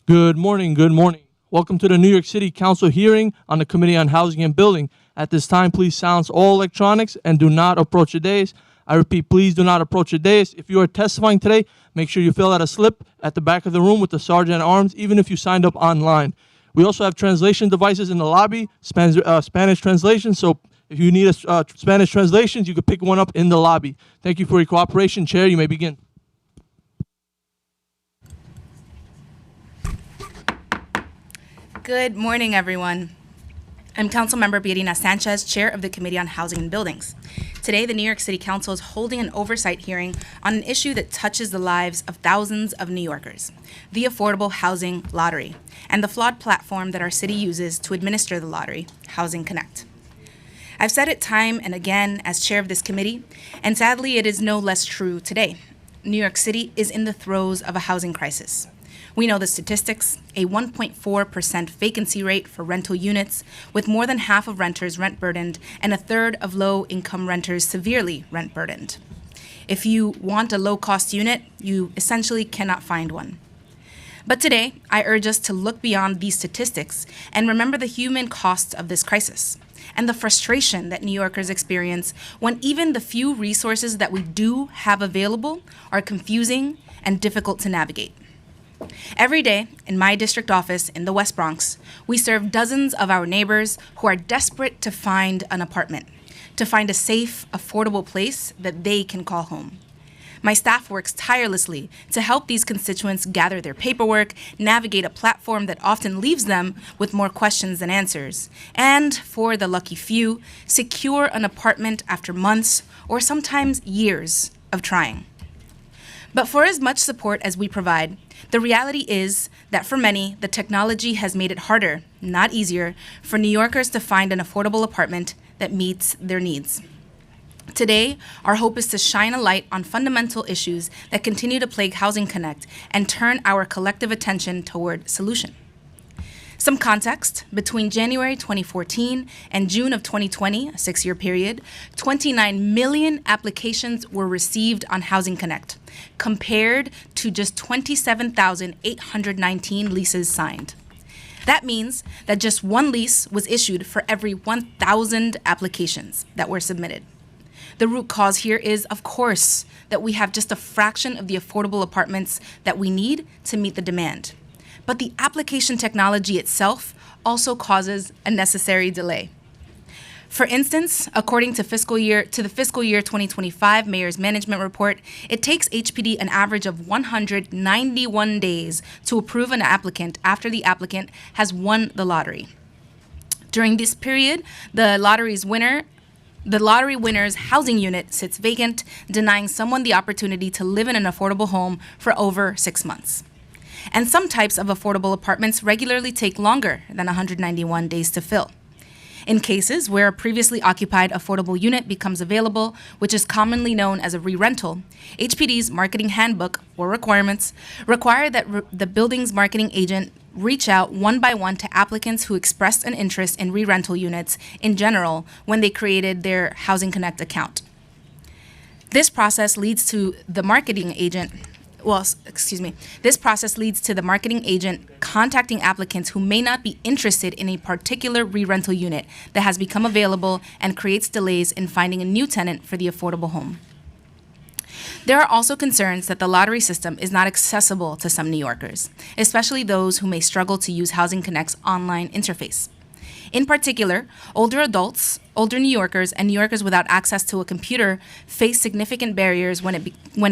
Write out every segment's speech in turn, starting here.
Good morning. Good morning. Welcome to the New York City Council hearing on the Committee on Housing and Building. At this time, please silence all electronics and do not approach the dais. I repeat, please do not approach the dais. If you are testifying today, make sure you fill out a slip at the back of the room with the sergeant at arms, even if you signed up online. We also have translation devices in the lobby, Spanish translation, so if you need Spanish translations, you can pick one up in the lobby. Thank you for your cooperation. Chair, you may begin. Good morning, everyone. I'm Councilmember Birina Sanchez, Chair of the Committee on Housing and Buildings. Today, the New York City Council is holding an oversight hearing on an issue that touches the lives of thousands of New Yorkers, the Affordable Housing Lottery, and the flawed platform that our city uses to administer the lottery, Housing Connect. I've said it time and again as chair of this committee, and sadly, it is no less true today. New York City is in the throes of a housing crisis. We know the statistics, a 1.4% vacancy rate for rental units, with more than half of renters rent-burdened and a third of low-income renters severely rent-burdened. If you want a low-cost unit, you essentially cannot find one. But today, I urge us to look beyond these statistics and remember the human costs of this crisis and the frustration that New Yorkers experience when even the few resources that we do have available are confusing and difficult to navigate. Every day, in my district office in the West Bronx, we serve dozens of our neighbors who are desperate to find an apartment, to find a safe, affordable place that they can call home. My staff works tirelessly to help these constituents gather their paperwork, navigate a platform that often leaves them with more questions than answers, and, for the lucky few, secure an apartment after months or sometimes years of trying. But for as much support as we provide, the reality is that for many, the technology has made it harder, not easier, for New Yorkers to find an affordable apartment that meets their needs. Today, our hope is to shine a light on fundamental issues that continue to plague Housing Connect and turn our collective attention toward solution. Some context: between January 2014 and June of 2020, a 6-year period, 29 million applications were received on Housing Connect, compared to just 27,819 leases signed. That means that just one lease was issued for every 1,000 applications that were submitted. The root cause here is, of course, that we have just a fraction of the affordable apartments that we need to meet the demand. But the application technology itself also causes a necessary delay. For instance, according to the fiscal year 2025 Mayor's Management Report, it takes HPD an average of 191 days to approve an applicant after the applicant has won the lottery. During this period, the lottery winner's housing unit sits vacant, denying someone the opportunity to live in an affordable home for over 6 months. And some types of affordable apartments regularly take longer than 191 days to fill. In cases where a previously occupied affordable unit becomes available, which is commonly known as a re-rental, HPD's marketing handbook or requirements require that the building's marketing agent reach out one by one to applicants who expressed an interest in re-rental units in general when they created their Housing Connect account. This process leads to the marketing agent contacting applicants who may not be interested in a particular re-rental unit that has become available and creates delays in finding a new tenant for the affordable home. There are also concerns that the lottery system is not accessible to some New Yorkers, especially those who may struggle to use Housing Connect's online interface. In particular, older adults, older New Yorkers, and New Yorkers without access to a computer face significant barriers when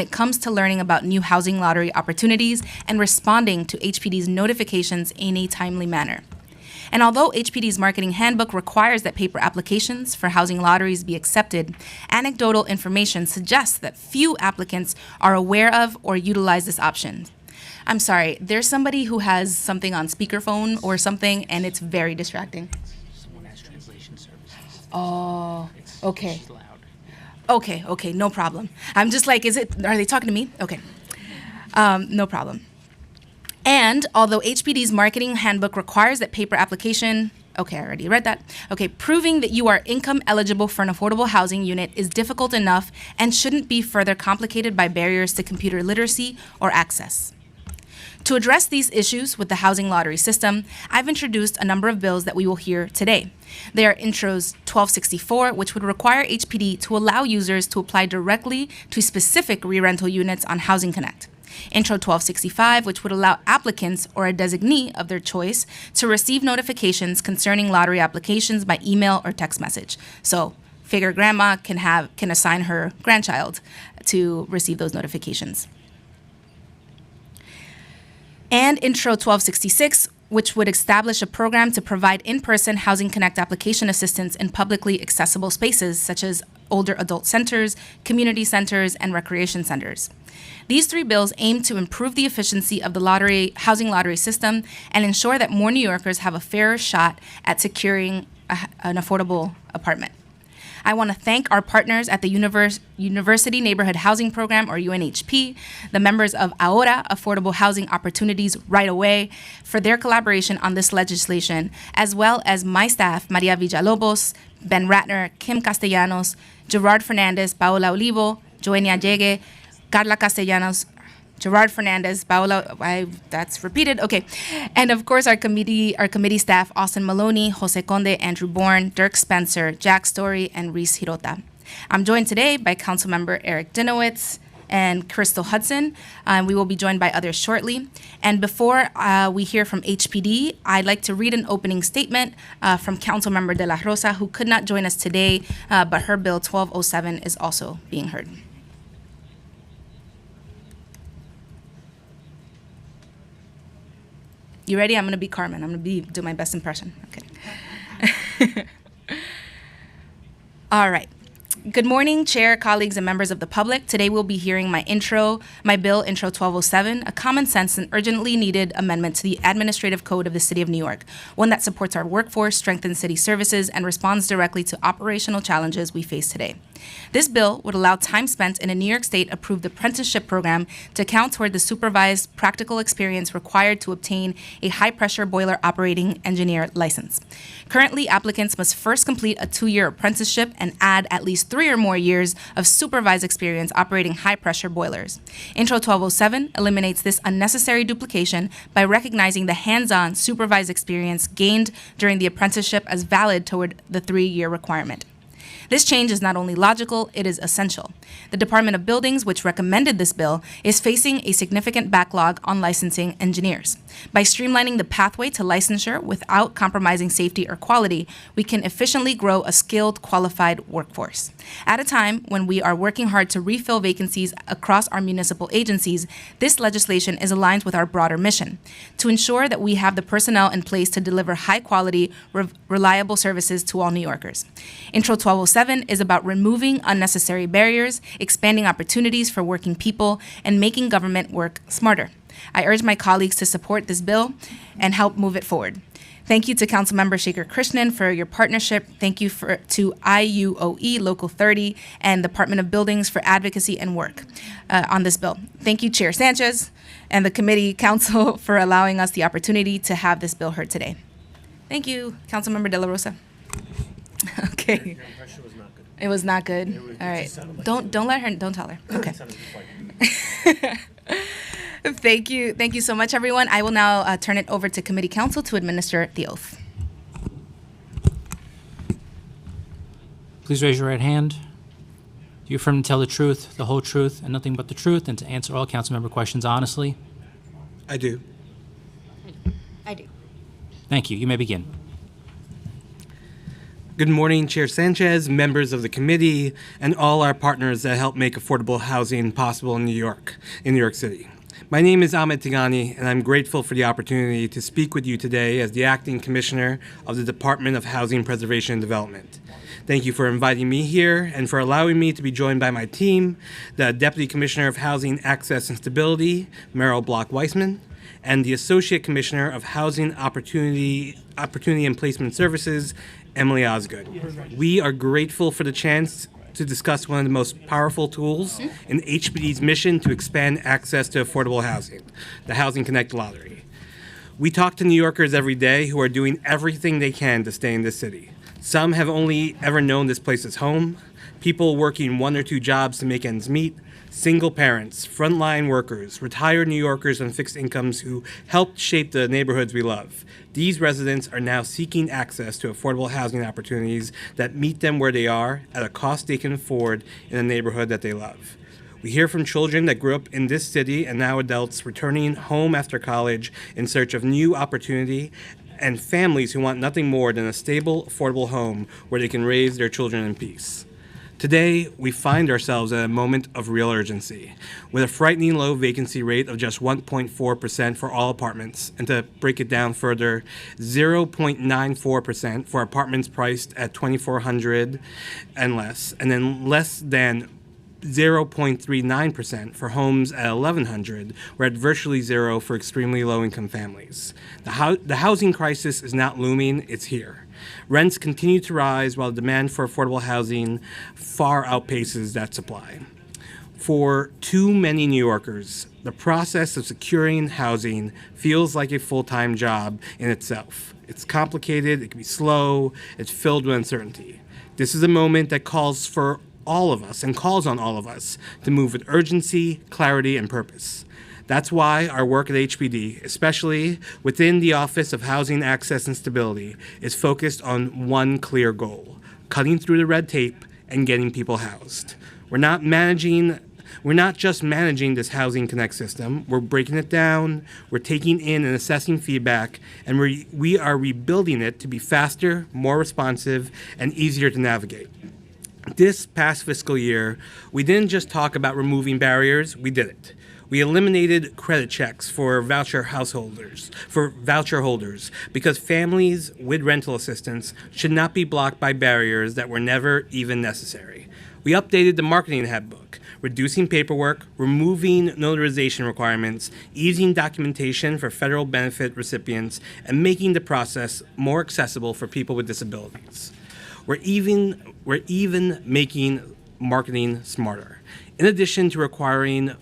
it comes to learning about new housing lottery opportunities and responding to HPD's notifications in a timely manner. And although HPD's marketing handbook requires that paper applications for housing lotteries be accepted, anecdotal information suggests that few applicants are aware of or utilize this option. I'm sorry, there's somebody who has something on speakerphone or something, and it's very distracting. Someone has translation services. Oh, okay. She's loud. Okay, no problem. I'm just like, are they talking to me? Okay, no problem. And although HPD's marketing handbook requires that paper application, okay, I already read that. Okay, proving that you are income eligible for an affordable housing unit is difficult enough and shouldn't be further complicated by barriers to computer literacy or access. To address these issues with the housing lottery system, I've introduced a number of bills that we will hear today. They are Intros 1264, which would require HPD to allow users to apply directly to specific re-rental units on Housing Connect. Intro 1265, which would allow applicants or a designee of their choice to receive notifications concerning lottery applications by email or text message. So, figure grandma can assign her grandchild to receive those notifications. And Intro 1266, which would establish a program to provide in-person Housing Connect application assistance in publicly accessible spaces such as older adult centers, community centers, and recreation centers. These three bills aim to improve the efficiency of the housing lottery system and ensure that more New Yorkers have a fairer shot at securing an affordable apartment. I want to thank our partners at the University Neighborhood Housing Program, or UNHP, the members of Ahora, Affordable Housing Opportunities Right Away, for their collaboration on this legislation, as well as my staff, Maria Villalobos, Ben Ratner, Kim Castellanos, Gerard Fernandez, Paola Olivo, Joenia Llegue, Carla Castellanos, Gerard Fernandez, Paola, that's repeated, okay. And of course, our committee staff, Austin Maloney, Jose Conde, Andrew Bourne, Dirk Spencer, Jack Story, and Reese Hirota. I'm joined today by Councilmember Eric Dinowitz and Crystal Hudson. We will be joined by others shortly. And before we hear from HPD, I'd like to read an opening statement from Councilmember De La Rosa, who could not join us today, but her bill 1207 is also being heard. You ready? I'm going to be Carmen. I'm going to do my best impression. Okay. All right. Good morning, Chair, colleagues, and members of the public. Today we'll be hearing my bill, Intro 1207, a common sense and urgently needed amendment to the Administrative Code of the City of New York, one that supports our workforce, strengthens city services, and responds directly to operational challenges we face today. This bill would allow time spent in a New York State-approved apprenticeship program to count toward the supervised practical experience required to obtain a high-pressure boiler operating engineer license. Currently, applicants must first complete a 2-year apprenticeship and add at least 3 or more years of supervised experience operating high-pressure boilers. Intro 1207 eliminates this unnecessary duplication by recognizing the hands-on supervised experience gained during the apprenticeship as valid toward the 3-year requirement. This change is not only logical, it is essential. The Department of Buildings, which recommended this bill, is facing a significant backlog on licensing engineers. By streamlining the pathway to licensure without compromising safety or quality, we can efficiently grow a skilled, qualified workforce. At a time when we are working hard to refill vacancies across our municipal agencies, this legislation is aligned with our broader mission to ensure that we have the personnel in place to deliver high-quality, reliable services to all New Yorkers. Intro 1207 is about removing unnecessary barriers, expanding opportunities for working people, and making government work smarter. I urge my colleagues to support this bill and help move it forward. Thank you to Councilmember Shekhar Krishnan for your partnership. Thank you to IUOE Local 30 and Department of Buildings for advocacy and work on this bill. Thank you, Chair Sanchez, and the committee council for allowing us the opportunity to have this bill heard today. Thank you, Councilmember De La Rosa. Okay. Your impression was not good. It was not good. All right. Don't tell her. Okay. Thank you so much, everyone. I will now turn it over to committee counsel to administer the oath. Please raise your right hand. Do you affirm to tell the truth, the whole truth, and nothing but the truth, and to answer all council member questions honestly? I do. I do. Thank you. You may begin. Good morning, Chair Sanchez, members of the committee, and all our partners that help make affordable housing possible in New York City. My name is Ahmed Tigani, and I'm grateful for the opportunity to speak with you today as the Acting Commissioner of the Department of Housing Preservation and Development. Thank you for inviting me here and for allowing me to be joined by my team, the Deputy Commissioner of Housing Access and Stability, Meryl Block-Weissman, and the Associate Commissioner of Housing Opportunity and Placement Services, Emily Osgood. We are grateful for the chance to discuss one of the most powerful tools in HPD's mission to expand access to affordable housing, the Housing Connect Lottery. We talk to New Yorkers every day who are doing everything they can to stay in this city. Some have only ever known this place as home, people working 1 or 2 jobs to make ends meet. single parents, frontline workers, retired New Yorkers on fixed incomes who helped shape the neighborhoods we love. These residents are now seeking access to affordable housing opportunities that meet them where they are at a cost they can afford in a neighborhood that they love. We hear from children that grew up in this city and now adults returning home after college in search of new opportunity, and families who want nothing more than a stable, affordable home where they can raise their children in peace. Today, we find ourselves at a moment of real urgency, with a frightening low vacancy rate of just 1.4% for all apartments, and to break it down further, 0.94% for apartments priced at $2,400 and less, and then less than 0.39% for homes at $1,100. We're at virtually zero for extremely low-income families. The housing crisis is not looming, it's here. Rents continue to rise while demand for affordable housing far outpaces that supply. For too many New Yorkers, the process of securing housing feels like a full-time job in itself. It's complicated, it can be slow, it's filled with uncertainty. This is a moment that calls for all of us and calls on all of us to move with urgency, clarity, and purpose. That's why our work at HPD, especially within the Office of Housing Access and Stability, is focused on one clear goal: cutting through the red tape and getting people housed. We're not just managing this Housing Connect system, we're breaking it down, we're taking in and assessing feedback, and we are rebuilding it to be faster, more responsive, and easier to navigate. This past fiscal year, we didn't just talk about removing barriers, we did it. We eliminated credit checks for voucher holders, because families with rental assistance should not be blocked by barriers that were never even necessary. We updated the marketing handbook, reducing paperwork, removing notarization requirements, easing documentation for federal benefit recipients, and making the process more accessible for people with disabilities. We're even making marketing smarter. In addition to requiring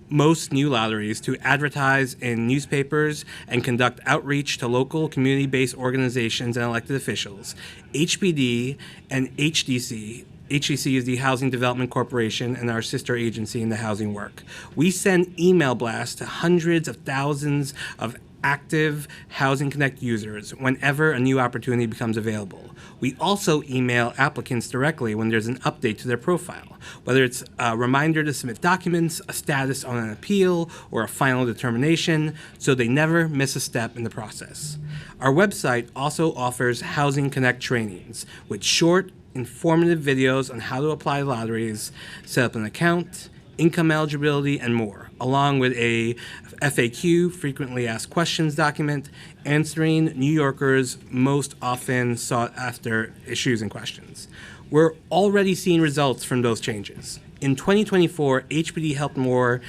most new lotteries to advertise in newspapers and conduct outreach to local community-based organizations and elected officials, HPD and HDC is the Housing Development Corporation and our sister agency in the housing work. We send email blasts to hundreds of thousands of active Housing Connect users whenever a new opportunity becomes available. We also email applicants directly when there's an update to their profile, whether it's a reminder to submit documents, a status on an appeal, or a final determination, so they never miss a step in the process. Our website also offers Housing Connect trainings with short, informative videos on how to apply lotteries, set up an account, income eligibility, and more, along with a FAQ, frequently asked questions document, answering New Yorkers' most often sought after issues and questions. We're already seeing results from those changes. In 2024, HPD helped more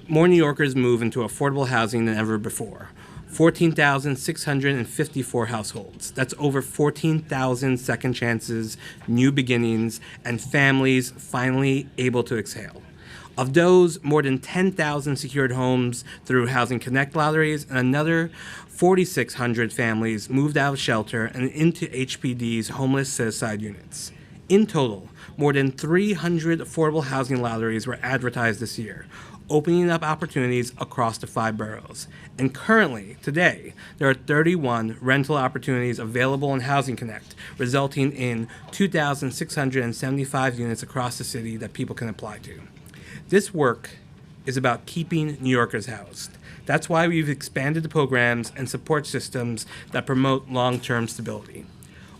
New Yorkers move into affordable housing than ever before. 14,654 households. That's over 14,000 second chances, new beginnings, and families finally able to exhale. Of those, more than 10,000 secured homes through Housing Connect lotteries, and another 4,600 families moved out of shelter and into HPD's homeless set-aside units. In total, more than 300 affordable housing lotteries were advertised this year, opening up opportunities across the 5 boroughs. And currently, today, there are 31 rental opportunities available in Housing Connect, resulting in 2,675 units across the city that people can apply to. This work is about keeping New Yorkers housed. That's why we've expanded the programs and support systems that promote long-term stability.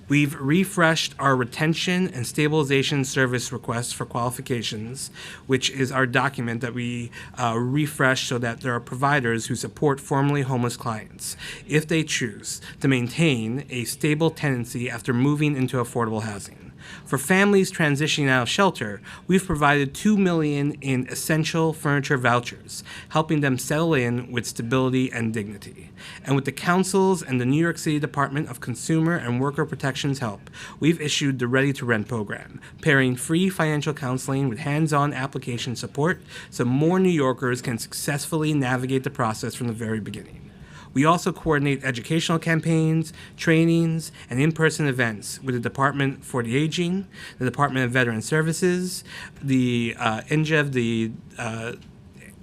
We've refreshed our retention and stabilization service requests for qualifications, which is our document that we refresh so that there are providers who support formerly homeless clients, if they choose, to maintain a stable tenancy after moving into affordable housing. For families transitioning out of shelter, we've provided $2 million in essential furniture vouchers, helping them settle in with stability and dignity. And with the councils and the New York City Department of Consumer and Worker Protection's help, we've issued the Ready to Rent program, pairing free financial counseling with hands-on application support so more New Yorkers can successfully navigate the process from the very beginning. We also coordinate educational campaigns, trainings, and in-person events with the Department for the Aging, the Department of Veteran Services, the NGEV,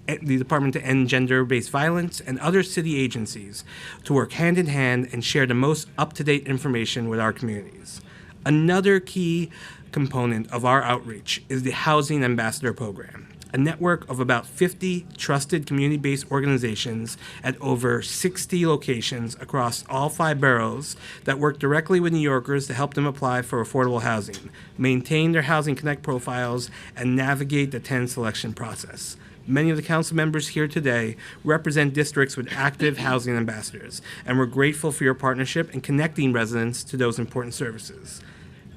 the Department to End Gender-Based Violence, and other city agencies to work hand in hand and share the most up-to-date information with our communities. Another key component of our outreach is the Housing Ambassador Program, a network of about 50 trusted community-based organizations at over 60 locations across all 5 boroughs that work directly with New Yorkers to help them apply for affordable housing, maintain their Housing Connect profiles, and navigate the tenant selection process. Many of the council members here today represent districts with active housing ambassadors, and we're grateful for your partnership in connecting residents to those important services.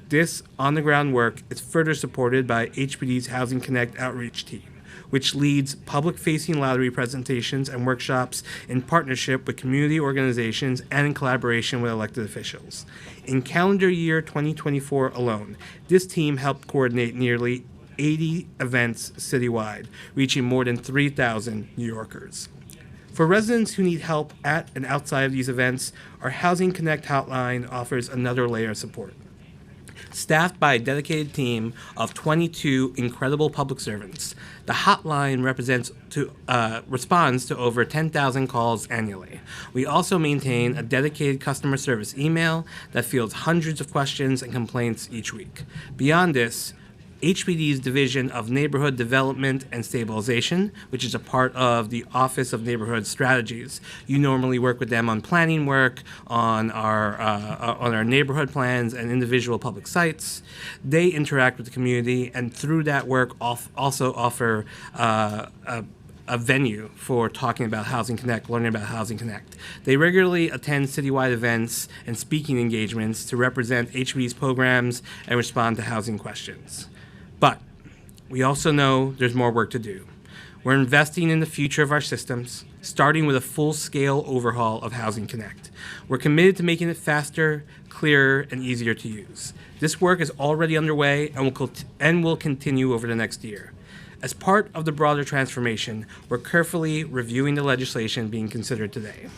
This on-the-ground work is further supported by HPD's Housing Connect outreach team, which leads public-facing lottery presentations and workshops in partnership with community organizations and in collaboration with elected officials. In calendar year 2024 alone, this team helped coordinate nearly 80 events citywide, reaching more than 3,000 New Yorkers. For residents who need help at and outside of these events, our Housing Connect hotline offers another layer of support. Staffed by a dedicated team of 22 incredible public servants, the hotline responds to over 10,000 calls annually. We also maintain a dedicated customer service email that fields hundreds of questions and complaints each week. Beyond this, HPD's Division of Neighborhood Development and Stabilization, which is a part of the Office of Neighborhood Strategies. You normally work with them on planning work, on our neighborhood plans and individual public sites. They interact with the community, and through that work also offer a venue for talking about Housing Connect, learning about Housing Connect. They regularly attend citywide events and speaking engagements to represent HPD's programs and respond to housing questions. But we also know there's more work to do. We're investing in the future of our systems, starting with a full-scale overhaul of Housing Connect. We're committed to making it faster, clearer, and easier to use. This work is already underway and will continue over the next year. As part of the broader transformation, we're carefully reviewing the legislation being considered today.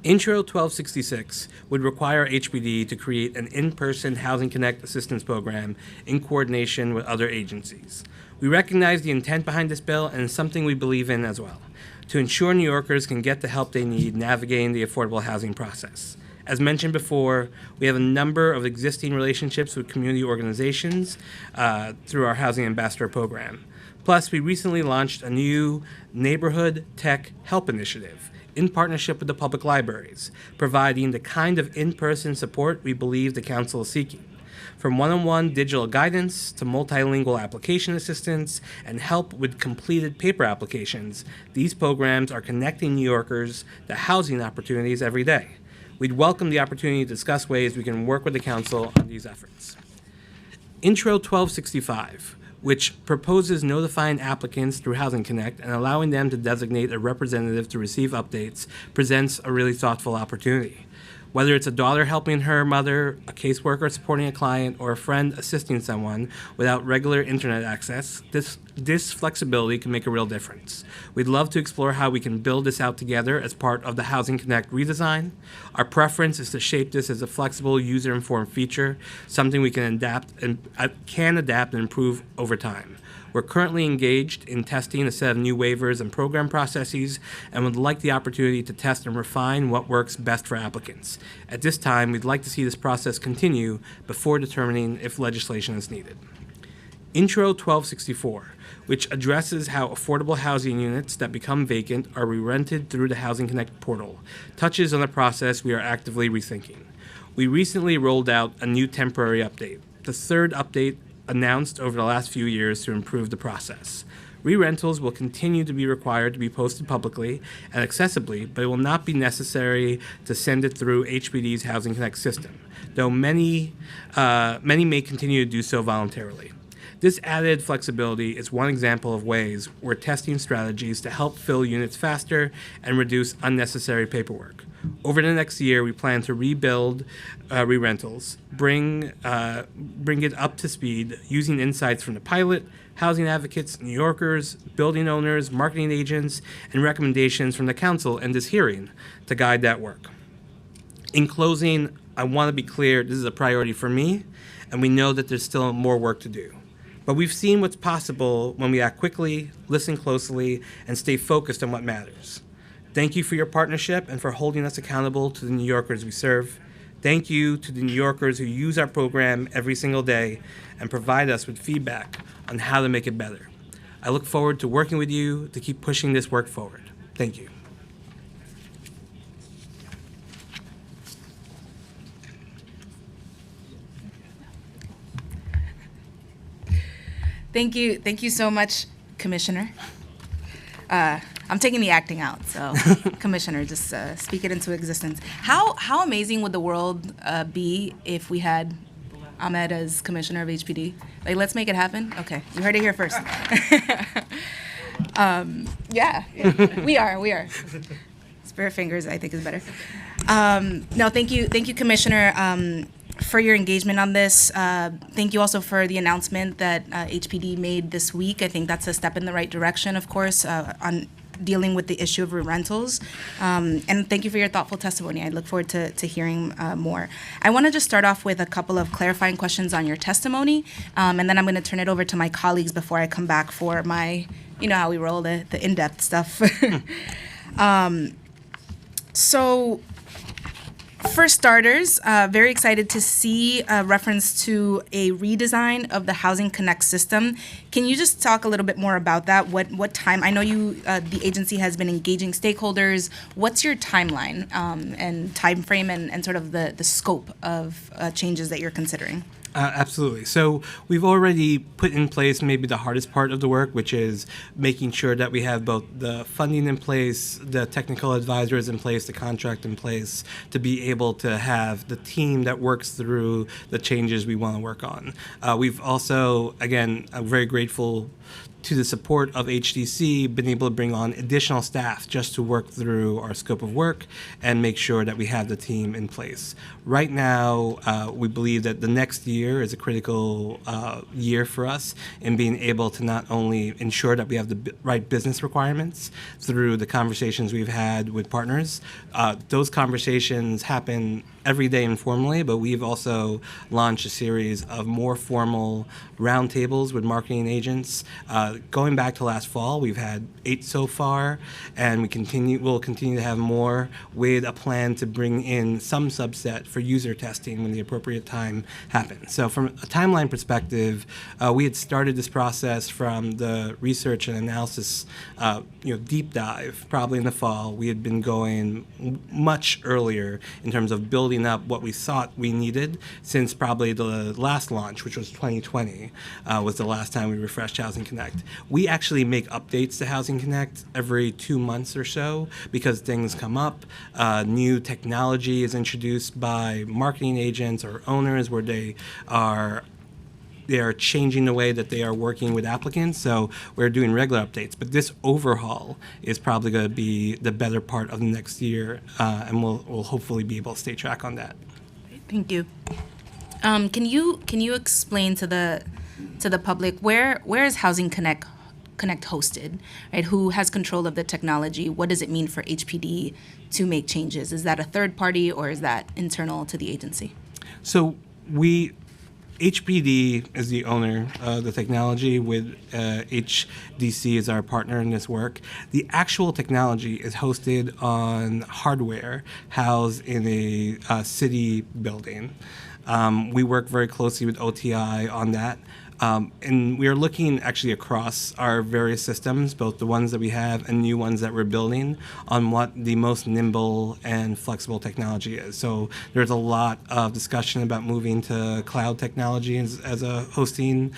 Intro 1266 would require HPD to create an in-person Housing Connect assistance program in coordination with other agencies. We recognize the intent behind this bill, and it's something we believe in as well, to ensure New Yorkers can get the help they need navigating the affordable housing process. As mentioned before, we have a number of existing relationships with community organizations through our Housing Ambassador Program. Plus, we recently launched a new Neighborhood Tech Help Initiative in partnership with the public libraries, providing the kind of in-person support we believe the Council is seeking. From one-on-one digital guidance to multilingual application assistance and help with completed paper applications, these programs are connecting New Yorkers to housing opportunities every day. We'd welcome the opportunity to discuss ways we can work with the Council on these efforts. Intro 1265, which proposes notifying applicants through Housing Connect and allowing them to designate a representative to receive updates, presents a really thoughtful opportunity. Whether it's a daughter helping her mother, a caseworker supporting a client, or a friend assisting someone without regular internet access, this flexibility can make a real difference. We'd love to explore how we can build this out together as part of the Housing Connect redesign. Our preference is to shape this as a flexible, user-informed feature, something we can adapt and improve over time. We're currently engaged in testing a set of new waivers and program processes and would like the opportunity to test and refine what works best for applicants. At this time, we'd like to see this process continue before determining if legislation is needed. Intro 1264, which addresses how affordable housing units that become vacant are re-rented through the Housing Connect portal, touches on a process we are actively rethinking. We recently rolled out a new temporary update, the third update announced over the last few years to improve the process. Re-rentals will continue to be required to be posted publicly and accessibly, but it will not be necessary to send it through HPD's Housing Connect system, though many may continue to do so voluntarily. This added flexibility is one example of ways we're testing strategies to help fill units faster and reduce unnecessary paperwork. Over the next year, we plan to rebuild re-rentals, bring it up to speed using insights from the pilot, housing advocates, New Yorkers, building owners, marketing agents, and recommendations from the council in this hearing to guide that work. In closing, I want to be clear, this is a priority for me, and we know that there's still more work to do. But we've seen what's possible when we act quickly, listen closely, and stay focused on what matters. Thank you for your partnership and for holding us accountable to the New Yorkers we serve. Thank you to the New Yorkers who use our program every single day and provide us with feedback on how to make it better. I look forward to working with you to keep pushing this work forward. Thank you. Thank you so much, Commissioner. I'm taking the acting out, so Commissioner, just speak it into existence. How amazing would the world be if we had Ahmed as Commissioner of HPD? Like, let's make it happen. Okay, you heard it here first. Yeah, we are. Spirit fingers, I think, is better. No, thank you, Commissioner, for your engagement on this. Thank you also for the announcement that HPD made this week. I think that's a step in the right direction, of course, on dealing with the issue of rentals. And thank you for your thoughtful testimony. I look forward to hearing more. I want to just start off with a couple of clarifying questions on your testimony, and then I'm going to turn it over to my colleagues before I come back for my, you know how we roll, the in-depth stuff. So, for starters, very excited to see a reference to a redesign of the Housing Connect system. Can you just talk a little bit more about that? What time? I know the agency has been engaging stakeholders. What's your timeline and time frame and sort of the scope of changes that you're considering? Absolutely. So we've already put in place maybe the hardest part of the work, which is making sure that we have both the funding in place, the technical advisors in place, the contract in place to be able to have the team that works through the changes we want to work on. We've also, again, I'm very grateful to the support of HDC, been able to bring on additional staff just to work through our scope of work and make sure that we have the team in place. Right now, we believe that the next year is a critical year for us in being able to not only ensure that we have the right business requirements through the conversations we've had with partners. Those conversations happen every day informally, but we've also launched a series of more formal roundtables with marketing agents. Going back to last fall, we've had 8 so far, and we'll continue to have more with a plan to bring in some subset for user testing when the appropriate time happens. So from a timeline perspective, we had started this process from the research and analysis deep dive probably in the fall. We had been going much earlier in terms of building up what we thought we needed since probably the last launch, which was 2020, was the last time we refreshed Housing Connect. We actually make updates to Housing Connect every 2 months or so because things come up. New technology is introduced by marketing agents or owners where they are changing the way that they are working with applicants, so we're doing regular updates. But this overhaul is probably going to be the better part of the next year, and we'll hopefully be able to stay track on that. Thank you. Can you explain to the public where is Housing Connect hosted, right? Who has control of the technology? What does it mean for HPD to make changes? Is that a third party or is that internal to the agency? So HPD is the owner of the technology, with HDC as our partner in this work. The actual technology is hosted on hardware housed in a city building. We work very closely with OTI on that. And we are looking actually across our various systems, both the ones that we have and new ones that we're building, on what the most nimble and flexible technology is. So there's a lot of discussion about moving to cloud technology as a hosting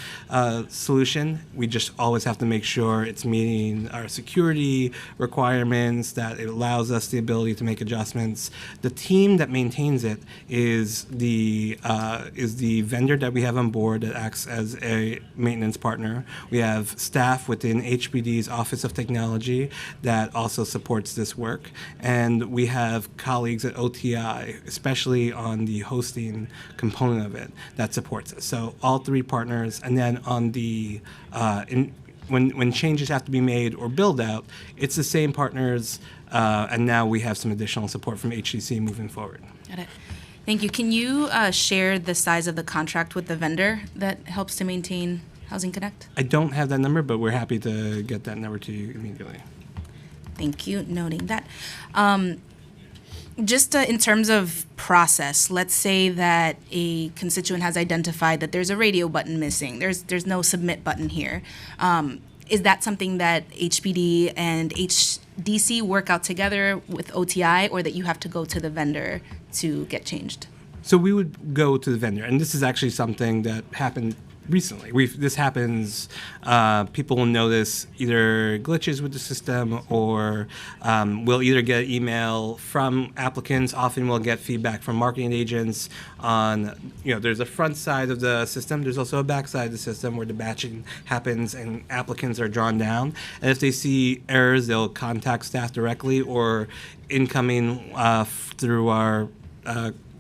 solution. We just always have to make sure it's meeting our security requirements, that it allows us the ability to make adjustments. The team that maintains it is the vendor that we have on board that acts as a maintenance partner. We have staff within HPD's Office of Technology that also supports this work. And we have colleagues at OTI, especially on the hosting component of it, that supports us. So all three partners. And then on the when changes have to be made or build out, it's the same partners, and now we have some additional support from HTC moving forward. Got it. Thank you. Can you share the size of the contract with the vendor that helps to maintain Housing Connect? I don't have that number, but we're happy to get that number to you immediately. Thank you. Noting that. Just in terms of process, let's say that a constituent has identified that there's a radio button missing. There's no submit button here. Is that something that HPD and HDC work out together with OTI, or that you have to go to the vendor to get changed? So we would go to the vendor, and this is actually something that happened recently. This happens, people will notice either glitches with the system, or we'll either get email from applicants. Often we'll get feedback from marketing agents on, there's a front side of the system, there's also a back side of the system where the batching happens and applicants are drawn down. And if they see errors, they'll contact staff directly or incoming through our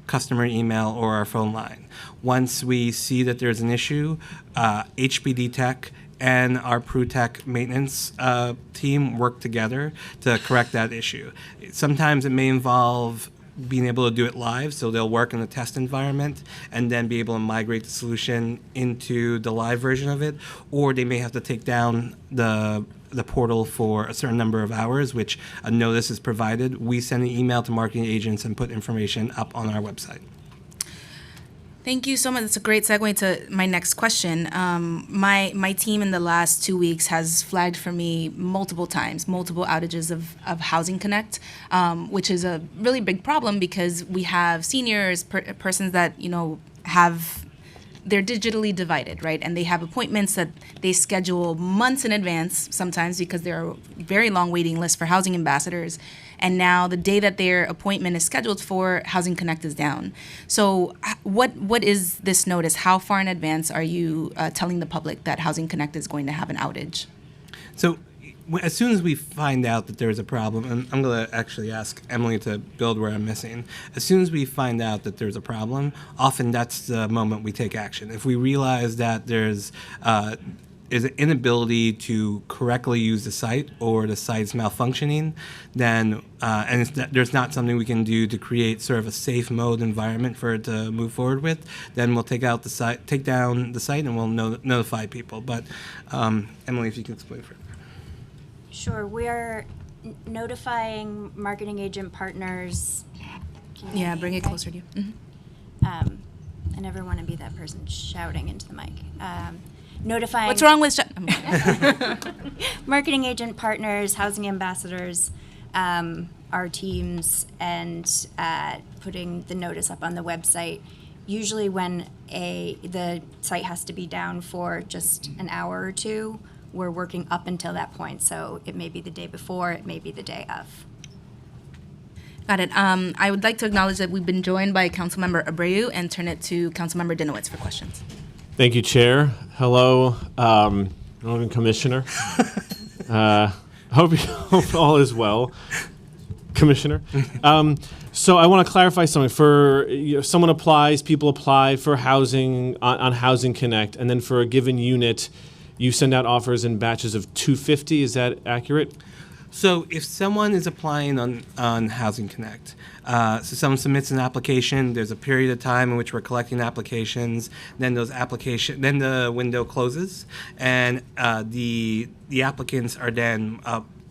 customer email or our phone line. Once we see that there's an issue, HPD Tech and our PruTech maintenance team work together to correct that issue. Sometimes it may involve being able to do it live, so they'll work in a test environment and then be able to migrate the solution into the live version of it, or they may have to take down the portal for a certain number of hours, which a notice is provided. We send an email to marketing agents and put information up on our website. Thank you so much. That's a great segue to my next question. My team in the last 2 weeks has flagged for me multiple times, multiple outages of Housing Connect, which is a really big problem because we have seniors, persons that, they're digitally divided, right? And they have appointments that they schedule months in advance, sometimes because there are very long waiting lists for housing ambassadors. And now the day that their appointment is scheduled for, Housing Connect is down. So what is this notice? How far in advance are you telling the public that Housing Connect is going to have an outage? So as soon as we find out that there's a problem, and I'm going to actually ask Emily to build where I'm missing. As soon as we find out that there's a problem, often that's the moment we take action. If we realize that there's an inability to correctly use the site or the site's malfunctioning, then there's not something we can do to create sort of a safe mode environment for it to move forward with, then we'll take down the site, and we'll notify people. But Emily, if you can explain further. Sure. We are notifying marketing agent partners. Yeah, bring it closer to you. I never want to be that person shouting into the mic. Notifying. What's wrong with marketing agent partners, housing ambassadors, our teams, and putting the notice up on the website. Usually when the site has to be down for just an hour or two, we're working up until that point. So it may be the day before, it may be the day of. Got it. I would like to acknowledge that we've been joined by Councilmember Abreu and turn it to Councilmember Dinowitz for questions. Thank you, Chair. Hello, Northern Commissioner. Hope all is well, Commissioner. So I want to clarify something. For someone applies, people apply for housing on Housing Connect, and then for a given unit, you send out offers in batches of 250. Is that accurate? So if someone is applying on Housing Connect, so someone submits an application, there's a period of time in which we're collecting applications, then then the window closes, and the applicants are then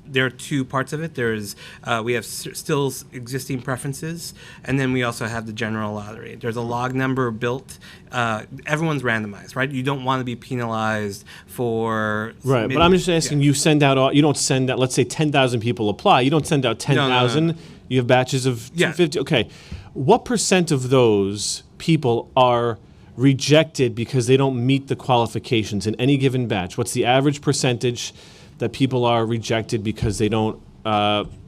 there are two parts of it. There's we have still existing preferences, and then we also have the general lottery. There's a log number built. Everyone's randomized, right? You don't want to be penalized for right. But I'm just asking. Yeah. You send out. You don't send out. Let's say 10,000 people apply. You don't send out 10,000. No. You have batches of 250. Okay. What % of those people are rejected because they don't meet the qualifications in any given batch? What's the average percentage that people are rejected because they don't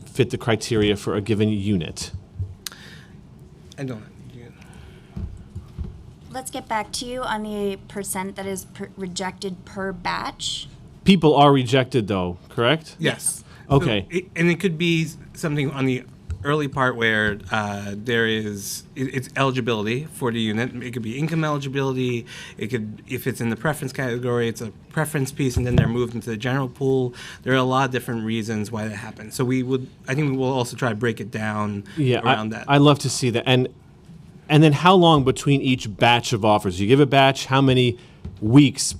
fit the criteria for a given unit? I don't. let's get back to you on the percent that is rejected per batch. People are rejected, though, correct? Yes. Okay. So and it could be something on the early part where it's eligibility for the unit. It could be income eligibility. It could, if it's in the preference category, it's a preference piece, and then they're moved into the general pool. There are a lot of different reasons why that happens. So I think we will also try to break it down around that. I'd love to see that. And then how long between each batch of offers? You give a batch, how many weeks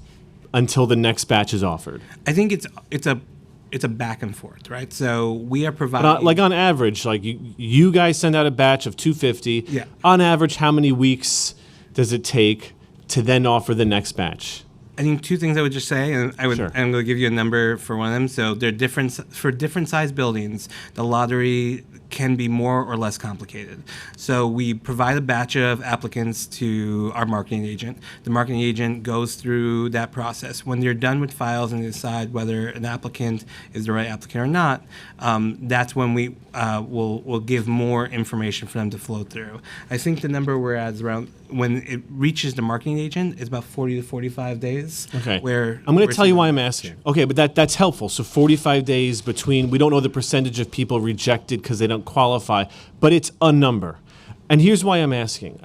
until the next batch is offered? I think it's a back and forth, right? So we are providing, Like on average, like you guys send out a batch of 250. Yeah. On average, how many weeks does it take to then offer the next batch? I think two things I would just say, and Sure. I'm going to give you a number for one of them. So they're different for different size buildings. The lottery can be more or less complicated. So we provide a batch of applicants to our marketing agent. The marketing agent goes through that process. When they're done with files and they decide whether an applicant is the right applicant or not, that's when we will give more information for them to flow through. I think the number we're at is around, when it reaches the marketing agent, is about 40 to 45 days. Okay. Where I'm going we're to tell you seeing- why I'm asking. Okay, but that's helpful. So 45 days between, we don't know the percentage of people rejected because they don't qualify, but it's a number. And here's why I'm asking.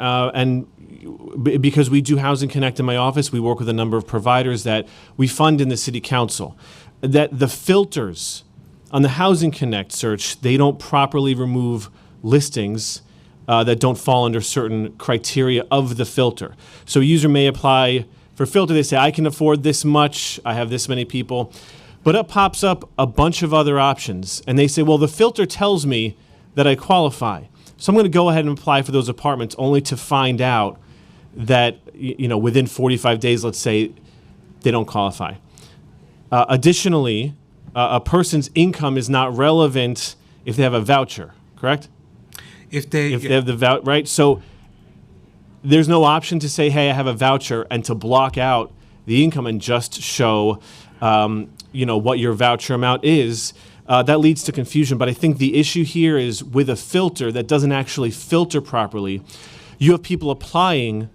Because we do Housing Connect in my office, we work with a number of providers that we fund in the city council. That the filters on the Housing Connect search, they don't properly remove listings that don't fall under certain criteria of the filter. So a user may apply for filter, they say, I can afford this much, I have this many people, but it pops up a bunch of other options, and they say, well, the filter tells me that I qualify. So I'm going to go ahead and apply for those apartments only to find out that, within 45 days, let's say, they don't qualify. Additionally, a person's income is not relevant if they have a voucher, correct? If they have the voucher, right? So there's no option to say, hey, I have a voucher, and to block out the income and just show, what your voucher amount is. That leads to confusion. But I think the issue here is with a filter that doesn't actually filter properly, you have people applying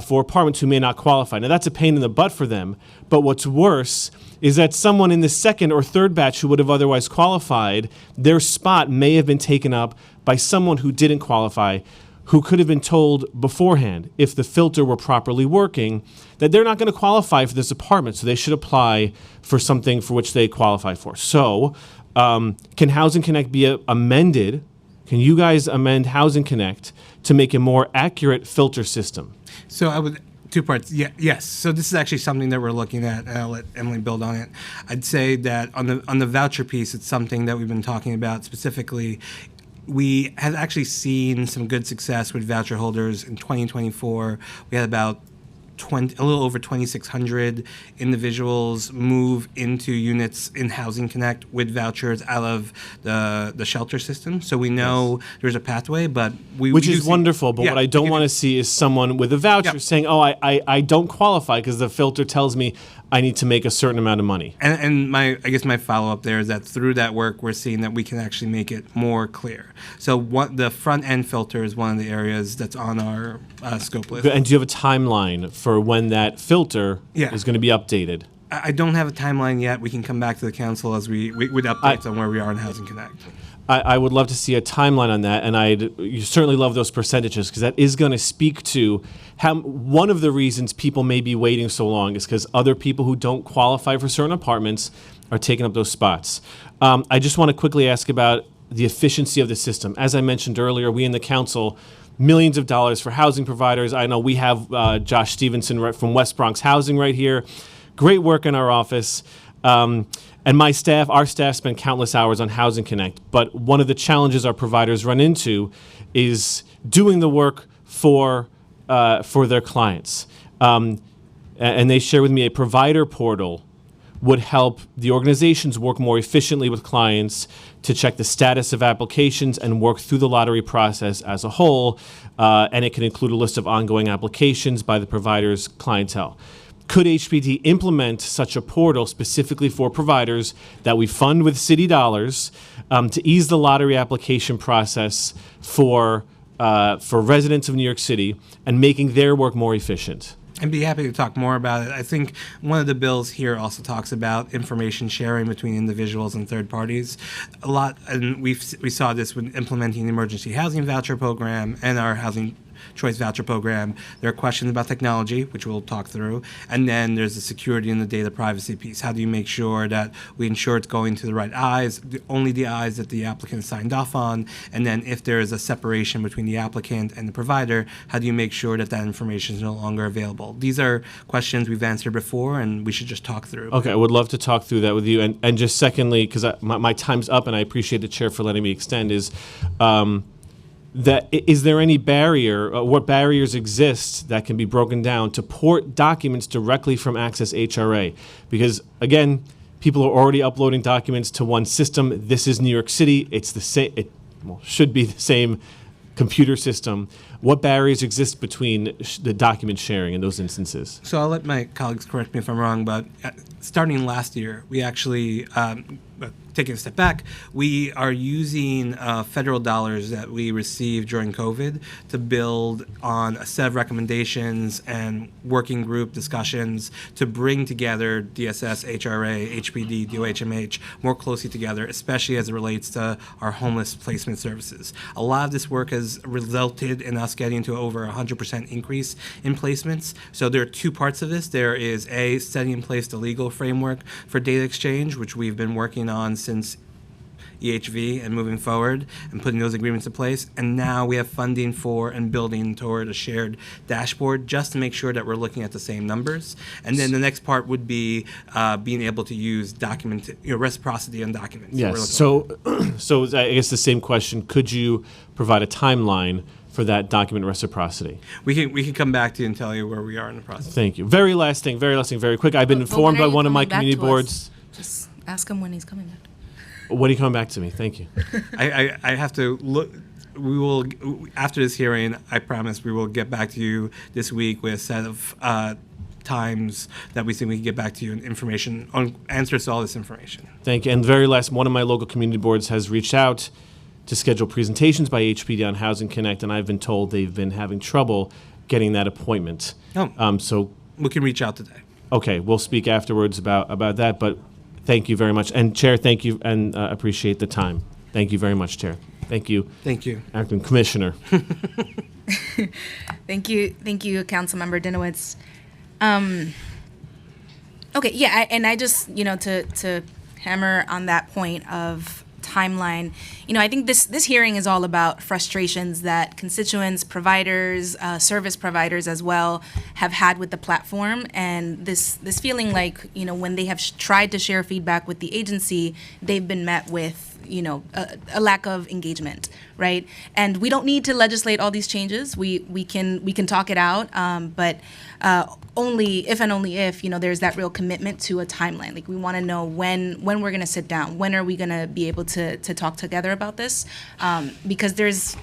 for apartments who may not qualify. Now, that's a pain in the butt for them. But what's worse is that someone in the second or third batch who would have otherwise qualified, their spot may have been taken up by someone who didn't qualify, who could have been told beforehand, if the filter were properly working, that they're not going to qualify for this apartment, so they should apply for something for which they qualify for. So, can Housing Connect be amended? Can you guys amend Housing Connect to make a more accurate filter system? So I would, two parts. Yeah, yes. So this is actually something that we're looking at, and I'll let Emily build on it. I'd say that on the voucher piece, it's something that we've been talking about specifically. We have actually seen some good success with voucher holders in 2024. We had about a little over 2,600 individuals move into units in Housing Connect with vouchers out of the shelter system. So we know there's a pathway, but which is wonderful. But what I don't want to see is someone with a voucher saying, "Oh, I don't qualify because the filter tells me I need to make a certain amount of money." And I guess my follow up there is that through that work, we're seeing that we can actually make it more clear. So the front end filter is one of the areas that's on our scope list. And do you have a timeline for when that filter is going to be updated? I don't have a timeline yet. We can come back to the council as we with updates on where we are in Housing Connect. I would love to see a timeline on that, and you certainly love those percentages because that is going to speak to how one of the reasons people may be waiting so long is because other people who don't qualify for certain apartments are taking up those spots. I just want to quickly ask about the efficiency of the system. As I mentioned earlier, we in the council, millions of dollars for housing providers. I know we have Josh Stevenson from West Bronx Housing right here. Great work in our office. And our staff spend countless hours on Housing Connect. But one of the challenges our providers run into is doing the work for their clients. And they share with me a provider portal would help the organizations work more efficiently with clients to check the status of applications and work through the lottery process as a whole. And it can include a list of ongoing applications by the provider's clientele. Could HPD implement such a portal specifically for providers that we fund with city dollars to ease the lottery application process for for residents of New York City and making their work more efficient. I'd be happy to talk more about it. I think one of the bills here also talks about information sharing between individuals and third parties. A lot, and we saw this when implementing the emergency housing voucher program and our housing choice voucher program. There are questions about technology, which we'll talk through, and then there's the security and the data privacy piece. How do you make sure that we ensure it's going to the right eyes, only the eyes that the applicant signed off on, and then if there is a separation between the applicant and the provider, how do you make sure that that information is no longer available? These are questions we've answered before, and we should just talk through. Okay, I would love to talk through that with you. And just secondly, because my time's up, and I appreciate the chair for letting me extend, is is there any barrier, what barriers exist that can be broken down to port documents directly from Access HRA? Because, again, people are already uploading documents to one system. This is New York City. It's the same, should be the same computer system. What barriers exist between the document sharing in those instances? So I'll let my colleagues correct me if I'm wrong, but starting last year, we actually, taking a step back, we are using federal dollars that we received during COVID to build on a set of recommendations and working group discussions to bring together DSS, HRA, HPD, DOHMH more closely together, especially as it relates to our homeless placement services. A lot of this work has resulted in us getting to over 100% increase in placements. So there are two parts of this. There is A, setting in place the legal framework for data exchange, which we've been working on since EHV and moving forward and putting those agreements in place. And now we have funding for and building toward a shared dashboard just to make sure that we're looking at the same numbers. And then the next part would be being able to use reciprocity on documents. Yes. So I guess the same question, could you provide a timeline for that document reciprocity? We can come back to you and tell you where we are in the process. Thank you. Very last thing, very quick. I've been informed by one of my community boards. Just ask him when he's coming back. When are you coming back to me? Thank you. I have to look. We will, after this hearing, I promise we will get back to you this week with a set of times that we think we can get back to you and information on answers to all this information. Thank you. And very last, one of my local community boards has reached out to schedule presentations by HPD on Housing Connect, and I've been told they've been having trouble getting that appointment. So we can reach out today. Okay, we'll speak afterwards about that, but thank you very much. And Chair, thank you, and appreciate the time. Thank you very much, Chair. Thank you. Thank you. Acting Commissioner. Thank you, Councilmember Dinowitz. Okay, yeah, and I just, to hammer on that point of timeline, I think this hearing is all about frustrations that constituents, providers, service providers as well have had with the platform, and this feeling like, when they have tried to share feedback with the agency, they've been met with a lack of engagement, right? And we don't need to legislate all these changes. We can talk it out, but only if there's that real commitment to a timeline. Like, we want to know when we're going to sit down, when are we going to be able to talk together about this, because there's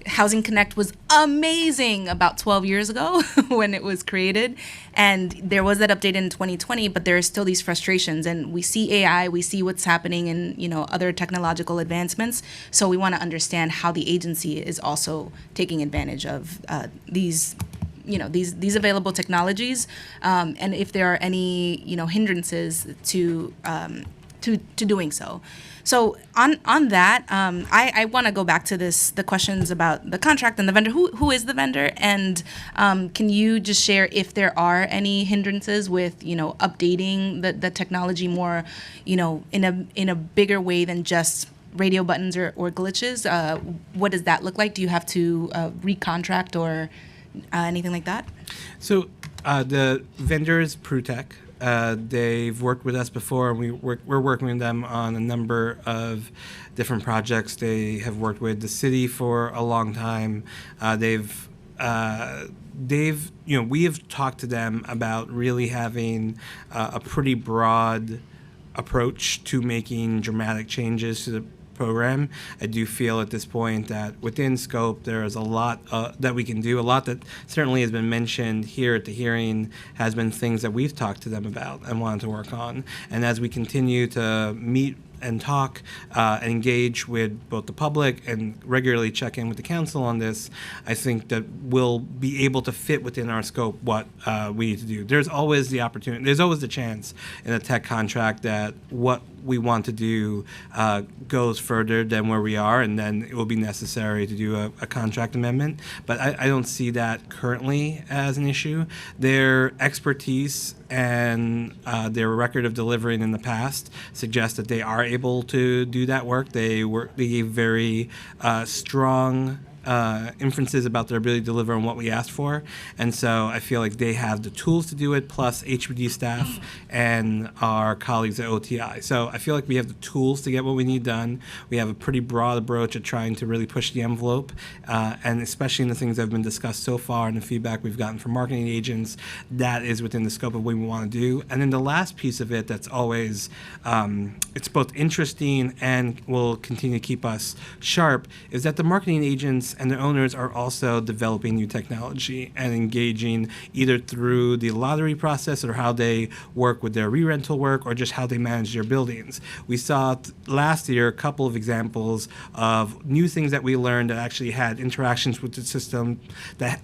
Housing Connect was amazing about 12 years ago when it was created, and there was that update in 2020, but there are still these frustrations, and we see AI, we see what's happening in other technological advancements, so we want to understand how the agency is also taking advantage of these available technologies, and if there are any hindrances to doing so. So on that, I want to go back to the questions about the contract and the vendor. Who is the vendor? And can you just share if there are any hindrances with updating the technology more, in a bigger way than just radio buttons or glitches? What does that look like? Do you have to recontract or anything like that? So the vendor is Prutech. They've worked with us before, and we're working with them on a number of different projects. They have worked with the city for a long time. We have talked to them about really having a pretty broad approach to making dramatic changes to the program. I do feel at this point that within scope there is a lot that we can do. A lot that certainly has been mentioned here at the hearing has been things that we've talked to them about and wanted to work on. And as we continue to meet and talk and engage with both the public and regularly check in with the council on this, I think that we'll be able to fit within our scope what we need to do. There's always the opportunity, there's always the chance in a tech contract that what we want to do goes further than where we are, and then it will be necessary to do a contract amendment. But I don't see that currently as an issue. Their expertise and their record of delivering in the past suggests that they are able to do that work. They gave very strong inferences about their ability to deliver on what we asked for. And so I feel like they have the tools to do it, plus HPD staff and our colleagues at OTI. So I feel like we have the tools to get what we need done. We have a pretty broad approach at trying to really push the envelope, and especially in the things that have been discussed so far and the feedback we've gotten from marketing agents, that is within the scope of what we want to do. And then the last piece of it that's always, it's both interesting and will continue to keep us sharp, is that the marketing agents and their owners are also developing new technology and engaging either through the lottery process or how they work with their re-rental work or just how they manage their buildings. We saw last year a couple of examples of new things that we learned that actually had interactions with the system that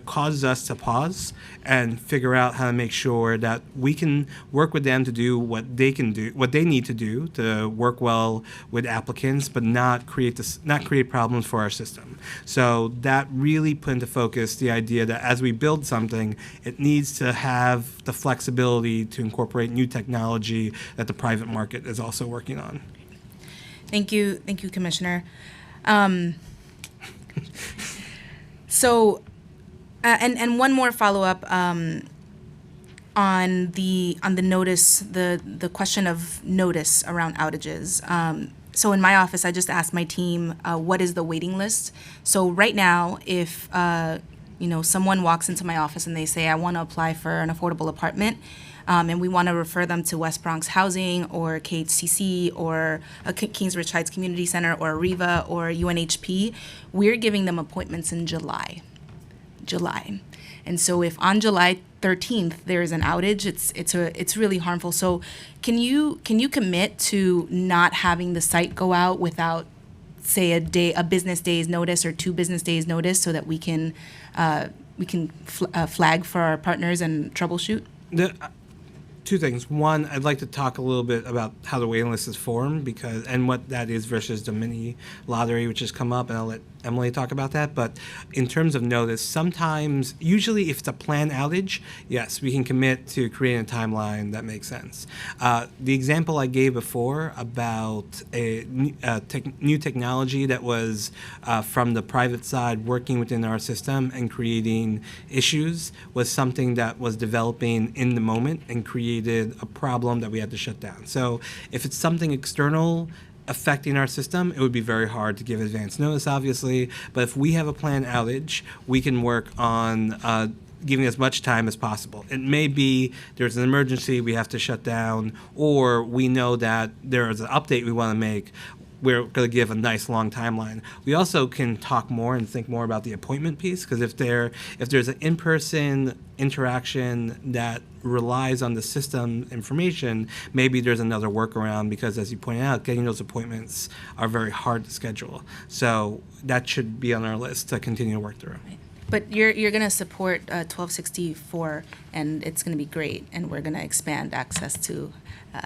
causes us to pause and figure out how to make sure that we can work with them to do what they can do, what they need to do to work well with applicants, but not create problems for our system. So that really put into focus the idea that as we build something, it needs to have the flexibility to incorporate new technology that the private market is also working on. Thank you, Commissioner. So. And one more follow-up on the notice, the question of notice around outages. So in my office, I just asked my team, what is the waiting list? So right now, if someone walks into my office and they say, I want to apply for an affordable apartment, and we want to refer them to West Bronx Housing or KHCC or Kingsbridge Heights Community Center or REVA or UNHP, we're giving them appointments in July. And so if on July 13th there is an outage, it's really harmful. So can you commit to not having the site go out without, say, a business day's notice or 2 business days notice, so that we can flag for our partners and troubleshoot? Two things. One, I'd like to talk a little bit about how the waiting list is formed and what that is versus the mini lottery, which has come up, and I'll let Emily talk about that. But in terms of notice, sometimes, usually if it's a planned outage, yes, we can commit to creating a timeline that makes sense. The example I gave before about a new technology that was from the private side working within our system and creating issues was something that was developing in the moment and created a problem that we had to shut down. So if it's something external affecting our system, it would be very hard to give advance notice, obviously. But if we have a planned outage, we can work on giving as much time as possible. It may be there's an emergency, we have to shut down, or we know that there is an update we want to make. We're going to give a nice long timeline. We also can talk more and think more about the appointment piece, because if there's an in-person interaction that relies on the system information, maybe there's another workaround, because as you pointed out, getting those appointments are very hard to schedule. So that should be on our list to continue to work through. But you're going to support 1264, and it's going to be great, and we're going to expand access to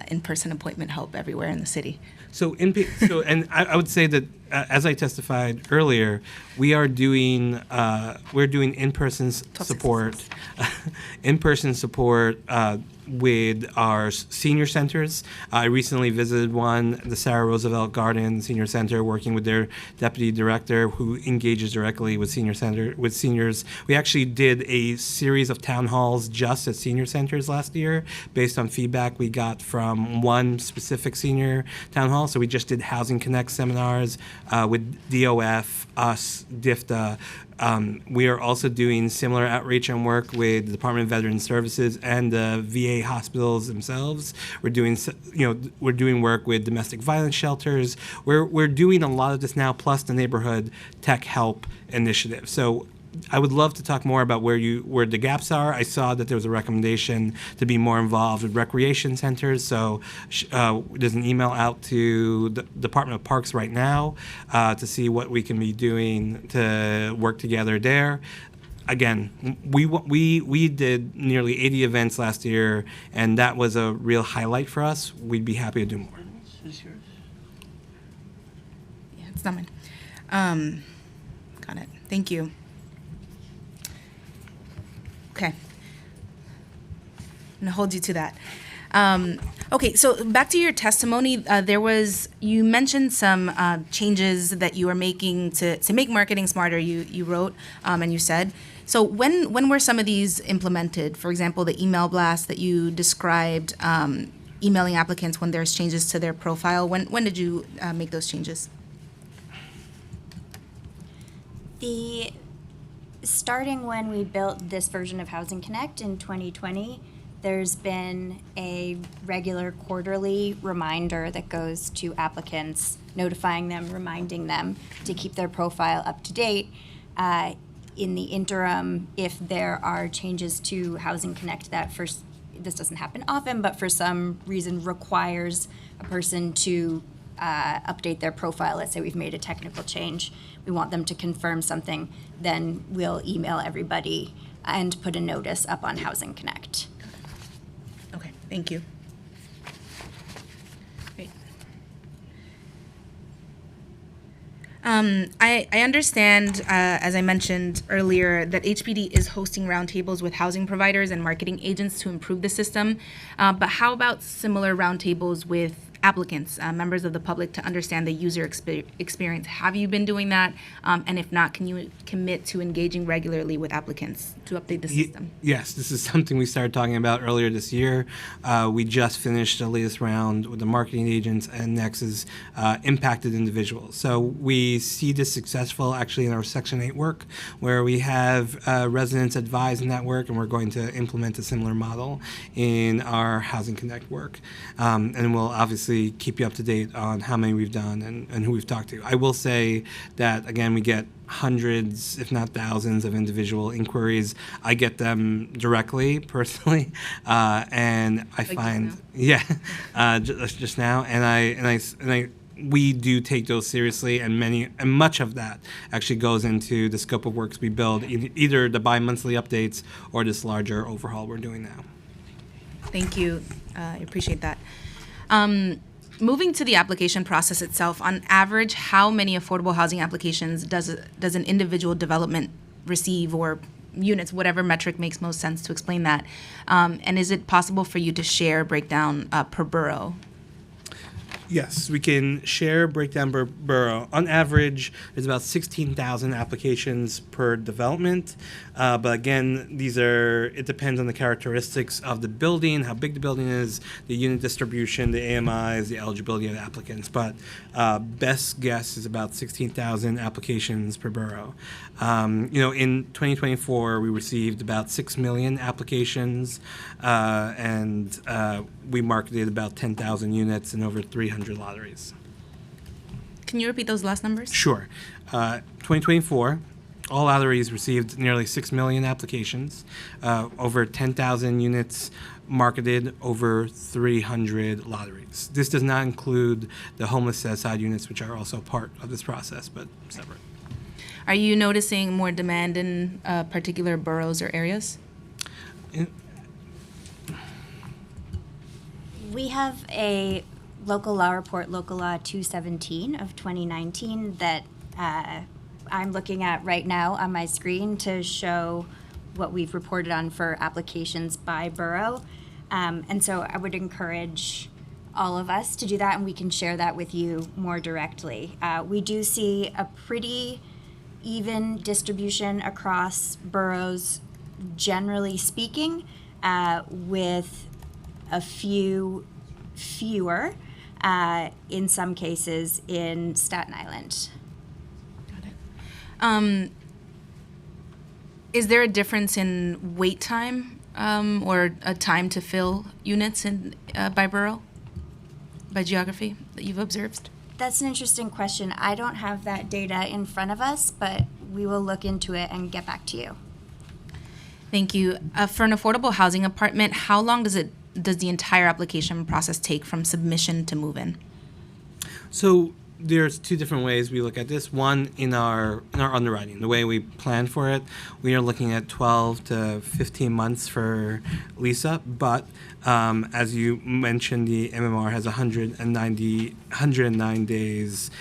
in-person appointment help everywhere in the city. And I would say that as I testified earlier, we're doing in-person support, with our senior centers. I recently visited one, the Sarah Roosevelt Garden Senior Center, working with their deputy director, who engages directly with seniors. We actually did a series of town halls just at senior centers last year, based on feedback we got from one specific senior town hall. So we just did Housing Connect seminars with DOF, us, DIFTA. We are also doing similar outreach and work with the Department of Veterans Services and the VA hospitals themselves. We're doing work with domestic violence shelters. We're doing a lot of this now, plus the neighborhood tech help initiative. So I would love to talk more about where the gaps are. I saw that there was a recommendation to be more involved with recreation centers. So there's an email out to the Department of Parks right now to see what we can be doing to work together there. Again, we did nearly 80 events last year, and that was a real highlight for us. We'd be happy to do more. Yeah, it's not mine. Got it. Thank you. Okay. I'm gonna hold you to that. Okay, so back to your testimony, you mentioned some changes that you are making to make marketing smarter, you wrote, and you said. So when were some of these implemented? For example, the email blast that you described, emailing applicants when there's changes to their profile. When did you make those changes? Starting when we built this version of Housing Connect in 2020, there's been a regular quarterly reminder that goes to applicants, notifying them, reminding them to keep their profile up to date. In the interim, if there are changes to Housing Connect that this doesn't happen often, but for some reason requires a person to update their profile. Let's say we've made a technical change. We want them to confirm something. Then we'll email everybody and put a notice up on Housing Connect. Okay, thank you. Great. I understand, as I mentioned earlier, that HPD is hosting roundtables with housing providers and marketing agents to improve the system. But how about similar roundtables with applicants, members of the public, to understand the user experience? Have you been doing that? And if not, can you commit to engaging regularly with applicants to update the system? Yes, this is something we started talking about earlier this year. We just finished the latest round with the marketing agents, and next is impacted individuals. So we see this successful actually in our Section 8 work, where we have residents advised in that work, and we're going to implement a similar model in our Housing Connect work. And we'll obviously keep you up to date on how many we've done and who we've talked to. I will say that, again, we get hundreds, if not thousands, of individual inquiries. I get them directly, personally, and I find, just now, and we do take those seriously, and much of that actually goes into the scope of works we build, either the bi-monthly updates or this larger overhaul we're doing now. Thank you. I appreciate that. Moving to the application process itself, on average, how many affordable housing applications does an individual development receive, or units, whatever metric makes most sense to explain that? And is it possible for you to share a breakdown per borough? Yes, we can share breakdown per borough. On average, there's about 16,000 applications per development. But again, it depends on the characteristics of the building, how big the building is, the unit distribution, the AMIs, the eligibility of the applicants. But best guess is about 16,000 applications per borough. In 2024, we received about 6 million applications, and we marketed about 10,000 units and over 300 lotteries. Can you repeat those last numbers? Sure. 2024, all lotteries received nearly 6 million applications, over 10,000 units marketed, over 300 lotteries. This does not include the homeless set-aside units, which are also part of this process, but separate. Are you noticing more demand in particular boroughs or areas? We have a local law report, Local Law 217 of 2019, that I'm looking at right now on my screen to show what we've reported on for applications by borough. And so I would encourage all of us to do that, and we can share that with you more directly. We do see a pretty even distribution across boroughs, generally speaking, with a fewer, in some cases, in Staten Island. Got it. Is there a difference in wait time or a time to fill units by borough, by geography, that you've observed? That's an interesting question. I don't have that data in front of us, but we will look into it and get back to you. Thank you. For an affordable housing apartment, how long does the entire application process take from submission to move-in? So there's two different ways we look at this. One, in our underwriting, the way we plan for it, we are looking at 12 to 15 months for lease up. But as you mentioned, the MMR has 109 days.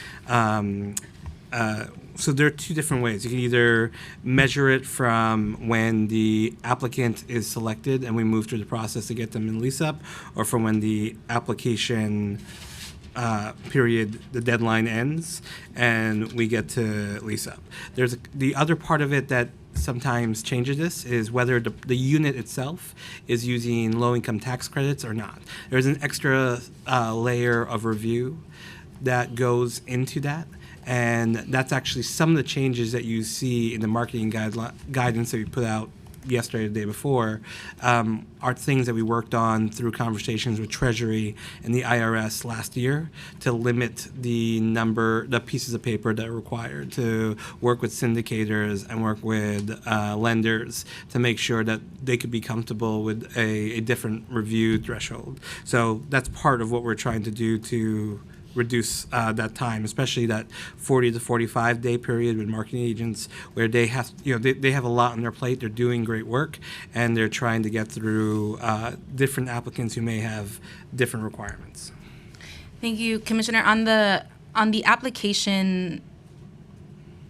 So there are two different ways. You can either measure it from when the applicant is selected and we move through the process to get them in lease up, or from when the application period, the deadline ends, and we get to lease up. There's the other part of it that sometimes changes this is whether the unit itself is using low-income tax credits or not. There's an extra layer of review that goes into that. And that's actually some of the changes that you see in the marketing guidance that we put out yesterday or the day before are things that we worked on through conversations with Treasury and the IRS last year to limit the pieces of paper that are required, to work with syndicators and work with lenders to make sure that they could be comfortable with a different review threshold. So that's part of what we're trying to do to reduce that time, especially that 40 to 45 day period with marketing agents where they have, they have a lot on their plate. They're doing great work and they're trying to get through different applicants who may have different requirements. Thank you, Commissioner. On the application,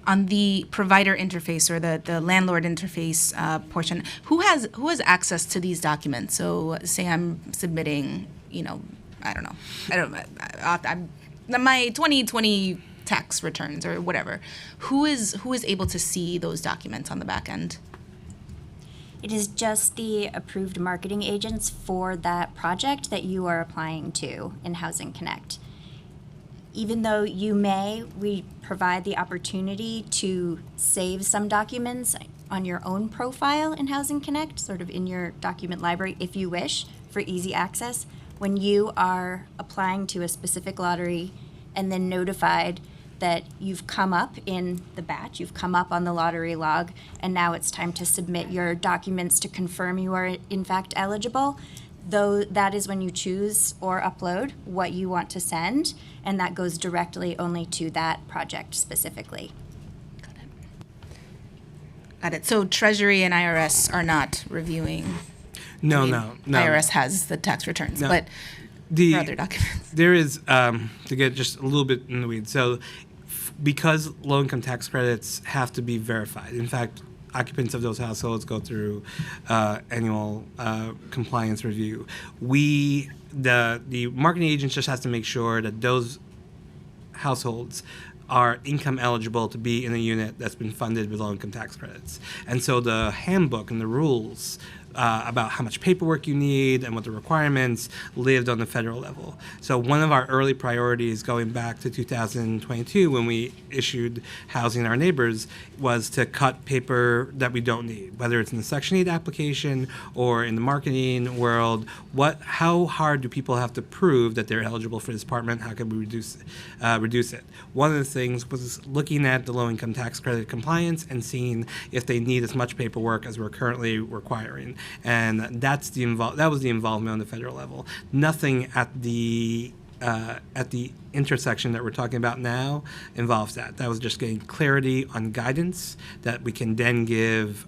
on the provider interface or the landlord interface portion, who has access to these documents? So say I'm submitting, my 2020 tax returns or whatever. Who is able to see those documents on the back end? It is just the approved marketing agents for that project that you are applying to in Housing Connect. Even though we provide the opportunity to save some documents on your own profile in Housing Connect, sort of in your document library if you wish, for easy access. When you are applying to a specific lottery and then notified that you've come up in the batch, you've come up on the lottery log, and now it's time to submit your documents to confirm you are in fact eligible, though that is when you choose or upload what you want to send, and that goes directly only to that project specifically. Got it. So Treasury and IRS are not reviewing. No. IRS has the tax returns, No. but The for other documents. There is, to get just a little bit in the weeds, so because low-income tax credits have to be verified, in fact, occupants of those households go through annual compliance review. The marketing agent just has to make sure that those households are income eligible to be in a unit that's been funded with low-income tax credits. And so the handbook and the rules about how much paperwork you need and what the requirements lived on the federal level. So one of our early priorities going back to 2022 when we issued Housing Our Neighbors was to cut paper that we don't need, whether it's in the Section 8 application or in the marketing world. How hard do people have to prove that they're eligible for this apartment? How can we reduce it? One of the things was looking at the low-income tax credit compliance and seeing if they need as much paperwork as we're currently requiring. And that was the involvement on the federal level. Nothing at the intersection that we're talking about now involves that. That was just getting clarity on guidance that we can then give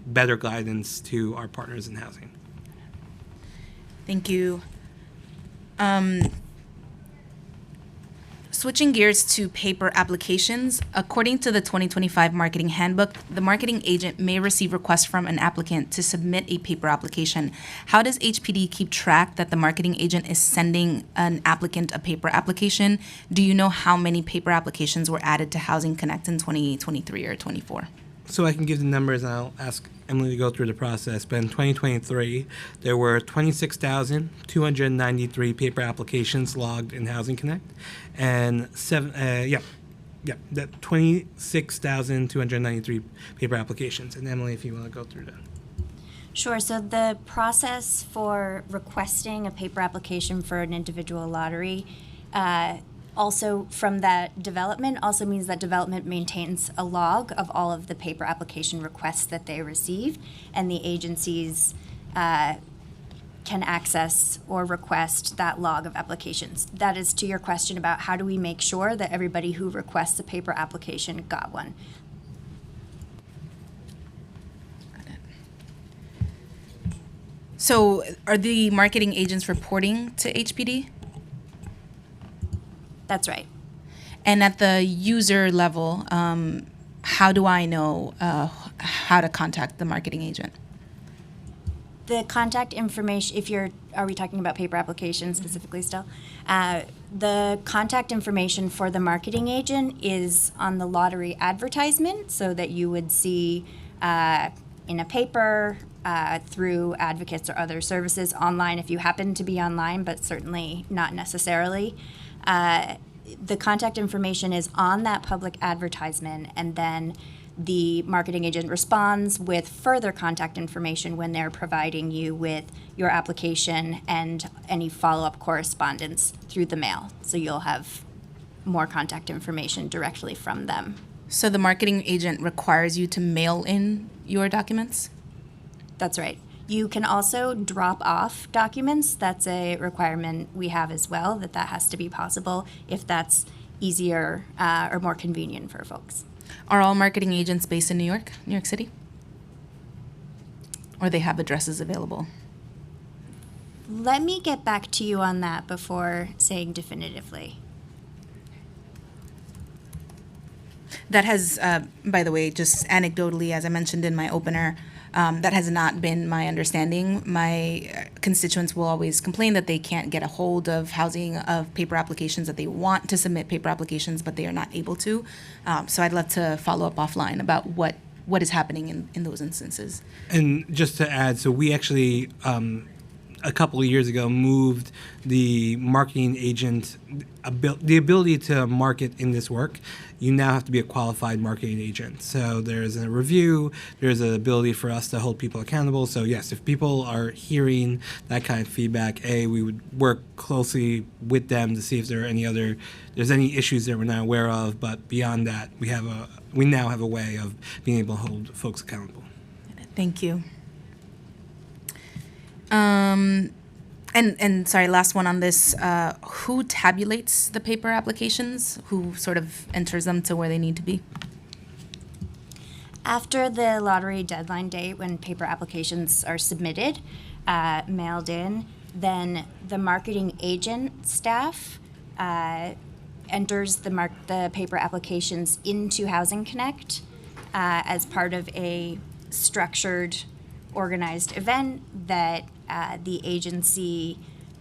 better guidance to our partners in housing. Thank you. Switching gears to paper applications, according to the 2025 Marketing Handbook, the marketing agent may receive requests from an applicant to submit a paper application. How does HPD keep track that the marketing agent is sending an applicant a paper application? Do you know how many paper applications were added to Housing Connect in 2023 or 24? So I can give the numbers and I'll ask Emily to go through the process. But in 2023, there were 26,293 paper applications logged in Housing Connect, and 26,293 paper applications. And Emily, if you want to go through that. Sure. So the process for requesting a paper application for an individual lottery Also, from that development also means that development maintains a log of all of the paper application requests that they received, and the agencies can access or request that log of applications. That is to your question about how do we make sure that everybody who requests a paper application got one. So are the marketing agents reporting to HPD? That's right. And at the user level, how do I know how to contact the marketing agent? The contact information, are we talking about paper applications specifically still? The contact information for the marketing agent is on the lottery advertisement, so that you would see in a paper, through advocates or other services, online if you happen to be online, but certainly not necessarily. The contact information is on that public advertisement, and then the marketing agent responds with further contact information when they're providing you with your application and any follow-up correspondence through the mail. So you'll have more contact information directly from them. So the marketing agent requires you to mail in your documents? That's right. You can also drop off documents. That's a requirement we have as well, that has to be possible if that's easier or more convenient for folks. Are all marketing agents based in New York City? Or they have addresses available? Let me get back to you on that before saying definitively. That has, by the way, just anecdotally, as I mentioned in my opener, that has not been my understanding. My constituents will always complain that they can't get a hold of paper applications, that they want to submit paper applications, but they are not able to. So I'd love to follow up offline about what is happening in those instances. And just to add, so we actually, a couple of years ago, moved the marketing agent, the ability to market in this work. You now have to be a qualified marketing agent. So there's a review, there's an ability for us to hold people accountable. So yes, if people are hearing that kind of feedback, we would work closely with them to see if there's any issues that we're not aware of. But beyond that, we now have a way of being able to hold folks accountable. Thank you. And sorry, last one on this. Who tabulates the paper applications? Who sort of enters them to where they need to be? After the lottery deadline date, when paper applications are submitted, mailed in, then the marketing agent staff enters the paper applications into Housing Connect as part of a structured, organized event that the agency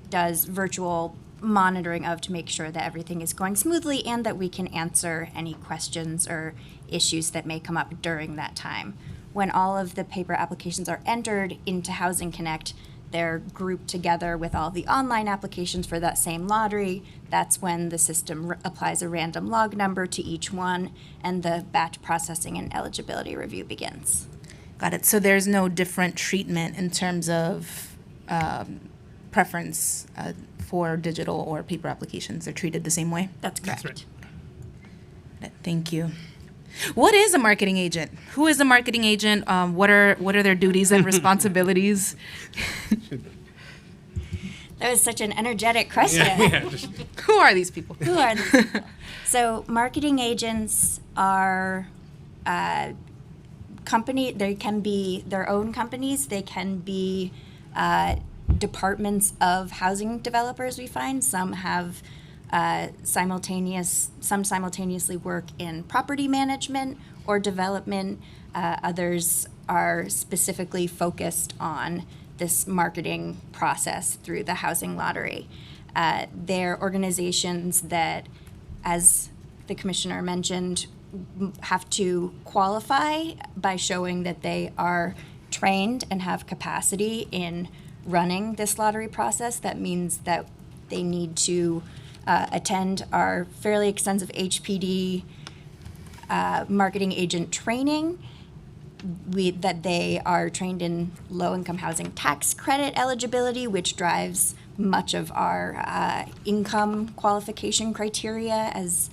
does virtual monitoring of to make sure that everything is going smoothly and that we can answer any questions or issues that may come up during that time. When all of the paper applications are entered into Housing Connect, they're grouped together with all the online applications for that same lottery. That's when the system applies a random log number to each one, and the batch processing and eligibility review begins. Got it. So there's no different treatment in terms of preference for digital or paper applications. They're treated the same way? That's correct. That's right. Thank you. What is a marketing agent? Who is a marketing agent? What are their duties and responsibilities? That was such an energetic question. Who are these people? Who are these people? So marketing agents are they can be their own companies. They can be departments of housing developers, we find. Some have simultaneously work in property management or development. Others are specifically focused on this marketing process through the housing lottery. They're organizations that, as the commissioner mentioned, have to qualify by showing that they are trained and have capacity in running this lottery process. That means that they need to attend our fairly extensive HPD marketing agent training, that they are trained in low-income housing tax credit eligibility, which drives much of our income qualification criteria, as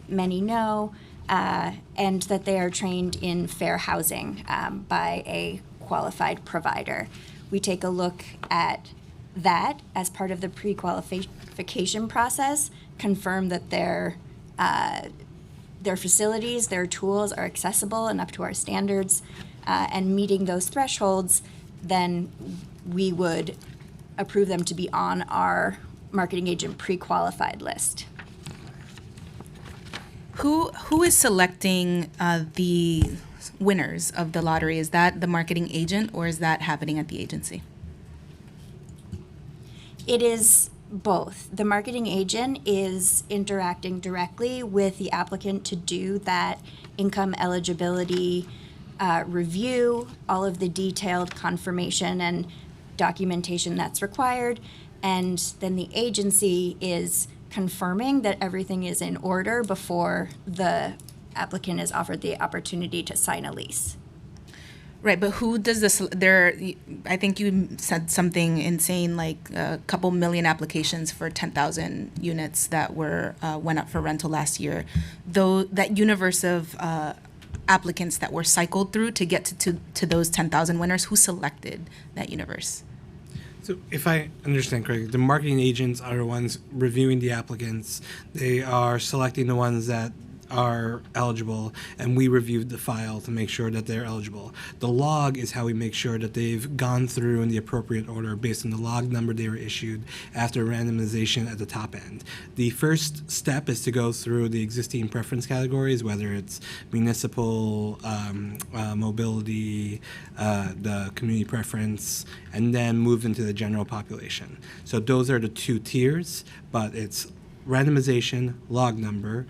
many know, and that they are trained in fair housing by a qualified provider. We take a look at that as part of the pre-qualification process, confirm that their facilities, their tools are accessible and up to our standards, and meeting those thresholds, then we would approve them to be on our marketing agent pre-qualified list. Who is selecting the winners of the lottery? Is that the marketing agent, or is that happening at the agency? It is both. The marketing agent is interacting directly with the applicant to do that income eligibility review, all of the detailed confirmation and documentation that's required, and then the agency is confirming that everything is in order before the applicant is offered the opportunity to sign a lease. Right, but who does this? I think you said something insane, like a couple million applications for 10,000 units that went up for rental last year. Though that universe of applicants that were cycled through to get to those 10,000 winners, who selected that universe? So if I understand correctly, the marketing agents are the ones reviewing the applicants. They are selecting the ones that are eligible, and we reviewed the file to make sure that they're eligible. The log is how we make sure that they've gone through in the appropriate order based on the log number they were issued after randomization at the top end. The first step is to go through the existing preference categories, whether it's municipal, mobility, the community preference, and then move into the general population. So those are the two tiers, but it's randomization, log number,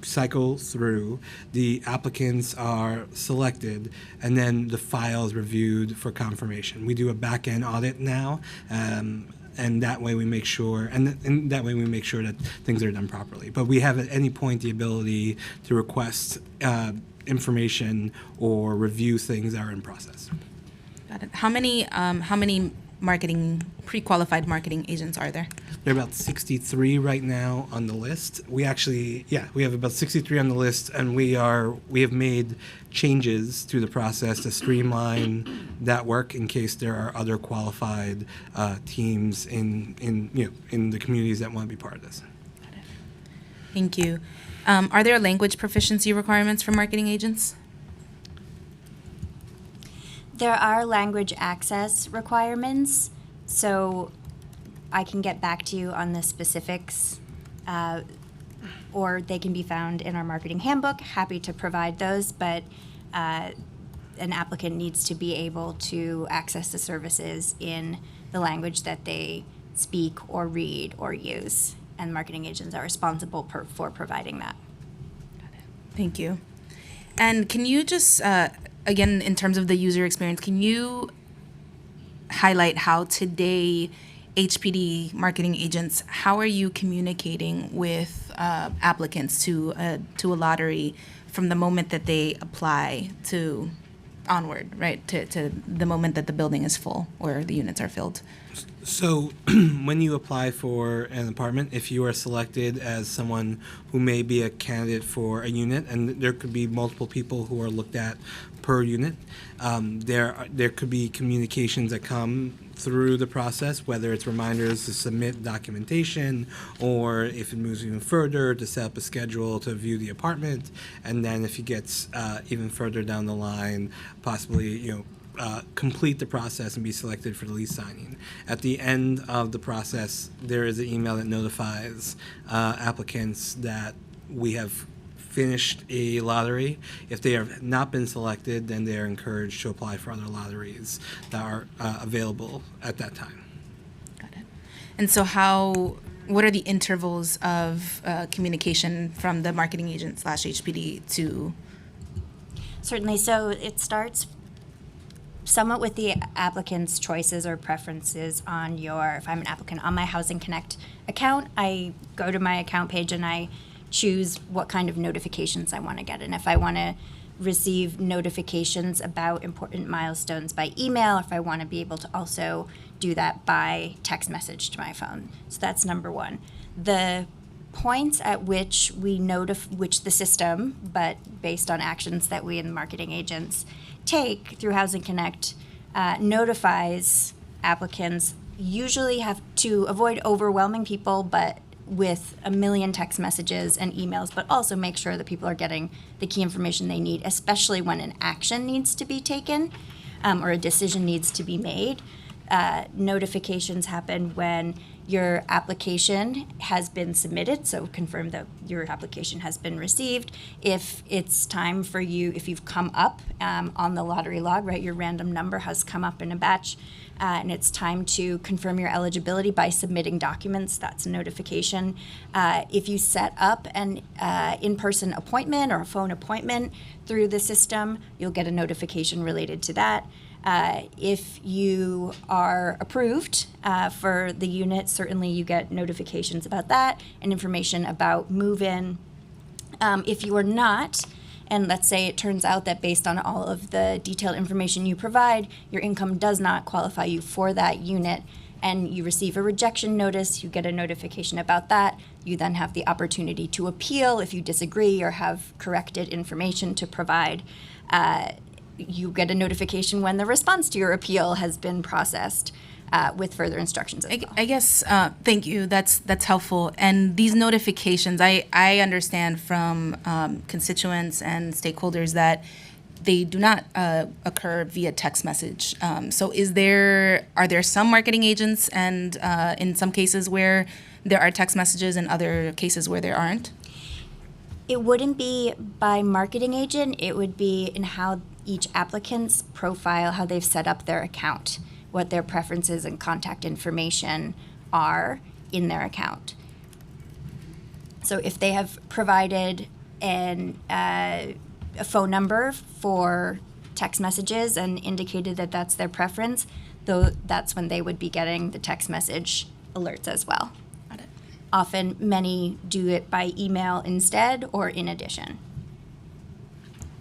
cycle through, the applicants are selected, and then the file is reviewed for confirmation. We do a back-end audit now, and that way we make sure, and that way we make sure that things are done properly. But we have at any point the ability to request information or review things that are in process. Got it. How many pre-qualified marketing agents are there? There are about 63 right now on the list. We have about 63 on the list, and we have made changes to the process to streamline that work in case there are other qualified teams in the communities that want to be part of this. Thank you. Are there language proficiency requirements for marketing agents? There are language access requirements, so I can get back to you on the specifics, or they can be found in our marketing handbook. Happy to provide those, but an applicant needs to be able to access the services in the language that they speak or read or use, and marketing agents are responsible for providing that. Thank you. And can you just, again, in terms of the user experience, can you highlight how today HPD marketing agents, how are you communicating with applicants to a lottery from the moment that they apply to onward, right, to the moment that the building is full or the units are filled? So when you apply for an apartment, if you are selected as someone who may be a candidate for a unit, and there could be multiple people who are looked at per unit, there could be communications that come through the process, whether it's reminders to submit documentation, or if it moves even further, to set up a schedule to view the apartment, and then if it gets even further down the line, possibly complete the process and be selected for the lease signing. At the end of the process, there is an email that notifies applicants that we have finished a lottery. If they have not been selected, then they are encouraged to apply for other lotteries that are available at that time. Got it. And so what are the intervals of communication from the marketing agent / HPD to? Certainly. So it starts somewhat with the applicant's choices or preferences on if I'm an applicant on my Housing Connect account, I go to my account page and I choose what kind of notifications I want to get. And if I want to receive notifications about important milestones by email, if I want to be able to also do that by text message to my phone. So that's number one. The points at which which the system, but based on actions that we and marketing agents take through Housing Connect, notifies applicants, usually have to avoid overwhelming people, but with a million text messages and emails, but also make sure that people are getting the key information they need, especially when an action needs to be taken or a decision needs to be made. Notifications happen when your application has been submitted, so confirm that your application has been received. If it's time for you, if you've come up on the lottery log, right, your random number has come up in a batch, and it's time to confirm your eligibility by submitting documents, that's a notification. If you set up an in-person appointment or a phone appointment through the system, you'll get a notification related to that. If you are approved for the unit, certainly you get notifications about that and information about move-in. If you are not, and let's say it turns out that based on all of the detailed information you provide, your income does not qualify you for that unit, and you receive a rejection notice, you get a notification about that. You then have the opportunity to appeal if you disagree or have corrected information to provide. You get a notification when the response to your appeal has been processed with further instructions as well. I guess, thank you, that's helpful. And these notifications, I understand from constituents and stakeholders that they do not occur via text message. So are there some marketing agents and in some cases where there are text messages and other cases where there aren't? It wouldn't be by marketing agent, it would be in how each applicant's profile, how they've set up their account, what their preferences and contact information are in their account. So if they have provided a phone number for text messages and indicated that that's their preference, though that's when they would be getting the text message alerts as well. Got it. Often, many do it by email instead or in addition.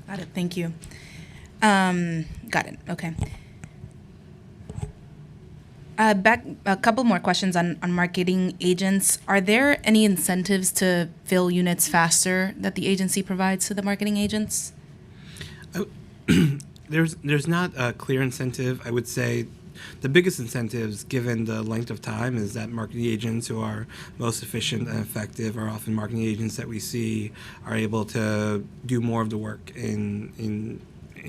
Got it, thank you. Got it, okay. Back a couple more questions on marketing agents. Are there any incentives to fill units faster that the agency provides to the marketing agents? There's not a clear incentive. I would say the biggest incentives, given the length of time, is that marketing agents who are most efficient and effective are often marketing agents that we see are able to do more of the work in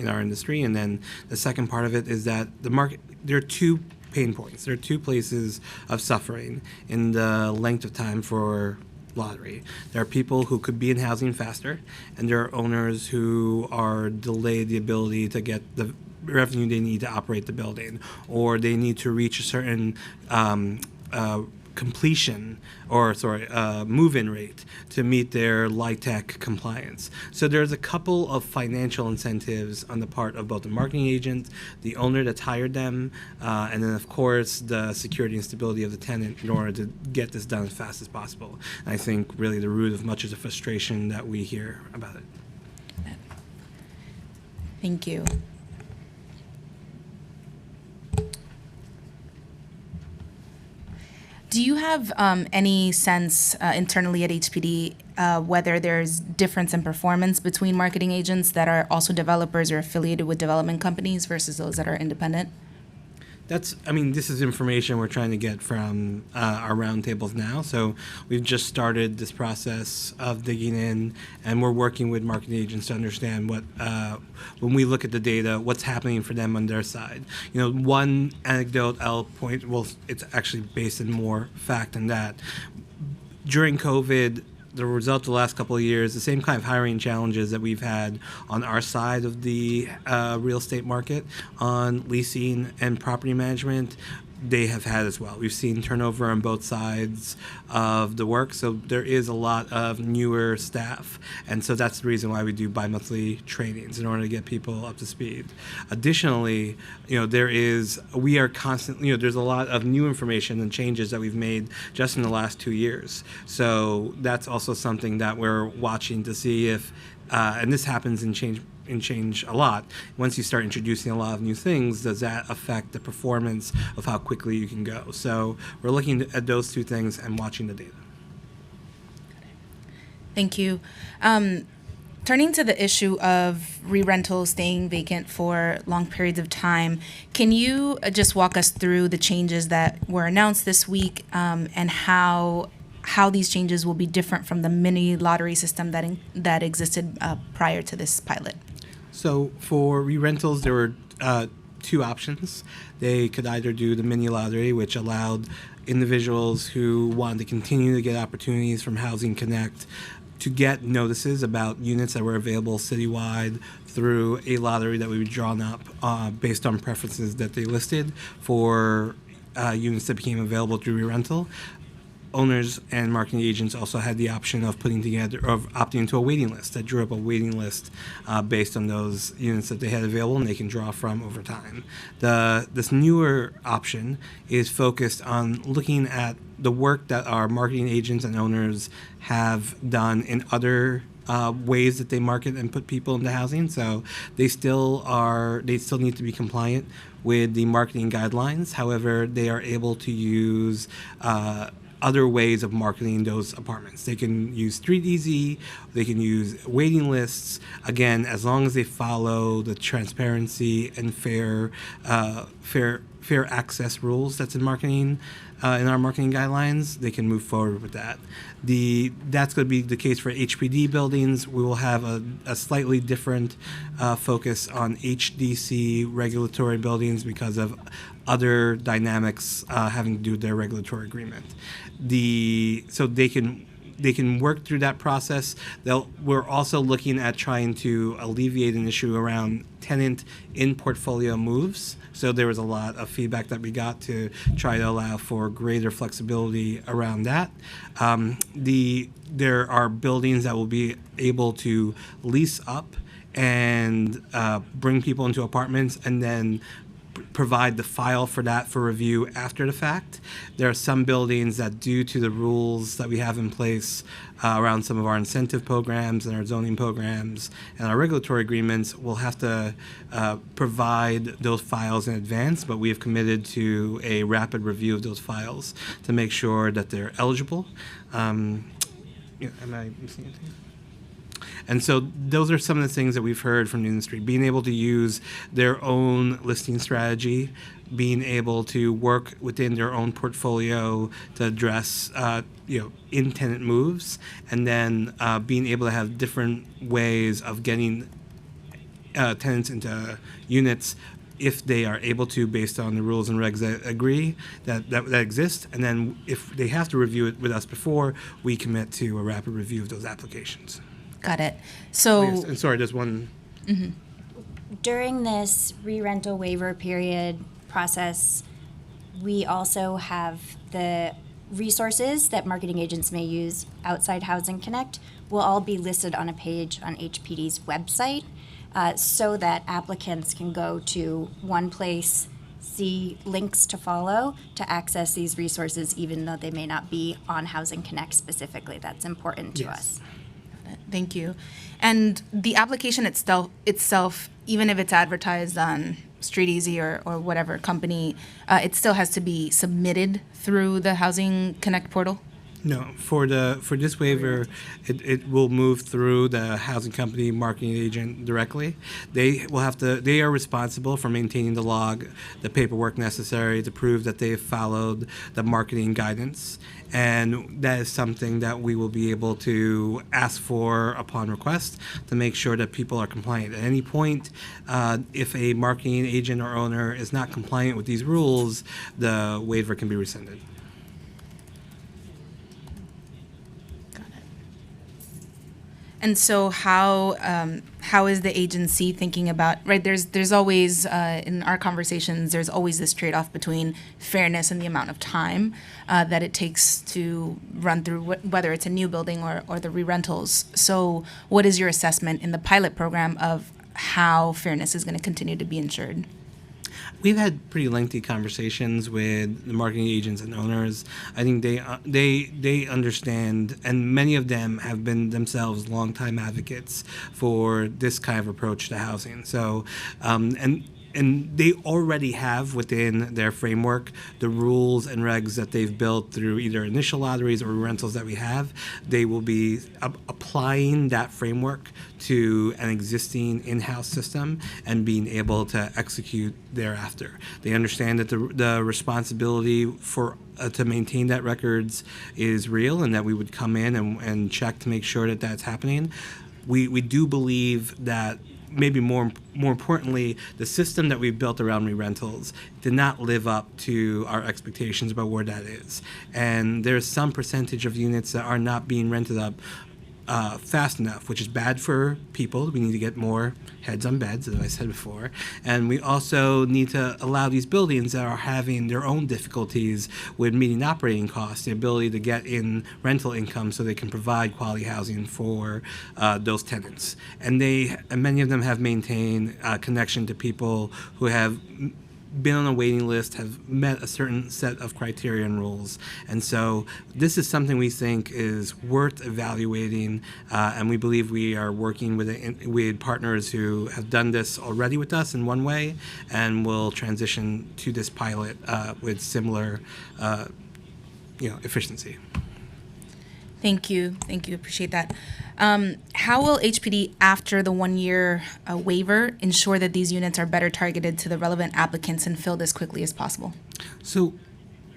our industry. And then the second part of it is that there are two pain points. There are two places of suffering in the length of time for lottery. There are people who could be in housing faster, and there are owners who are delayed the ability to get the revenue they need to operate the building, or they need to reach a certain move-in rate to meet their LIHTC compliance. So there's a couple of financial incentives on the part of both the marketing agent, the owner that's hired them, and then of course the security and stability of the tenant in order to get this done as fast as possible. And I think really the root of much of the frustration that we hear about it. Thank you. Do you have any sense internally at HPD whether there's difference in performance between marketing agents that are also developers or affiliated with development companies versus those that are independent? This is information we're trying to get from our roundtables now. So we've just started this process of digging in, and we're working with marketing agents to understand when we look at the data, what's happening for them on their side. One anecdote I'll point, it's actually based in more fact than that. During COVID, the result of the last couple of years, the same kind of hiring challenges that we've had on our side of the real estate market, on leasing and property management, they have had as well. We've seen turnover on both sides of the work, so there is a lot of newer staff, and so that's the reason why we do bi-monthly trainings in order to get people up to speed. Additionally, there's a lot of new information and changes that we've made just in the last 2 years. So that's also something that we're watching to see if and this happens in change a lot. Once you start introducing a lot of new things, does that affect the performance of how quickly you can go? So we're looking at those two things and watching the data. Thank you. Turning to the issue of re-rentals staying vacant for long periods of time, can you just walk us through the changes that were announced this week, and how these changes will be different from the mini lottery system that existed prior to this pilot? So for re-rentals, there were two options. They could either do the mini lottery, which allowed individuals who wanted to continue to get opportunities from Housing Connect to get notices about units that were available citywide through a lottery that we would drawn up based on preferences that they listed for units that became available through re-rental. Owners and marketing agents also had the option of opting into a waiting list that drew up a waiting list based on those units that they had available, and they can draw from over time. This newer option is focused on looking at the work that our marketing agents and owners have done in other ways that they market and put people into housing. So they still need to be compliant with the marketing guidelines. However, they are able to use other ways of marketing those apartments. They can use Street Easy, they can use waiting lists. Again, as long as they follow the transparency and fair access rules that's in marketing, in our marketing guidelines, they can move forward with that. That's going to be the case for HPD buildings. We will have a slightly different focus on HDC regulatory buildings because of other dynamics having to do with their regulatory agreement. So they can work through that process. We're also looking at trying to alleviate an issue around tenant in portfolio moves. So there was a lot of feedback that we got to try to allow for greater flexibility around that. There are buildings that will be able to lease up and bring people into apartments and then provide the file for that for review after the fact. There are some buildings that, due to the rules that we have in place around some of our incentive programs and our zoning programs and our regulatory agreements, will have to provide those files in advance, but we have committed to a rapid review of those files to make sure that they're eligible. Am I missing anything? And so those are some of the things that we've heard from the industry, being able to use their own listing strategy, being able to work within their own portfolio to address in-tenant moves, and then being able to have different ways of getting tenants into units if they are able to, based on the rules and regs that agree that exist. And then if they have to review it with us before, we commit to a rapid review of those applications. Got it. So, Yes, and sorry, there's one. During this re-rental waiver period process, we also have the resources that marketing agents may use outside Housing Connect will all be listed on a page on HPD's website, so that applicants can go to one place, see links to follow to access these resources, even though they may not be on Housing Connect specifically. That's important to us. thank you. And the application itself, even if it's advertised on Street Easy or whatever company, it still has to be submitted through the Housing Connect portal? No, for this waiver, it will move through the housing company marketing agent directly. They are responsible for maintaining the log, the paperwork necessary to prove that they have followed the marketing guidance. And that is something that we will be able to ask for upon request to make sure that people are compliant. At any point, if a marketing agent or owner is not compliant with these rules, the waiver can be rescinded. And so how is the agency thinking about, right, there's always, in our conversations, there's always this trade-off between fairness and the amount of time that it takes to run through, whether it's a new building or the re-rentals. So what is your assessment in the pilot program of how fairness is going to continue to be ensured? We've had pretty lengthy conversations with the marketing agents and owners. I think they understand, and many of them have been themselves longtime advocates for this kind of approach to housing. So, and they already have within their framework the rules and regs that they've built through either initial lotteries or rentals that we have. They will be applying that framework to an existing in-house system and being able to execute thereafter. They understand that the responsibility for to maintain that records is real, and that we would come in and check to make sure that that's happening. We do believe that maybe more importantly, the system that we've built around re-rentals did not live up to our expectations about where that is. And there's some percentage of units that are not being rented up fast enough, which is bad for people. We need to get more heads on beds, as I said before. And we also need to allow these buildings that are having their own difficulties with meeting operating costs, the ability to get in rental income so they can provide quality housing for those tenants. And many of them have maintained connection to people who have been on a waiting list, have met a certain set of criteria and rules. And so this is something we think is worth evaluating, and we believe we are working with partners who have done this already with us in one way and will transition to this pilot with similar efficiency. Thank you. Appreciate that. How will HPD, after the 1-year waiver, ensure that these units are better targeted to the relevant applicants and filled as quickly as possible? So,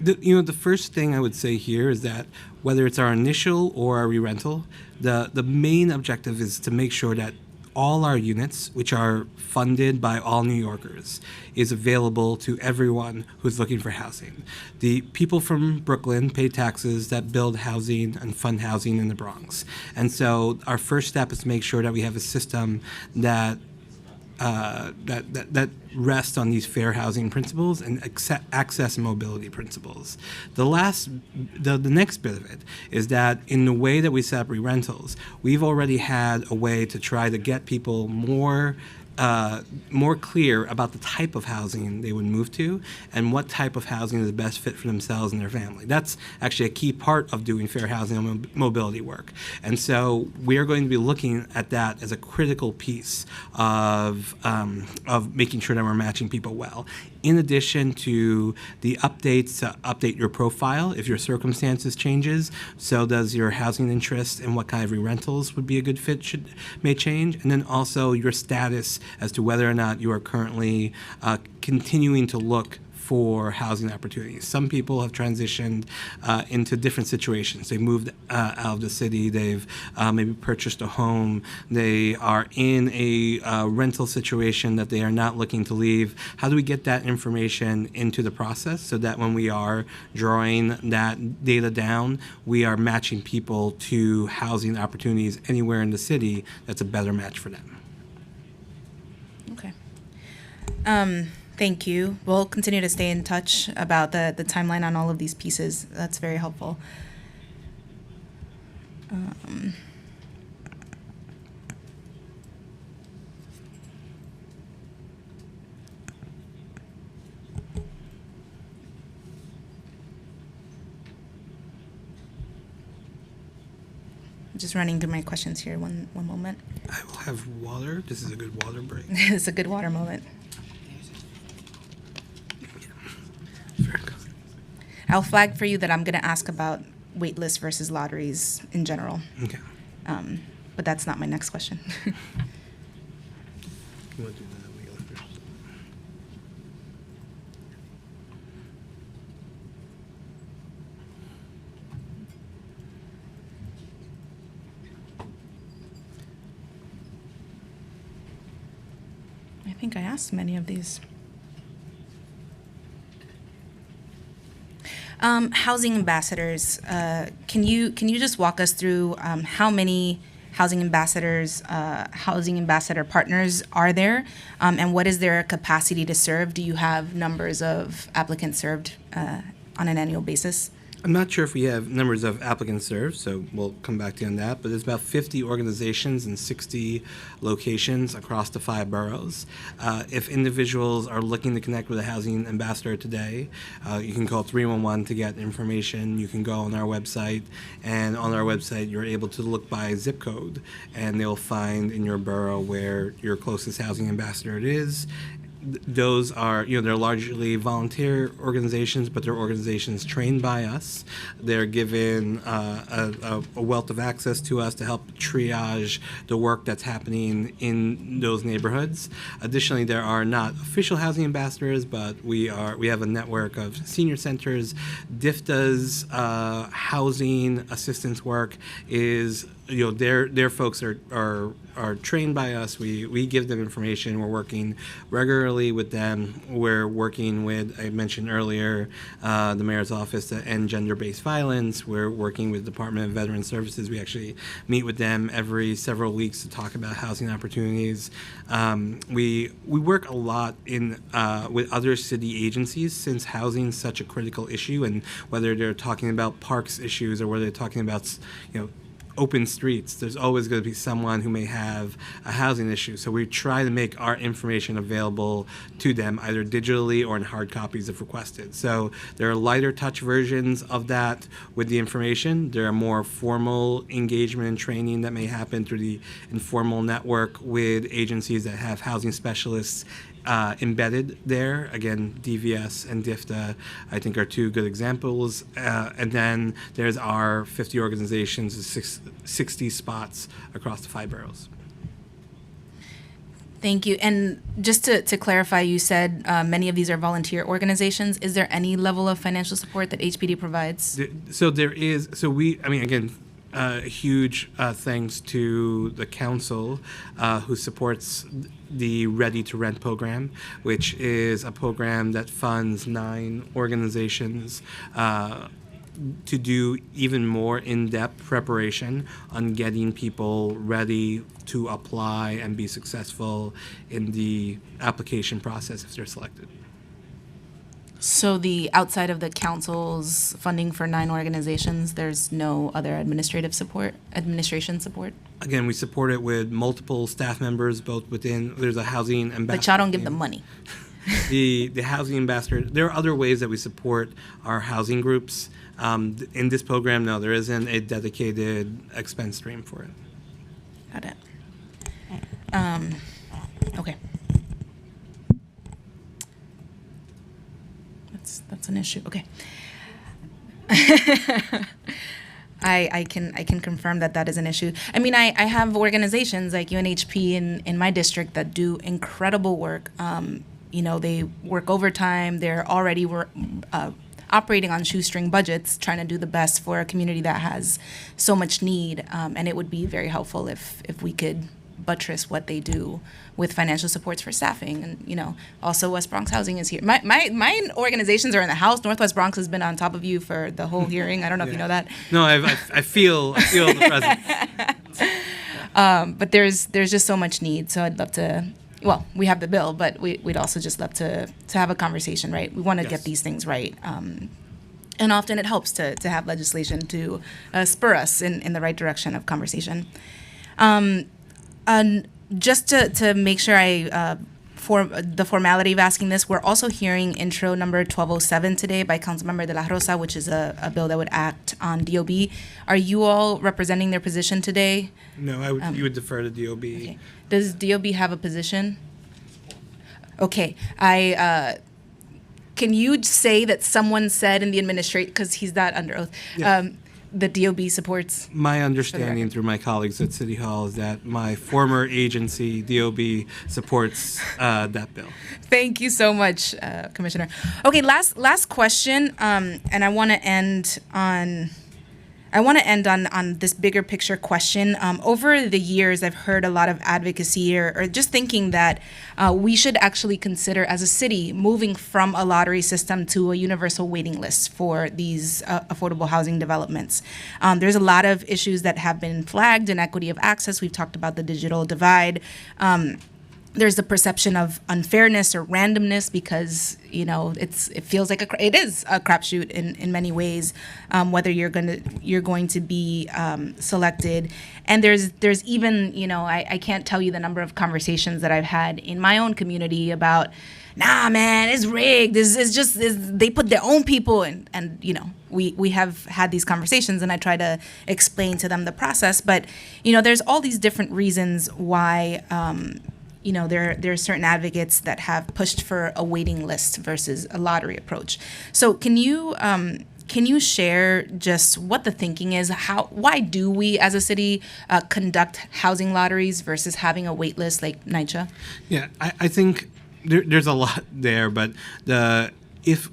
the first thing I would say here is that whether it's our initial or our re-rental, the main objective is to make sure that all our units, which are funded by all New Yorkers, is available to everyone who's looking for housing. The people from Brooklyn pay taxes that build housing and fund housing in the Bronx. And so our first step is to make sure that we have a system that rests on these fair housing principles and access and mobility principles. The next bit of it is that in the way that we set up re-rentals, we've already had a way to try to get people more clear about the type of housing they would move to and what type of housing is the best fit for themselves and their family. That's actually a key part of doing fair housing and mobility work. And so we are going to be looking at that as a critical piece of making sure that we're matching people well. In addition to the updates to update your profile if your circumstances changes, so does your housing interest and what kind of re-rentals would be a good fit may change, and then also your status as to whether or not you are currently continuing to look for housing opportunities. Some people have transitioned into different situations. They moved out of the city. They've maybe purchased a home. They are in a rental situation that they are not looking to leave. How do we get that information into the process so that when we are drawing that data down, we are matching people to housing opportunities anywhere in the city that's a better match for them? Okay. Thank you. We'll continue to stay in touch about the timeline on all of these pieces. That's very helpful. Just running through my questions here. One moment. I will have water. This is a good water break. It's a good water moment. I'll flag for you that I'm going to ask about wait lists versus lotteries in general. Okay. But that's not my next question. You want to do that? We go first. I think I asked many of these. Housing ambassadors. Can you just walk us through how many housing ambassador partners are there, and what is their capacity to serve? Do you have numbers of applicants served on an annual basis? I'm not sure if we have numbers of applicants served, so we'll come back to you on that, but there's about 50 organizations in 60 locations across the 5 boroughs. If individuals are looking to connect with a housing ambassador today, you can call 311 to get information. You can go on our website, and on our website you're able to look by zip code, and they'll find in your borough where your closest housing ambassador is. Those are, they're largely volunteer organizations, but they're organizations trained by us. They're given a wealth of access to us to help triage the work that's happening in those neighborhoods. Additionally, there are not official housing ambassadors, but we have a network of senior centers. DIFTA's housing assistance work is, their folks are trained by us. We give them information. We're working regularly with them. We're working with, I mentioned earlier, the mayor's office to end gender-based violence. We're working with the Department of Veteran Services. We actually meet with them every several weeks to talk about housing opportunities. We work a lot with other city agencies, since housing is such a critical issue, and whether they're talking about parks issues or whether they're talking about, open streets, there's always going to be someone who may have a housing issue. So we try to make our information available to them, either digitally or in hard copies if requested. So there are lighter touch versions of that with the information. There are more formal engagement and training that may happen through the informal network with agencies that have housing specialists embedded there. Again, DVS and DIFTA, I think, are 2 good examples. And then there's our 50 organizations, 60 spots across the 5 boroughs. Thank you. And just to clarify, you said many of these are volunteer organizations. Is there any level of financial support that HPD provides? So there is. So again, huge thanks to the council who supports the Ready to Rent program, which is a program that funds 9 organizations to do even more in-depth preparation on getting people ready to apply and be successful in the application process if they're selected. So the outside of the council's funding for 9 organizations, there's no other administration support? Again, we support it with multiple staff members, both within, there's a housing ambassador. But y'all don't give them money. The housing ambassador, there are other ways that we support our housing groups. In this program, no, there isn't a dedicated expense stream for it. Got it. Okay. That's an issue. Okay. I can confirm that is an issue. I mean, I have organizations like UNHP in my district that do incredible work. They work overtime. They're already operating on shoestring budgets, trying to do the best for a community that has so much need. And it would be very helpful if we could buttress what they do with financial supports for staffing. And, also West Bronx Housing is here. My organizations are in the House. Northwest Bronx has been on top of you for the whole hearing. I don't know if you know that. No, I feel the presence. But there's just so much need. So I'd love to, we have the bill, but we'd also just love to have a conversation, right? We want to get these things right. And often it helps to have legislation to spur us in the right direction of conversation. And just to make sure for the formality of asking this, we're also hearing intro number 1207 today by Councilmember De La Rosa, which is a bill that would act on DOB. Are you all representing their position today? No, you would defer to DOB. Okay. Does DOB have a position? Okay. Can you say that someone said in the administration, because he's not under oath, the DOB supports? My understanding through my colleagues at City Hall is that my former agency, DOB, supports that bill. Thank you so much, Commissioner. Okay, last question, and I want to end on this bigger picture question. Over the years, I've heard a lot of advocacy or just thinking that we should actually consider as a city moving from a lottery system to a universal waiting list for these affordable housing developments. There's a lot of issues that have been flagged, inequity of access. We've talked about the digital divide. there's the perception of unfairness or randomness because it feels like it is a crapshoot in many ways, whether you're going to be selected. And there's even I can't tell you the number of conversations that I've had in my own community about, nah man, it's rigged, this is just they put their own people in. And we have had these conversations, and I try to explain to them the process, but there's all these different reasons why there are certain advocates that have pushed for a waiting list versus a lottery approach. So can you share just what the thinking is? Why do we as a city conduct housing lotteries versus having a wait list like NYCHA? Yeah, I think there's a lot there, but if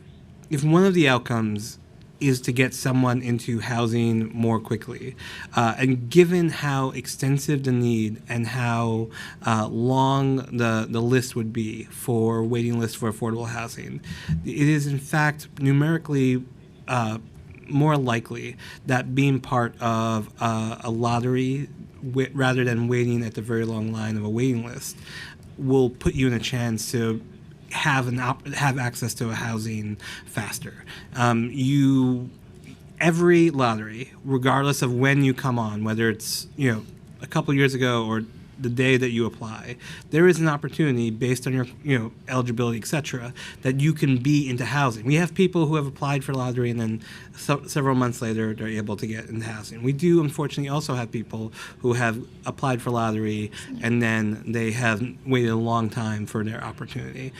one of the outcomes is to get someone into housing more quickly. And given how extensive the need and how long the list would be for waiting lists for affordable housing, it is in fact numerically more likely that being part of a lottery rather than waiting at the very long line of a waiting list will put you in a chance to have access to a housing faster. Every lottery, regardless of when you come on, whether it's a couple years ago or the day that you apply, there is an opportunity based on your eligibility, etc., that you can be into housing. We have people who have applied for lottery and then several months later they're able to get into housing. We do unfortunately also have people who have applied for lottery and then they have waited a long time for their opportunity.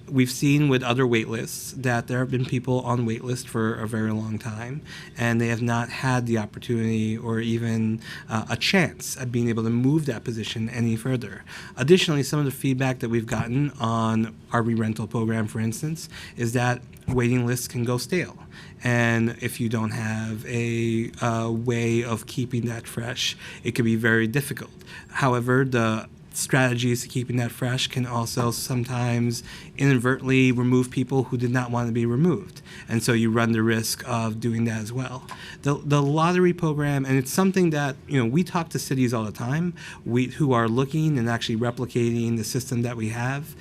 We've seen with other wait lists that there have been people on wait list for a very long time and they have not had the opportunity or even a chance at being able to move that position any further. Additionally, some of the feedback that we've gotten on our re-rental program, for instance, is that waiting lists can go stale. And if you don't have a way of keeping that fresh, it can be very difficult. However, the strategies to keeping that fresh can also sometimes inadvertently remove people who did not want to be removed. And so you run the risk of doing that as well. The lottery program, and it's something that we talk to cities all the time who are looking and actually replicating the system that we have.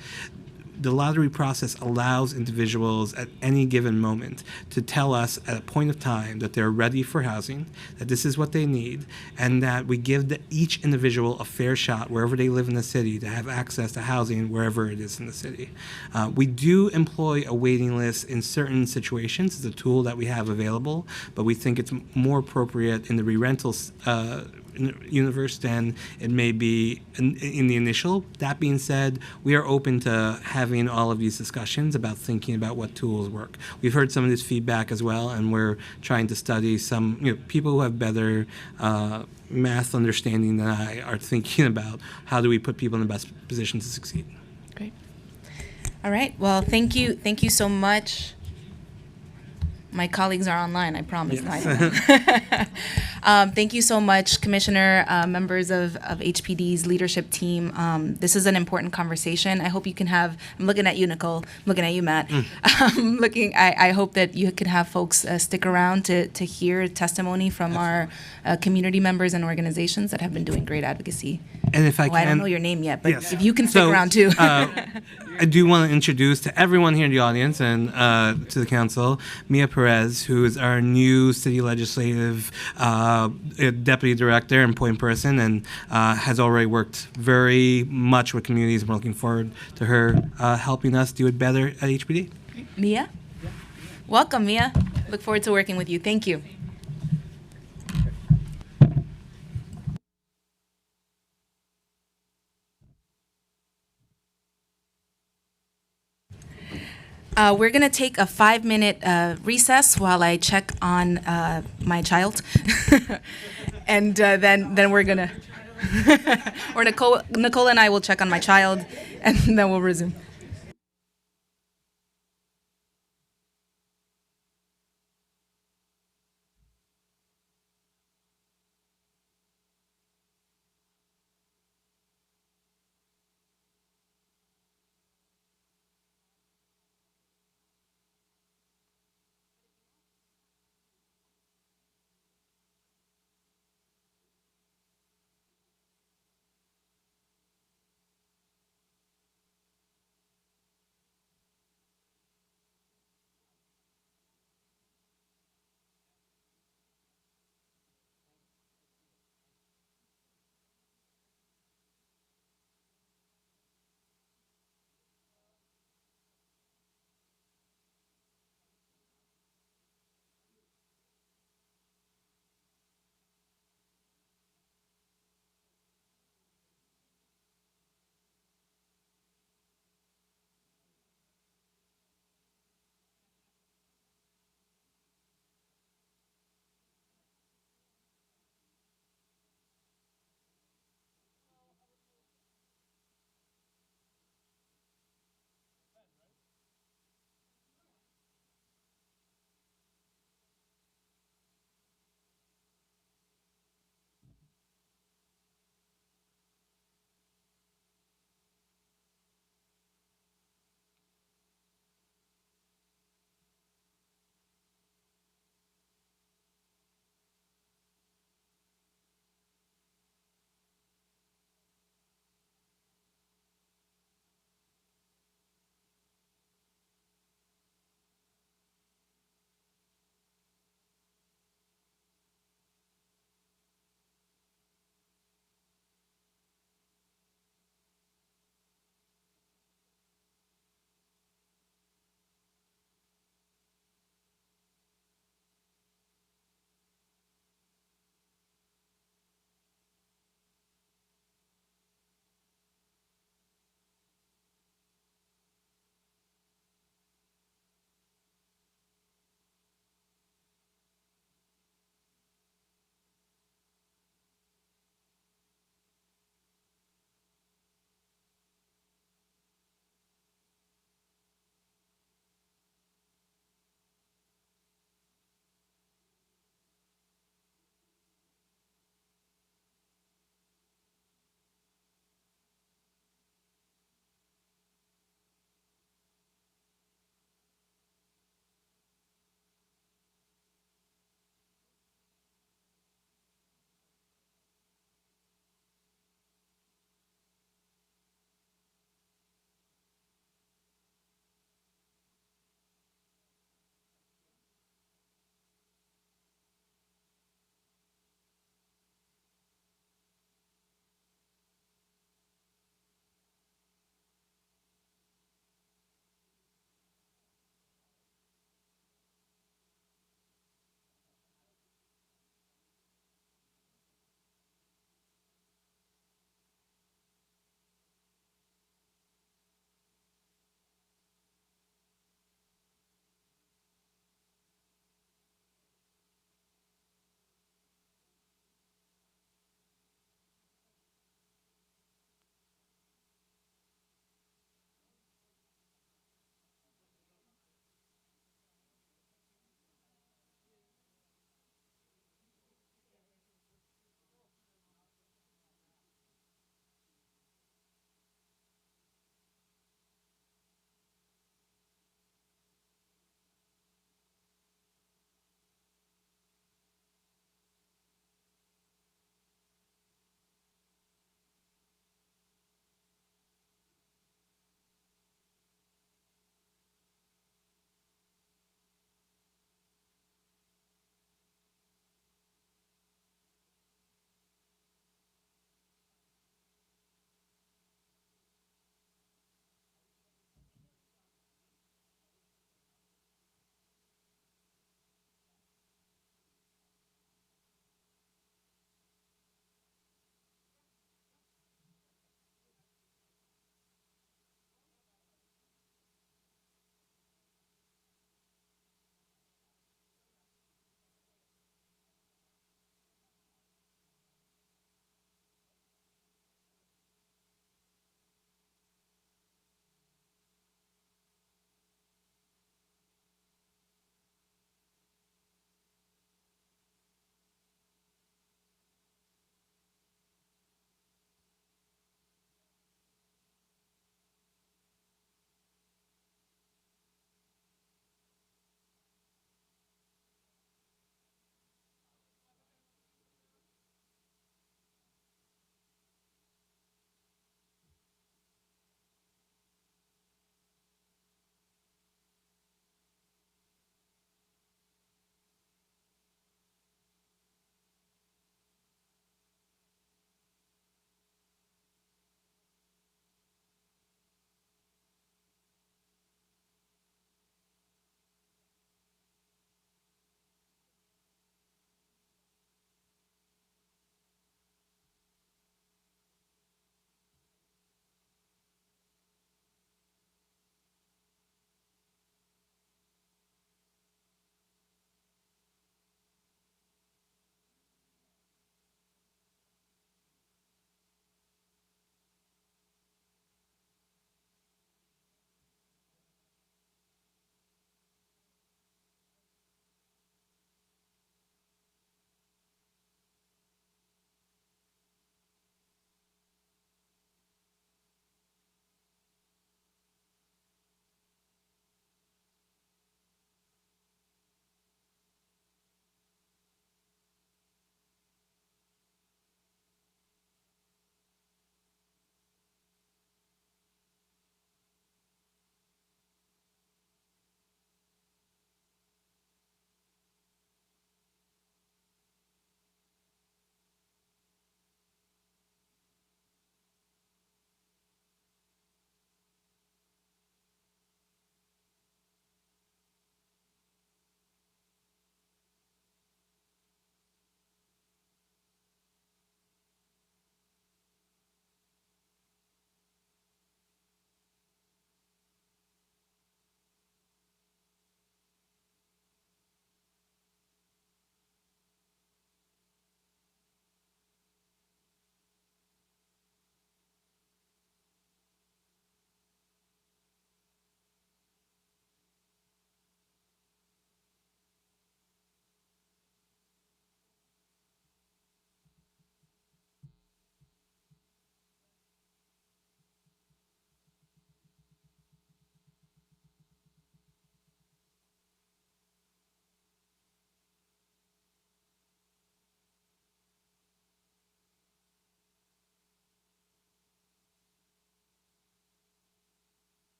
The lottery process allows individuals at any given moment to tell us at a point of time that they're ready for housing, that this is what they need, and that we give each individual a fair shot wherever they live in the city to have access to housing wherever it is in the city. We do employ a waiting list in certain situations. It's a tool that we have available, but we think it's more appropriate in the re-rentals universe than it may be in the initial. That being said, we are open to having all of these discussions about thinking about what tools work. We've heard some of this feedback as well, and we're trying to study some people who have better math understanding than I are thinking about how do we put people in the best position to succeed. Great. All right. Well, thank you so much. My colleagues are online, I promise. Yes. Thank you so much, Commissioner, members of HPD's leadership team. This is an important conversation. I hope you can have, I'm looking at you, Nicole, I'm looking at you, Matt. I hope that you can have folks stick around to hear testimony from our community members and organizations that have been doing great advocacy. And if I can, I don't know your name yet, but yes. if you can stick around too. I do want to introduce to everyone here in the audience and to the council, Mia Perez, who is our new city legislative deputy director and point person, and has already worked very much with communities. I'm looking forward to her helping us do it better at HPD. Mia? Welcome, Mia. Look forward to working with you. Thank you. We're going to take a 5-minute recess while I check on my child. And then we're going to, or Nicole and I will check on my child, and then we'll resume.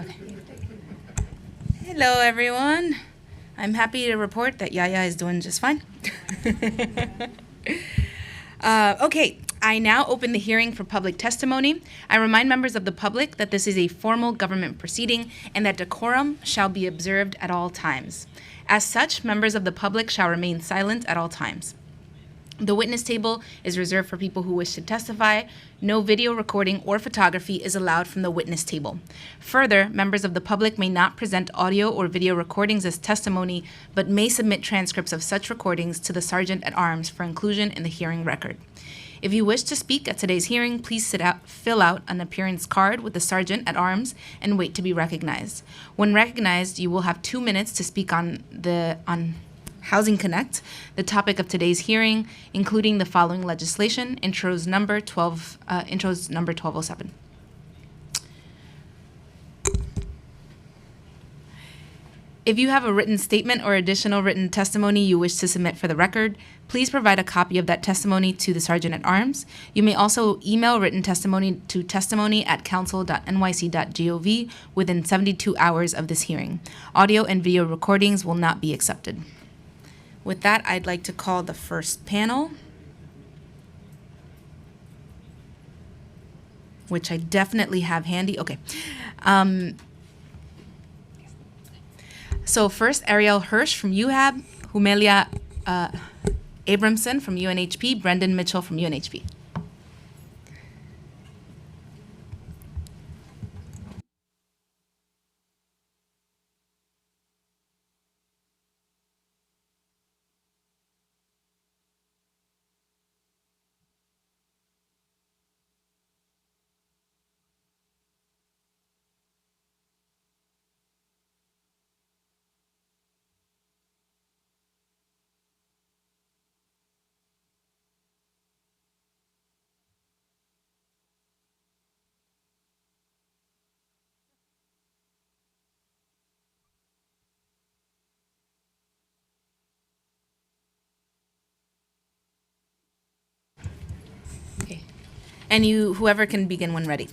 Okay. Hello, everyone. I'm happy to report that Yaya is doing just fine. Okay, I now open the hearing for public testimony. I remind members of the public that this is a formal government proceeding and that decorum shall be observed at all times. As such, members of the public shall remain silent at all times. The witness table is reserved for people who wish to testify. No video recording or photography is allowed from the witness table. Further, members of the public may not present audio or video recordings as testimony, but may submit transcripts of such recordings to the Sergeant at Arms for inclusion in the hearing record. If you wish to speak at today's hearing, please fill out an appearance card with the Sergeant at Arms and wait to be recognized. When recognized, you will have 2 minutes to speak on Housing Connect, the topic of today's hearing, including the following legislation, intros number 1207. If you have a written statement or additional written testimony you wish to submit for the record, please provide a copy of that testimony to the Sergeant at Arms. You may also email written testimony to testimony@council.nyc.gov within 72 hours of this hearing. Audio and video recordings will not be accepted. With that, I'd like to call the first panel, which I definitely have handy. Okay. So first, Ariel Hirsch from UHAB, Humelia Abramson from UNHP, Brendan Mitchell from UNHP. Okay. And you, whoever can begin when ready.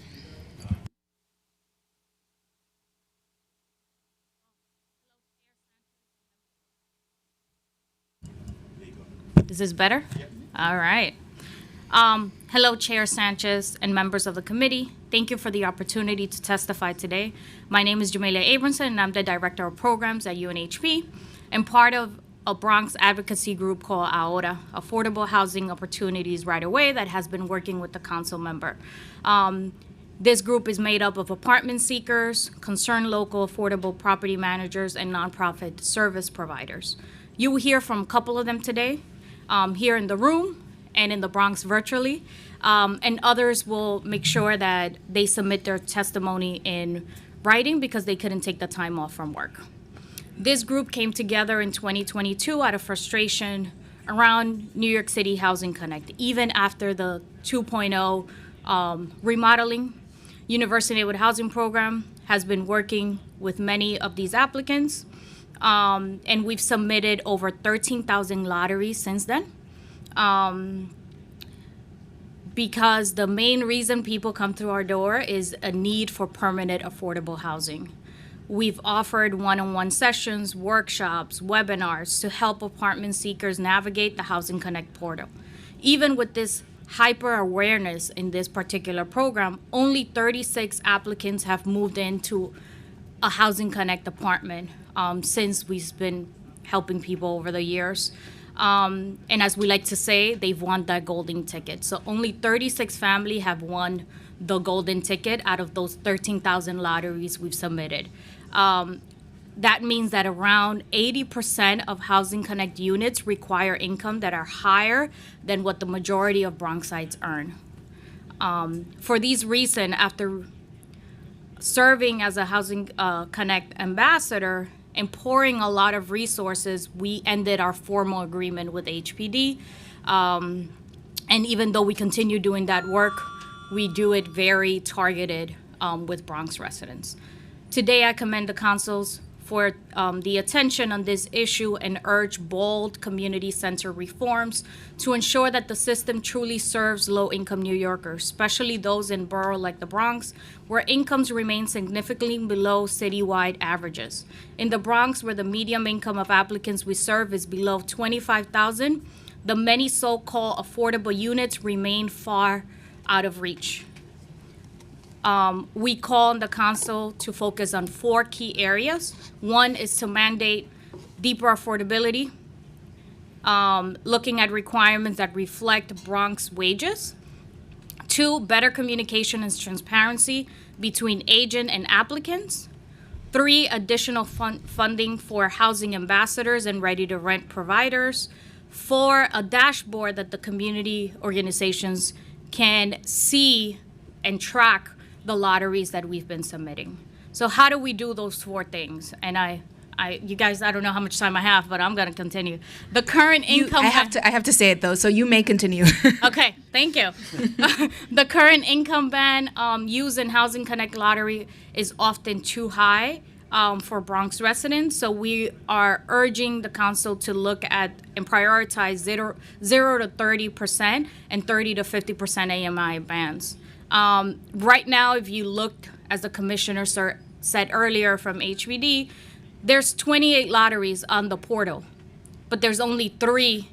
Is this better? All right. Hello, Chair Sanchez and members of the committee. Thank you for the opportunity to testify today. My name is Jamelia Abramson, and I'm the Director of Programs at UNHP and part of a Bronx advocacy group called AHORA, Affordable Housing Opportunities Right Away, that has been working with the council member. This group is made up of apartment seekers, concerned local affordable property managers, and nonprofit service providers. You will hear from a couple of them today, here in the room and in the Bronx virtually, and others will make sure that they submit their testimony in writing because they couldn't take the time off from work. This group came together in 2022 out of frustration around New York City Housing Connect, even after the 2.0 remodeling. University Neighborhood Housing Program has been working with many of these applicants, and we've submitted over 13,000 lotteries since then. Because the main reason people come through our door is a need for permanent affordable housing. We've offered one-on-one sessions, workshops, webinars to help apartment seekers navigate the Housing Connect portal. Even with this hyper awareness in this particular program, only 36 applicants have moved into a Housing Connect apartment since we've been helping people over the years. And as we like to say, they've won that golden ticket. So only 36 families have won the golden ticket out of those 13,000 lotteries we've submitted. That means that around 80% of Housing Connect units require income that are higher than what the majority of Bronxites earn. For these reasons, after serving as a Housing Connect ambassador and pouring a lot of resources, we ended our formal agreement with HPD. And even though we continue doing that work, we do it very targeted with Bronx residents. Today, I commend the councils for the attention on this issue and urge bold community-centered reforms to ensure that the system truly serves low-income New Yorkers, especially those in boroughs like the Bronx, where incomes remain significantly below citywide averages. In the Bronx, where the median income of applicants we serve is below $25,000, the many so-called affordable units remain far out of reach. We call on the council to focus on 4 key areas. One is to mandate deeper affordability, looking at requirements that reflect Bronx wages. 2, better communication and transparency between agent and applicants. 3, additional funding for housing ambassadors and ready-to-rent providers. 4, a dashboard that the community organizations can see and track the lotteries that we've been submitting. So how do we do those 4 things? And you guys, I don't know how much time I have, but I'm gonna continue. The current income. I have to say it though, so you may continue. Okay, thank you. The current income band used in Housing Connect lottery is often too high for Bronx residents. So we are urging the council to look at and prioritize 0 to 30% and 30 to 50% AMI bands. Right now, if you look, as the commissioner said earlier from HVD, there's 28 lotteries on the portal, but there's only 3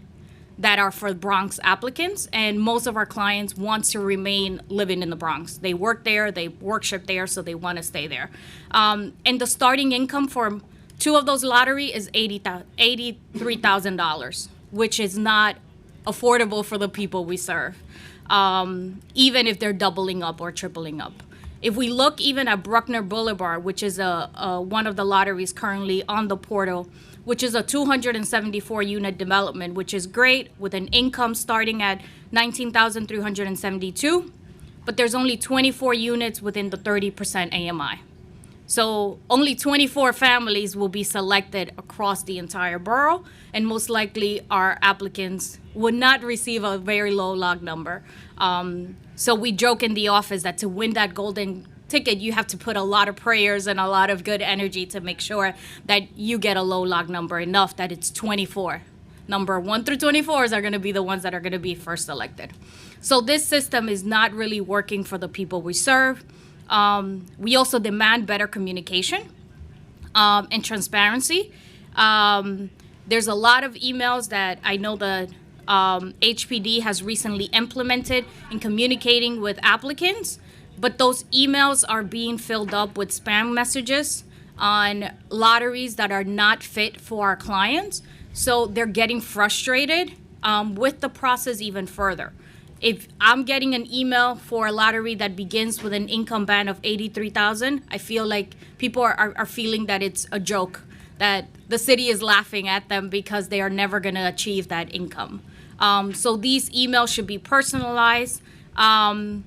that are for Bronx applicants, and most of our clients want to remain living in the Bronx. They work there, they worship there, so they want to stay there. And the starting income for 2 of those lottery is $83,000, which is not affordable for the people we serve. Even if they're doubling up or tripling up. If we look even at Bruckner Boulevard, which is one of the lotteries currently on the portal, which is a 274 unit development, which is great with an income starting at $19,372, but there's only 24 units within the 30% AMI. So only 24 families will be selected across the entire borough, and most likely our applicants would not receive a very low log number. So we joke in the office that to win that golden ticket, you have to put a lot of prayers and a lot of good energy to make sure that you get a low log number enough that it's 24. Number 1 through 24s are going to be the ones that are going to be first selected. So this system is not really working for the people we serve. We also demand better communication and transparency. There's a lot of emails that I know the HPD has recently implemented in communicating with applicants, but those emails are being filled up with spam messages on lotteries that are not fit for our clients. So they're getting frustrated with the process even further. If I'm getting an email for a lottery that begins with an income band of $83,000, I feel like people are feeling that it's a joke, that the city is laughing at them because they are never going to achieve that income. So these emails should be personalized. Jamila,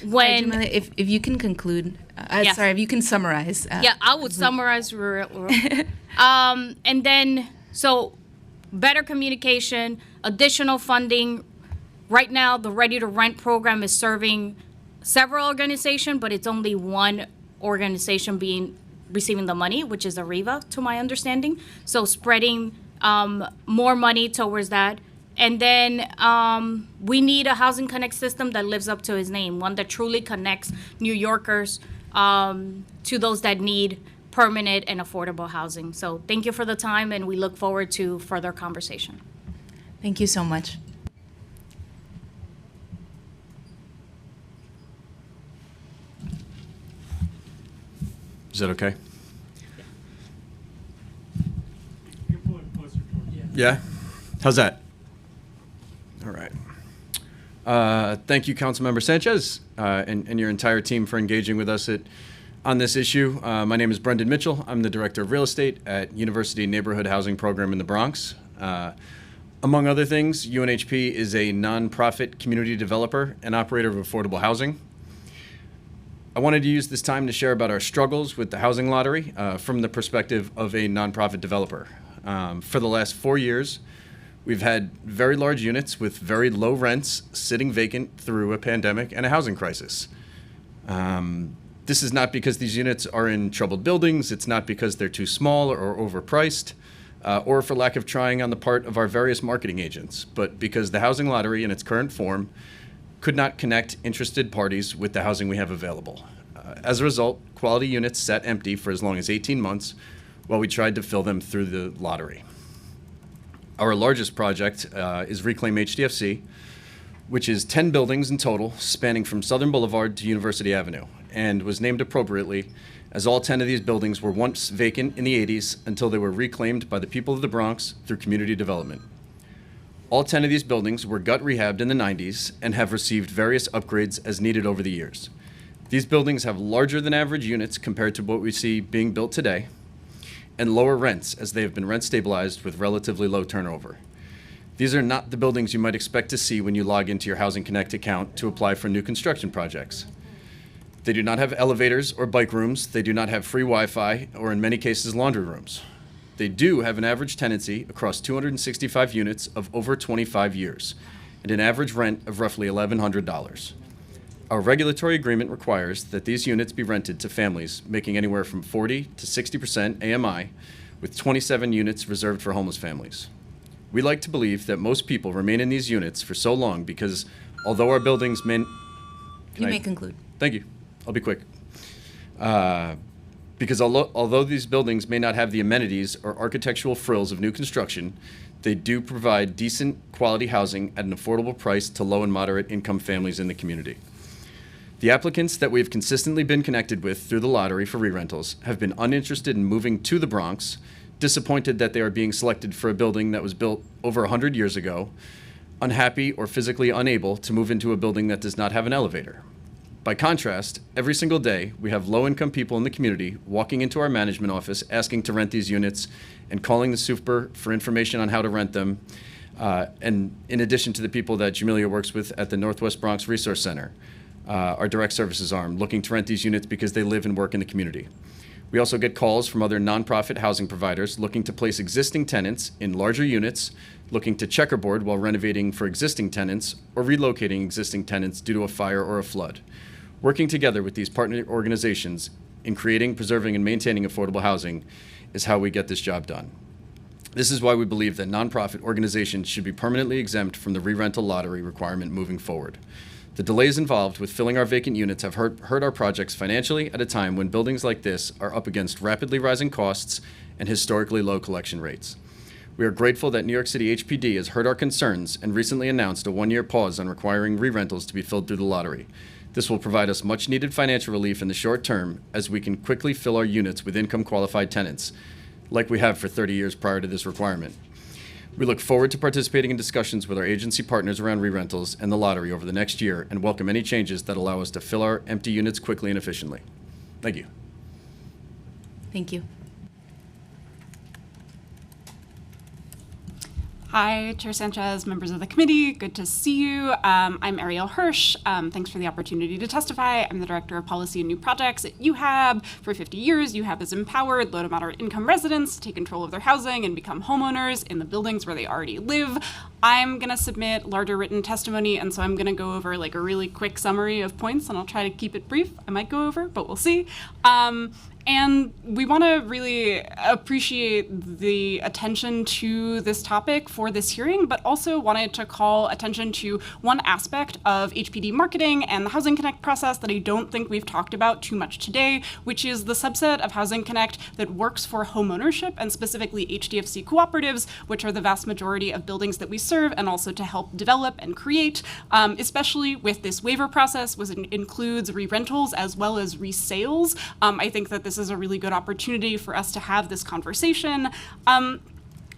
if you can conclude, Yes. sorry, if you can summarize. Yeah, I would summarize. And then, so better communication, additional funding. Right now, the Ready to Rent program is serving several organizations, but it's only one organization receiving the money, which is Arriva, to my understanding. So spreading more money towards that. And then we need a Housing Connect system that lives up to its name, one that truly connects New Yorkers to those that need permanent and affordable housing. So thank you for the time, and we look forward to further conversation. Thank you so much. Is that okay? Yeah? How's that? All right. Thank you, Councilmember Sanchez, and your entire team for engaging with us on this issue. My name is Brendan Mitchell. I'm the Director of Real Estate at University Neighborhood Housing Program in the Bronx. Among other things, UNHP is a nonprofit community developer and operator of affordable housing. I wanted to use this time to share about our struggles with the housing lottery from the perspective of a nonprofit developer. For the last 4 years, we've had very large units with very low rents sitting vacant through a pandemic and a housing crisis. This is not because these units are in troubled buildings. It's not because they're too small or overpriced, or for lack of trying on the part of our various marketing agents, but because the housing lottery in its current form could not connect interested parties with the housing we have available. As a result, quality units sat empty for as long as 18 months while we tried to fill them through the lottery. Our largest project is Reclaim HDFC, which is 10 buildings in total spanning from Southern Boulevard to University Avenue, and was named appropriately as all 10 of these buildings were once vacant in the 80s until they were reclaimed by the people of the Bronx through community development. All 10 of these buildings were gut rehabbed in the 90s and have received various upgrades as needed over the years. These buildings have larger than average units compared to what we see being built today, and lower rents as they have been rent stabilized with relatively low turnover. These are not the buildings you might expect to see when you log into your Housing Connect account to apply for new construction projects. They do not have elevators or bike rooms. They do not have free Wi-Fi, or in many cases, laundry rooms. They do have an average tenancy across 265 units of over 25 years, and an average rent of roughly $1,100. Our regulatory agreement requires that these units be rented to families making anywhere from 40 to 60% AMI, with 27 units reserved for homeless families. We like to believe that most people remain in these units for so long because although our buildings may... You may conclude. Thank you. I'll be quick. Because although these buildings may not have the amenities or architectural frills of new construction, they do provide decent quality housing at an affordable price to low and moderate income families in the community. The applicants that we've consistently been connected with through the lottery for re-rentals have been uninterested in moving to the Bronx, disappointed that they are being selected for a building that was built over 100 years ago, unhappy or physically unable to move into a building that does not have an elevator. By contrast, every single day, we have low-income people in the community walking into our management office asking to rent these units and calling the super for information on how to rent them, and in addition to the people that Jamelia works with at the Northwest Bronx Resource Center, our direct services arm, looking to rent these units because they live and work in the community. We also get calls from other nonprofit housing providers looking to place existing tenants in larger units, looking to checkerboard while renovating for existing tenants, or relocating existing tenants due to a fire or a flood. Working together with these partner organizations in creating, preserving, and maintaining affordable housing is how we get this job done. This is why we believe that nonprofit organizations should be permanently exempt from the re-rental lottery requirement moving forward. The delays involved with filling our vacant units have hurt our projects financially at a time when buildings like this are up against rapidly rising costs and historically low collection rates. We are grateful that New York City HPD has heard our concerns and recently announced a one-year pause on requiring re-rentals to be filled through the lottery. This will provide us much-needed financial relief in the short term as we can quickly fill our units with income-qualified tenants, like we have for 30 years prior to this requirement. We look forward to participating in discussions with our agency partners around re-rentals and the lottery over the next year and welcome any changes that allow us to fill our empty units quickly and efficiently. Thank you. Thank you. Hi, Chair Sanchez, members of the committee. Good to see you. I'm Ariel Hirsch. Thanks for the opportunity to testify. I'm the Director of Policy and New Projects at UHAB. For 50 years, UHAB has empowered low to moderate income residents to take control of their housing and become homeowners in the buildings where they already live. I'm going to submit larger written testimony, and so I'm going to go over like a really quick summary of points, and I'll try to keep it brief. I might go over, but we'll see. And we want to really appreciate the attention to this topic for this hearing, but also wanted to call attention to one aspect of HPD marketing and the Housing Connect process that I don't think we've talked about too much today, which is the subset of Housing Connect that works for homeownership and specifically HDFC cooperatives, which are the vast majority of buildings that we serve, and also to help develop and create, especially with this waiver process, which includes re-rentals as well as resales. I think that this is a really good opportunity for us to have this conversation.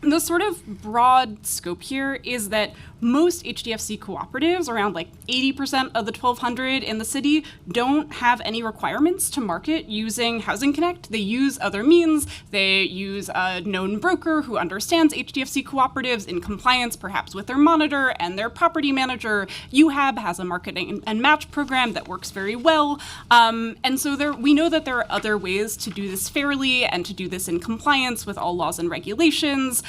The sort of broad scope here is that most HDFC cooperatives, around like 80% of the 1,200 in the city, don't have any requirements to market using Housing Connect. They use other means. They use a known broker who understands HDFC cooperatives in compliance, perhaps with their monitor and their property manager. UHAB has a marketing and match program that works very well. And so we know that there are other ways to do this fairly and to do this in compliance with all laws and regulations.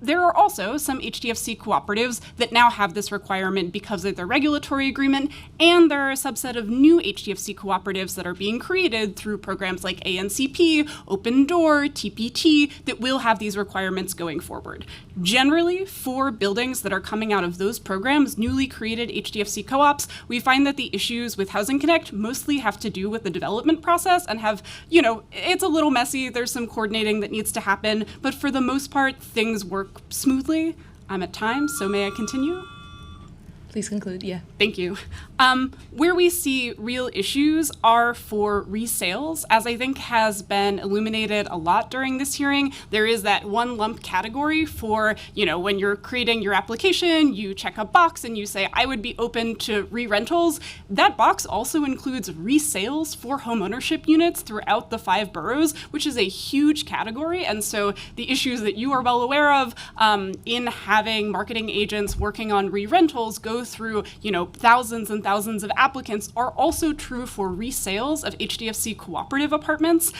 There are also some HDFC cooperatives that now have this requirement because of their regulatory agreement, and there are a subset of new HDFC cooperatives that are being created through programs like ANCP, Open Door, TPT, that will have these requirements going forward. Generally, for buildings that are coming out of those programs, newly created HDFC co-ops, we find that the issues with Housing Connect mostly have to do with the development process and have, it's a little messy, there's some coordinating that needs to happen, but for the most part, things work smoothly. I'm at time, so may I continue? Please conclude, yeah. Thank you. Where we see real issues are for resales, as I think has been illuminated a lot during this hearing. There is that one lump category for, when you're creating your application, you check a box and you say, I would be open to re-rentals. That box also includes resales for homeownership units throughout the 5 boroughs, which is a huge category. And so the issues that you are well aware of in having marketing agents working on re-rentals go through, thousands and thousands of applicants are also true for resales of HDFC cooperative apartments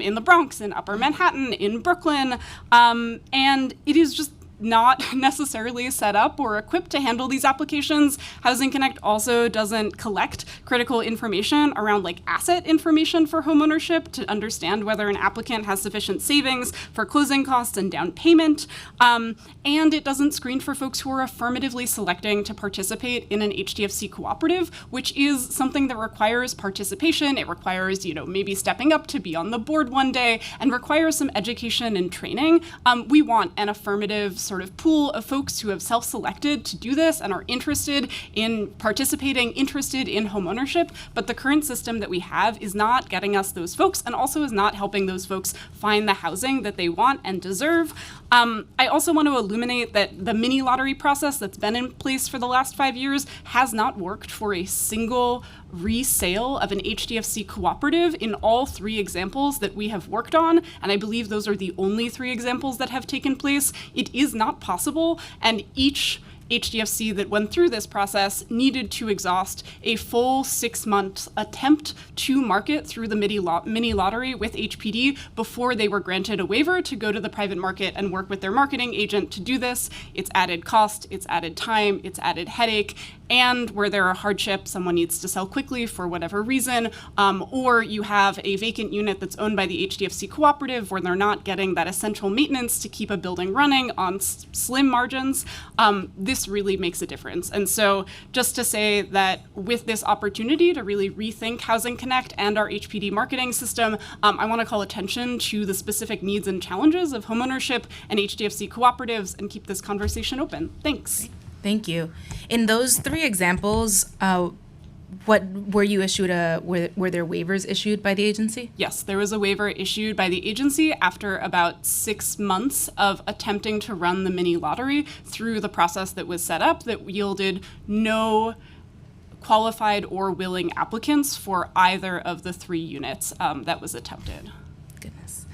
in the Bronx, in Upper Manhattan, in Brooklyn, and it is just not necessarily set up or equipped to handle these applications. Housing Connect also doesn't collect critical information around asset information for homeownership to understand whether an applicant has sufficient savings for closing costs and down payment. And it doesn't screen for folks who are affirmatively selecting to participate in an HDFC cooperative, which is something that requires participation. It requires, maybe stepping up to be on the board one day, and requires some education and training. We want an affirmative sort of pool of folks who have self-selected to do this and are interested in participating, interested in homeownership, but the current system that we have is not getting us those folks and also is not helping those folks find the housing that they want and deserve. I also want to illuminate that the mini lottery process that's been in place for the last 5 years has not worked for a single resale of an HDFC cooperative in all 3 examples that we have worked on, and I believe those are the only 3 examples that have taken place. It is not possible, and each HDFC that went through this process needed to exhaust a full 6-month attempt to market through the mini lottery with HPD before they were granted a waiver to go to the private market and work with their marketing agent to do this. It's added cost, it's added time, it's added headache, and where there are hardships, someone needs to sell quickly for whatever reason, or you have a vacant unit that's owned by the HDFC cooperative where they're not getting that essential maintenance to keep a building running on slim margins. This really makes a difference. And so just to say that with this opportunity to really rethink Housing Connect and our HPD marketing system, I want to call attention to the specific needs and challenges of homeownership and HDFC cooperatives and keep this conversation open. Thanks. Thank you. In those 3 examples, what were you issued were there waivers issued by the agency? Yes, there was a waiver issued by the agency after about 6 months of attempting to run the mini lottery through the process that was set up that yielded no qualified or willing applicants for either of the 3 units that was attempted. Goodness.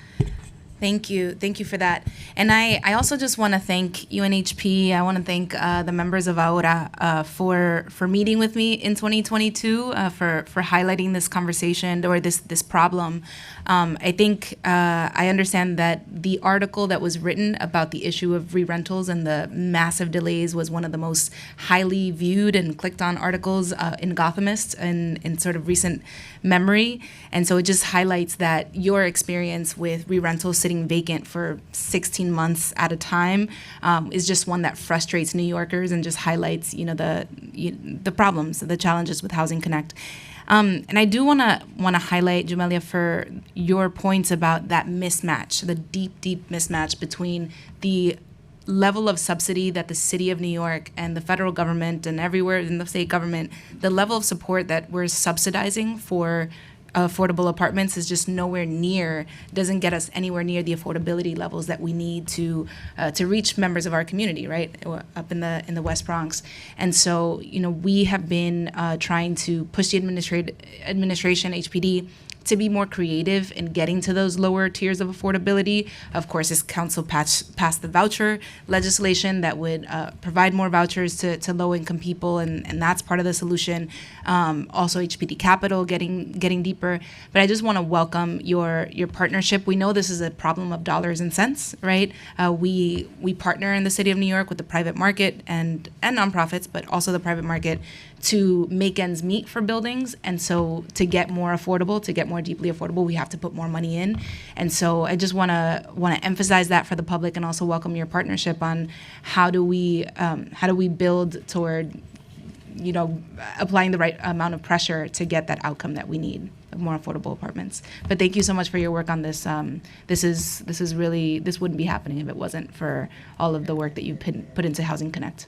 Thank you. Thank you for that. And I also just want to thank UNHP. I want to thank the members of Ahora for meeting with me in 2022, for highlighting this conversation or this problem. I think I understand that the article that was written about the issue of re-rentals and the massive delays was one of the most highly viewed and clicked on articles in Gothamist in sort of recent memory. And so it just highlights that your experience with re-rentals sitting vacant for 16 months at a time is just one that frustrates New Yorkers and just highlights, the problems, the challenges with Housing Connect. And I do want to highlight, Jumelia, for your points about that mismatch, the deep mismatch between the level of subsidy that the city of New York and the federal government and everywhere in the state government, the level of support that we're subsidizing for affordable apartments is just doesn't get us anywhere near the affordability levels that we need to reach members of our community, right, up in the West Bronx. And so, we have been trying to push the administration, HPD, to be more creative in getting to those lower tiers of affordability. Of course, this council passed the voucher legislation that would provide more vouchers to low-income people, and that's part of the solution. Also, HPD Capital getting deeper. But I just want to welcome your partnership. We know this is a problem of dollars and cents, right? We partner in the city of New York with the private market and nonprofits, but also the private market, to make ends meet for buildings. And so to get more affordable, to get more deeply affordable, we have to put more money in. And so I just want to emphasize that for the public, and also welcome your partnership on how do we build toward, applying the right amount of pressure to get that outcome that we need of more affordable apartments. But thank you so much for your work on this. This wouldn't be happening if it wasn't for all of the work that you put into Housing Connect.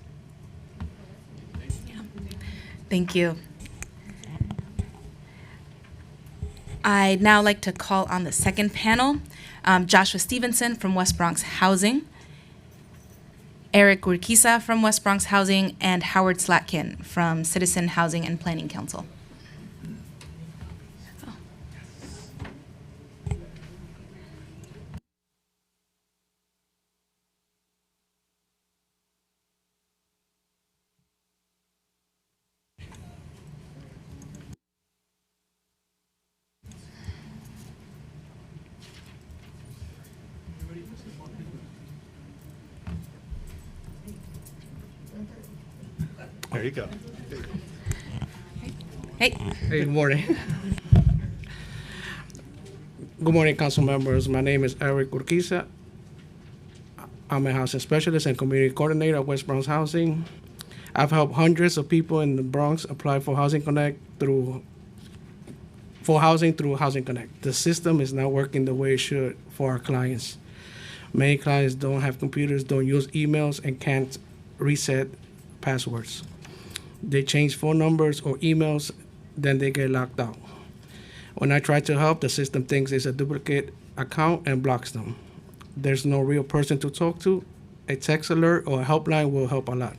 Thank you. I'd now like to call on the second panel, Joshua Stevenson from West Bronx Housing, Eric Urquiza from West Bronx Housing, and Howard Slatkin from Citizen Housing and Planning Council. There you go. Hey. Hey, good morning. Good morning, council members. My name is Eric Urquiza. I'm a housing specialist and community coordinator at West Bronx Housing. I've helped hundreds of people in the Bronx apply for Housing Connect through Housing Connect. The system is not working the way it should for our clients. Many clients don't have computers, don't use emails, and can't reset passwords. They change phone numbers or emails, then they get locked out. When I try to help, the system thinks it's a duplicate account and blocks them. There's no real person to talk to. A text alert or a helpline will help a lot.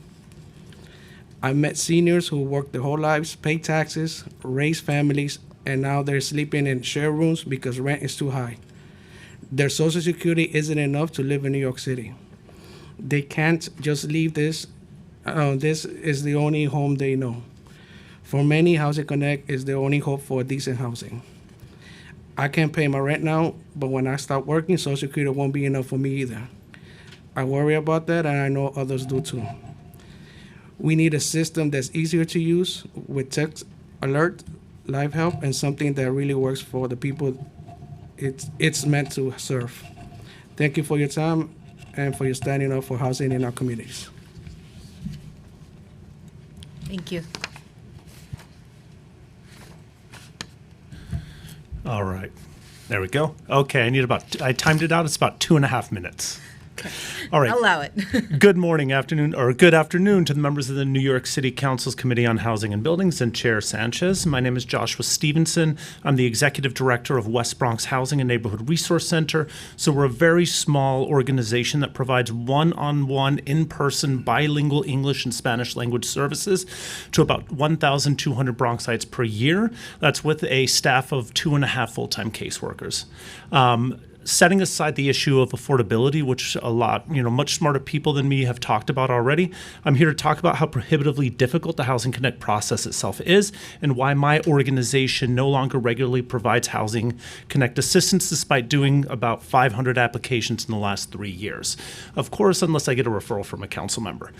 I met seniors who worked their whole lives, pay taxes, raise families, and now they're sleeping in share rooms because rent is too high. Their Social Security isn't enough to live in New York City. They can't just leave this. This is the only home they know. For many, Housing Connect is the only hope for decent housing. I can't pay my rent now, but when I stop working, Social Security won't be enough for me either. I worry about that, and I know others do too. We need a system that's easier to use with text alert, live help, and something that really works for the people it's meant to serve. Thank you for your time and for your standing up for housing in our communities. Thank you. All right. There we go. Okay, I timed it out. It's about 2.5 minutes. Okay. All right. Allow it. Good afternoon to the members of the New York City Council's Committee on Housing and Buildings and Chair Sanchez. My name is Joshua Stevenson. I'm the Executive Director of West Bronx Housing and Neighborhood Resource Center. So we're a very small organization that provides one-on-one, in-person, bilingual English and Spanish language services to about 1,200 Bronxites per year. That's with a staff of 2.5 full-time caseworkers. Setting aside the issue of affordability, which much smarter people than me have talked about already, I'm here to talk about how prohibitively difficult the Housing Connect process itself is and why my organization no longer regularly provides Housing Connect assistance despite doing about 500 applications in the last 3 years. Of course, unless I get a referral from a council member.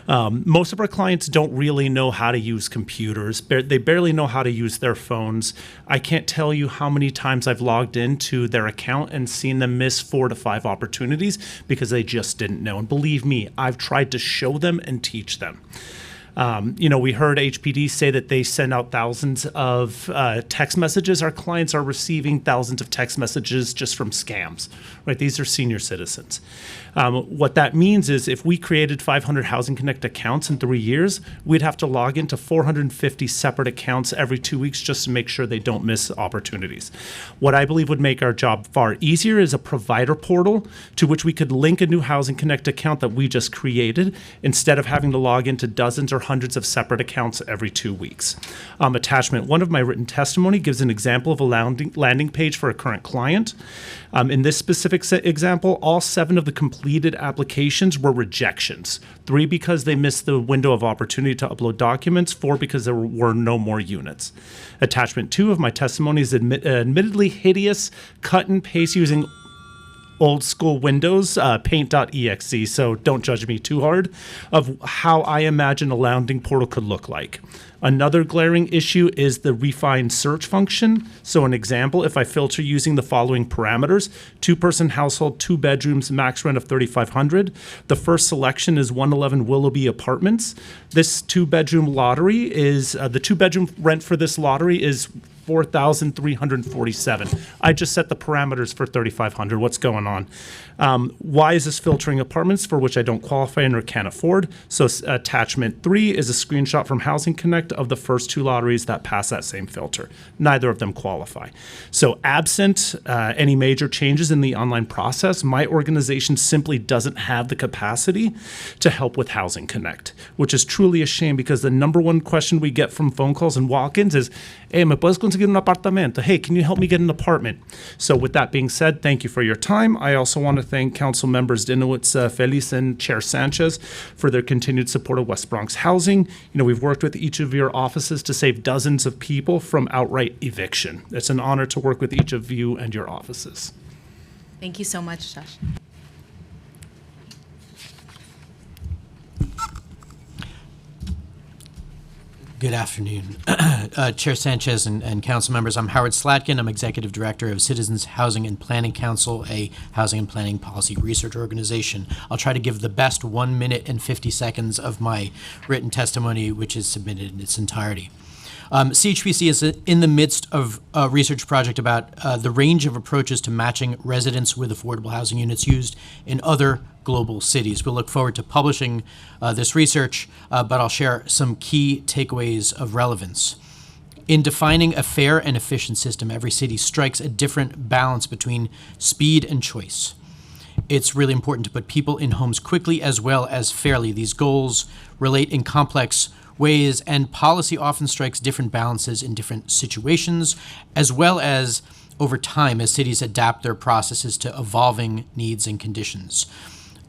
Most of our clients don't really know how to use computers. They barely know how to use their phones. I can't tell you how many times I've logged into their account and seen them miss 4 to 5 opportunities because they just didn't know. And believe me, I've tried to show them and teach them. We heard HPD say that they send out thousands of text messages. Our clients are receiving thousands of text messages just from scams, right? These are senior citizens. What that means is if we created 500 Housing Connect accounts in 3 years, we'd have to log into 450 separate accounts every 2 weeks just to make sure they don't miss opportunities. What I believe would make our job far easier is a provider portal to which we could link a new Housing Connect account that we just created instead of having to log into dozens or monitor hundreds of separate accounts every 2 weeks. Attachment 1 of my written testimony gives an example of a landing page for a current client. In this specific example, all 7 of the completed applications were rejections. 3 because they missed the window of opportunity to upload documents, 4 because there were no more units. Attachment 2 of my testimony is admittedly hideous, cut and paste using old school Windows, paint.exe, so don't judge me too hard, of how I imagine a landing portal could look like. Another glaring issue is the refined search function. So an example, if I filter using the following parameters: 2-person household, 2 bedrooms, max rent of $3,500. The first selection is 111 Willoughby Apartments. This 2-bedroom lottery is, the 2-bedroom rent for this lottery is $4,347. I just set the parameters for $3,500. What's going on? Why is this filtering apartments for which I don't qualify and or can't afford? So attachment 3 is a screenshot from Housing Connect of the first 2 lotteries that pass that same filter. Neither of them qualify. So absent any major changes in the online process, my organization simply doesn't have the capacity to help with Housing Connect, which is truly a shame because the number one question we get from phone calls and walk-ins is, hey, ¿me puedes conseguir un apartamento? Hey, can you help me get an apartment? So with that being said, thank you for your time. I also want to thank Council Members Dinowitz, Feliz, and Chair Sanchez for their continued support of West Bronx Housing. You know, we've worked with each of your offices to save dozens of people from outright eviction. It's an honor to work with each of you and your offices. Thank you so much, Josh. Good afternoon. Chair Sanchez and council members, I'm Howard Slatkin. I'm Executive Director of Citizens Housing and Planning Council, a housing and planning policy research organization. I'll try to give the best 1 minute and 50 seconds of my written testimony, which is submitted in its entirety. CHPC is in the midst of a research project about the range of approaches to matching residents with affordable housing units used in other global cities. We'll look forward to publishing this research, but I'll share some key takeaways of relevance. In defining a fair and efficient system, every city strikes a different balance between speed and choice. It's really important to put people in homes quickly as well as fairly. These goals relate in complex ways, and policy often strikes different balances in different situations, as well as over time as cities adapt their processes to evolving needs and conditions.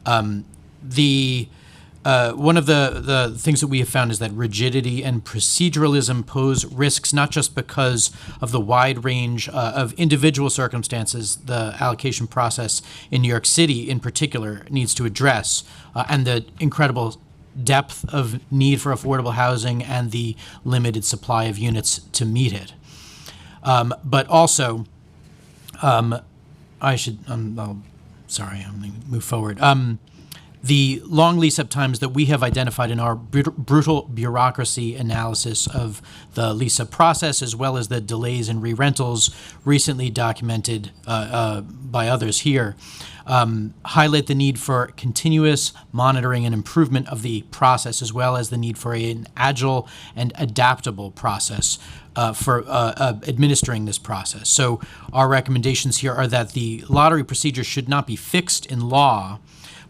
One of the things that we have found is that rigidity and proceduralism pose risks not just because of the wide range of individual circumstances the allocation process in New York City in particular needs to address, and the incredible depth of need for affordable housing and the limited supply of units to meet it. But also, I'm going to move forward. The long lease-up times that we have identified in our brutal bureaucracy analysis of the lease-up process, as well as the delays in re-rentals recently documented by others here, highlight the need for continuous monitoring and improvement of the process, as well as the need for an agile and adaptable process for administering this process. So our recommendations here are that the lottery procedure should not be fixed in law,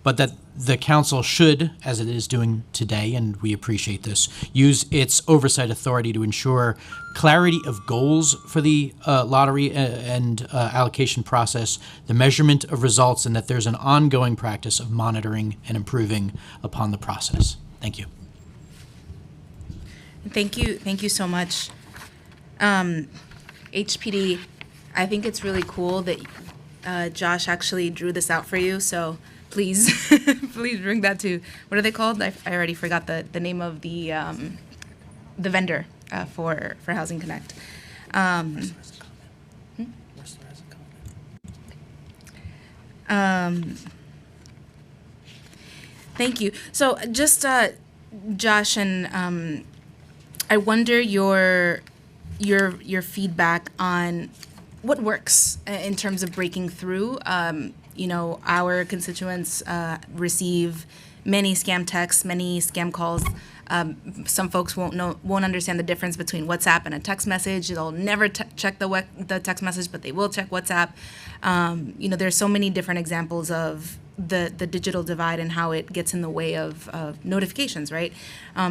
but that the council should, as it is doing today, and we appreciate this, use its oversight authority to ensure clarity of goals for the lottery and allocation process, the measurement of results, and that there's an ongoing practice of monitoring and improving upon the process. Thank you. Thank you so much. HPD, I think it's really cool that Josh actually drew this out for you, so please, please bring that to, what are they called? I already forgot the name of the vendor for Housing Connect. Thank you. So just Josh, and I wonder your feedback on what works in terms of breaking through. You know, our constituents receive many scam texts, many scam calls. Some folks won't understand the difference between WhatsApp and a text message. They'll never check the text message, but they will check WhatsApp. You know, there's so many different examples of the digital divide and how it gets in the way of notifications, right?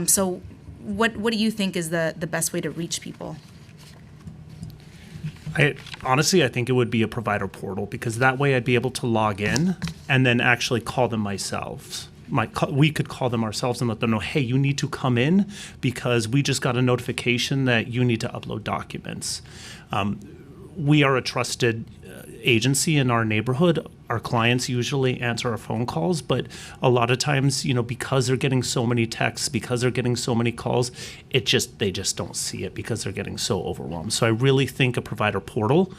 So what do you think is the best way to reach people? Honestly, I think it would be a provider portal, because that way I'd be able to log in and then actually call them myself. We could call them ourselves and let them know, hey, you need to come in because we just got a notification that you need to upload documents. We are a trusted agency in our neighborhood. Our clients usually answer our phone calls, but a lot of times, because they're getting so many texts, because they're getting so many calls, they just don't see it because they're getting so overwhelmed. So I really think a provider portal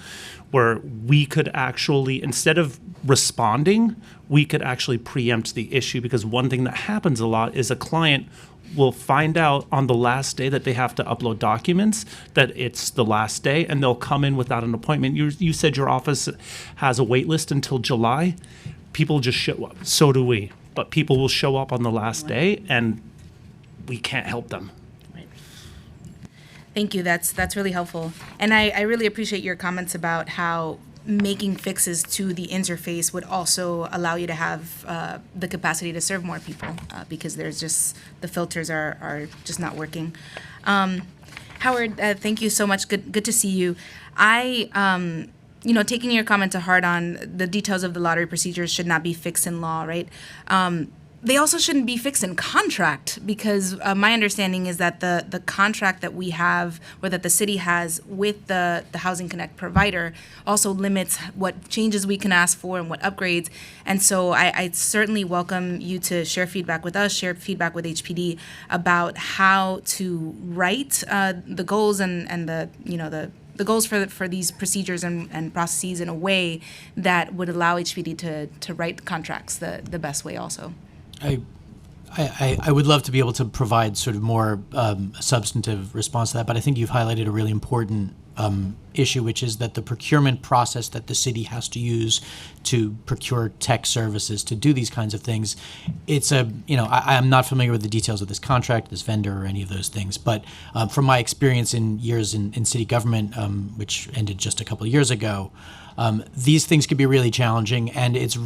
where we could actually, instead of responding, we could actually preempt the issue, because one thing that happens a lot is a client will find out on the last day that they have to upload documents, that it's the last day, and they'll come in without an appointment. You said your office has a wait list until July. People just show up. So do we. But people will show up on the last day, and we can't help them. Thank you. That's really helpful. And I really appreciate your comments about how making fixes to the interface would also allow you to have the capacity to serve more people, because there's just, the filters are just not working. Howard, thank you so much. Good to see you. Taking your comment to heart on the details of the lottery procedures should not be fixed in law, right? They also shouldn't be fixed in contract, because my understanding is that the contract that we have, or that the city has with the Housing Connect provider, also limits what changes we can ask for and what upgrades. And so I certainly welcome you to share feedback with us, share feedback with HPD about how to write the goals and the goals for these procedures and processes in a way that would allow HPD to write contracts the best way also. I would love to be able to provide sort of more substantive response to that, but I think you've highlighted a really important issue, which is that the procurement process that the city has to use to procure tech services to do these kinds of things, it's I'm not familiar with the details of this contract, this vendor, or any of those things, but from my experience in years in city government, which ended just a couple of years ago, these things can be really challenging, and it's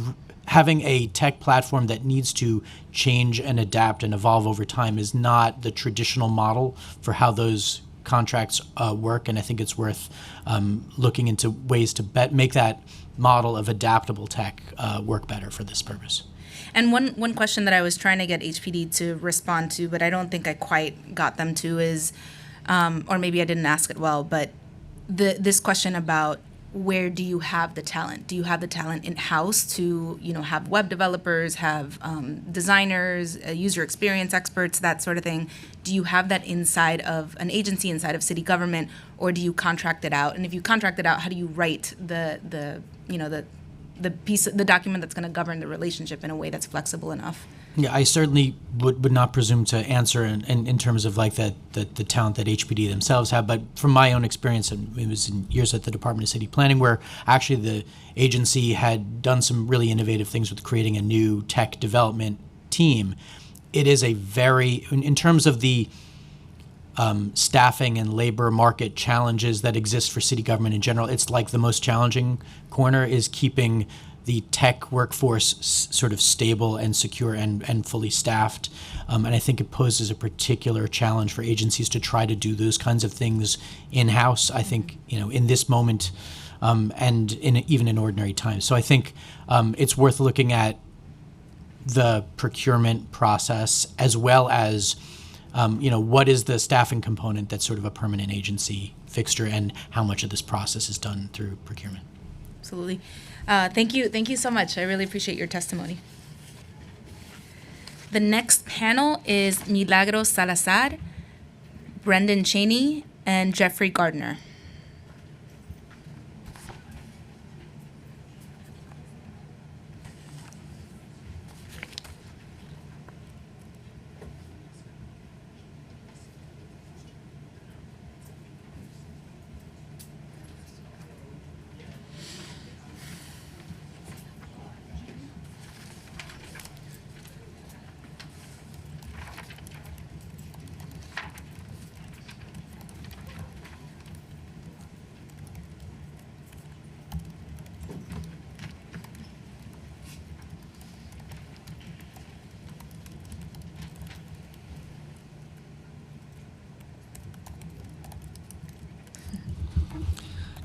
having a tech platform that needs to change and adapt and evolve over time is not the traditional model for how those contracts work, and I think it's worth looking into ways to make that model of adaptable tech work better for this purpose. And one question that I was trying to get HPD to respond to, but I don't think I quite got them to, is, or maybe I didn't ask it well, but this question about where do you have the talent? Do you have the talent in-house to, have web developers, have designers, user experience experts, that sort of thing? Do you have that inside of an agency, inside of city government, or do you contract it out? And if you contract it out, how do you write the document that's going to govern the relationship in a way that's flexible enough? Yeah, I certainly would not presume to answer in terms of like the talent that HPD themselves have, but from my own experience, and it was in years at the Department of City Planning, where actually the agency had done some really innovative things with creating a new tech development team. It is a very, in terms of the staffing and labor market challenges that exist for city government in general, it's like the most challenging corner is keeping the tech workforce sort of stable and secure and fully staffed. And I think it poses a particular challenge for agencies to try to do those kinds of things in-house, I think, in this moment and even in ordinary times. So I think it's worth looking at the procurement process as well as, what is the staffing component that's sort of a permanent agency fixture, and how much of this process is done through procurement. Absolutely. Thank you so much. I really appreciate your testimony. The next panel is Milagros Salazar, Brendan Cheney, and Jeffrey Gardner.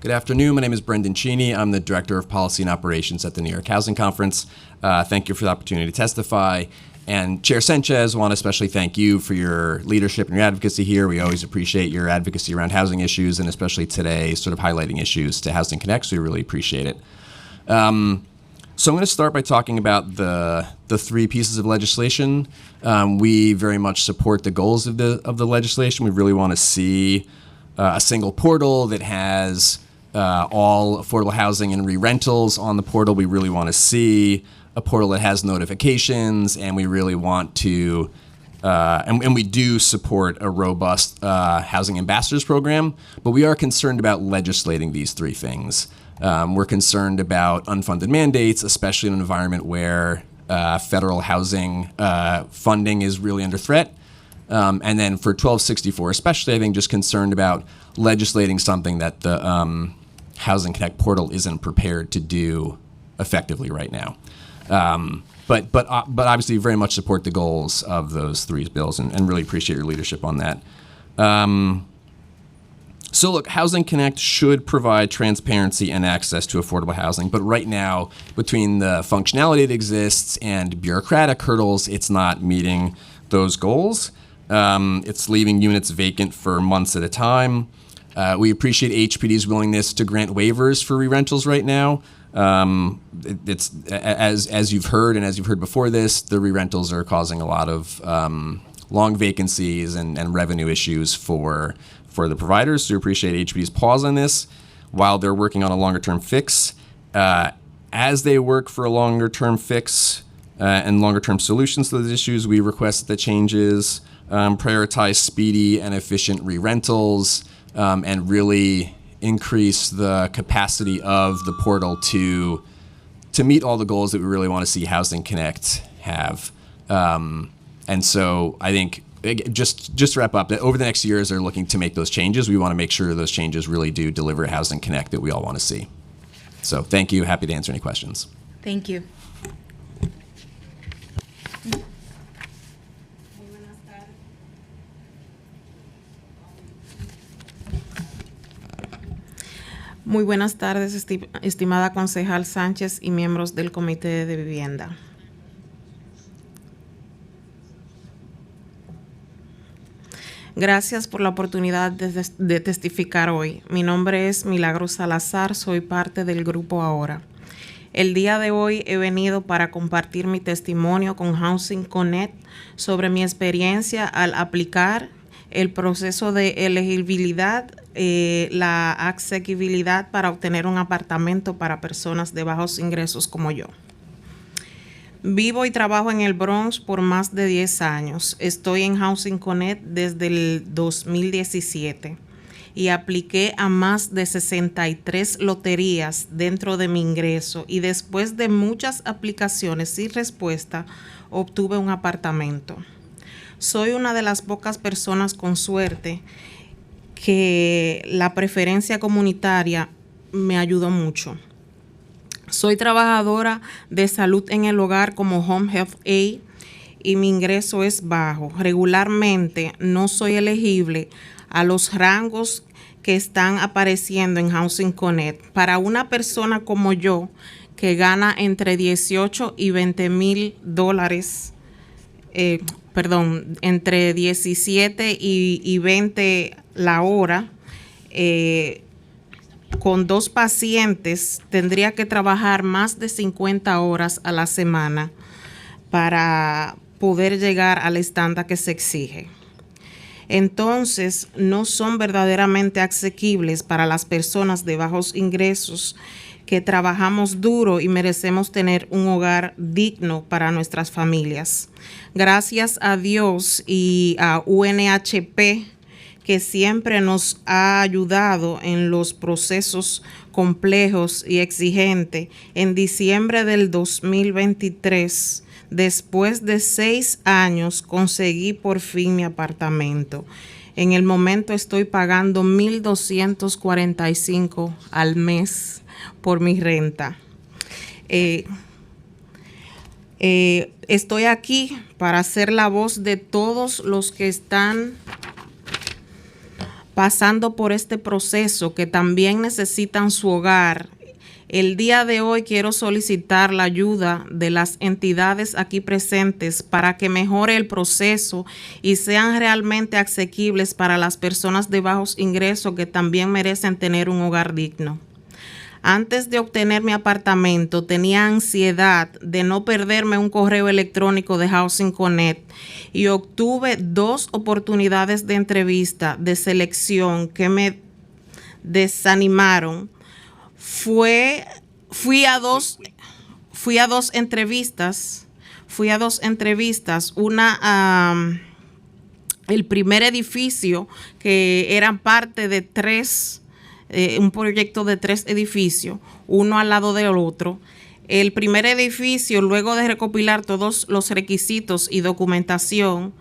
Good afternoon. My name is Brendan Cheney. I'm the Director of Policy and Operations at the New York Housing Conference. Thank you for the opportunity to testify. And Chair Sanchez, I want to especially thank you for your leadership and your advocacy here. We always appreciate your advocacy around housing issues, and especially today, sort of highlighting issues to Housing Connect, so we really appreciate it. So I'm going to start by talking about the three pieces of legislation. We very much support the goals of the legislation. We really want to see a single portal that has all affordable housing and re-rentals on the portal. We really want to see a portal that has notifications, and we really want to, and we do support a robust housing ambassadors program, but we are concerned about legislating these three things. We're concerned about unfunded mandates, especially in an environment where federal housing funding is really under threat. And then for 1264 especially, I think just concerned about legislating something that the Housing Connect portal isn't prepared to do effectively right now. But obviously very much support the goals of those three bills and really appreciate your leadership on that. So look, Housing Connect should provide transparency and access to affordable housing, but right now, between the functionality that exists and bureaucratic hurdles, it's not meeting those goals. It's leaving units vacant for months at a time. We appreciate HPD's willingness to grant waivers for re-rentals right now. It's as you've heard, and as you've heard before this, the re-rentals are causing a lot of long vacancies and revenue issues for the providers. So we appreciate HPD's pause on this while they're working on a longer-term fix. As they work for a longer-term fix and longer-term solutions to those issues, we request that changes prioritize speedy and efficient re-rentals and really increase the capacity of the portal to meet all the goals that we really want to see Housing Connect have. And so I think, just to wrap up, that over the next years they're looking to make those changes. We want to make sure those changes really do deliver Housing Connect that we all want to see. So thank you. Happy to answer any questions. Thank you. Muy buenas tardes, estimada concejal Sánchez y miembros del Comité de Vivienda. Gracias por la oportunidad de testificar hoy. Mi nombre es Milagros Salazar, soy parte del grupo Ahora. El día de hoy he venido para compartir mi testimonio con Housing Connect sobre mi experiencia al aplicar el proceso de elegibilidad, la asequibilidad para obtener un apartamento para personas de bajos ingresos como yo. Vivo y trabajo en el Bronx por más de 10 años. Estoy en Housing Connect desde el 2017 y apliqué a más de 63 loterías dentro de mi ingreso y después de muchas aplicaciones sin respuesta, obtuve un apartamento. Soy una de las pocas personas con suerte que la preferencia comunitaria me ayudó mucho. Soy trabajadora de salud en el hogar como Home Health Aide y mi ingreso es bajo. Regularmente no soy elegible a los rangos que están apareciendo en Housing Connect. Para una persona como yo que gana entre 18 y 20 mil dólares, entre 17 y 20 la hora, con 2 pacientes tendría que trabajar más de 50 horas a la semana para poder llegar al estándar que se exige. Entonces, no son verdaderamente asequibles para las personas de bajos ingresos que trabajamos duro y merecemos tener un hogar digno para nuestras familias. Gracias a Dios y a UNHP, que siempre nos ha ayudado en los procesos complejos y exigentes. En diciembre del 2023, después de 6 años, conseguí por fin mi apartamento. En el momento estoy pagando $1,245 al mes por mi renta. Estoy aquí para ser la voz de todos los que están pasando por este proceso, que también necesitan su hogar. El día de hoy quiero solicitar la ayuda de las entidades aquí presentes para que mejore el proceso y sean realmente asequibles para las personas de bajos ingresos que también merecen tener un hogar digno. Antes de obtener mi apartamento, tenía ansiedad de no perderme un correo electrónico de Housing Connect y obtuve 2 oportunidades de entrevista de selección que me desanimaron. Fui a dos entrevistas. Una, el primer edificio, que eran parte de 3, un proyecto de 3 edificios, uno al lado del otro. El primer edificio, luego de recopilar todos los requisitos y documentación,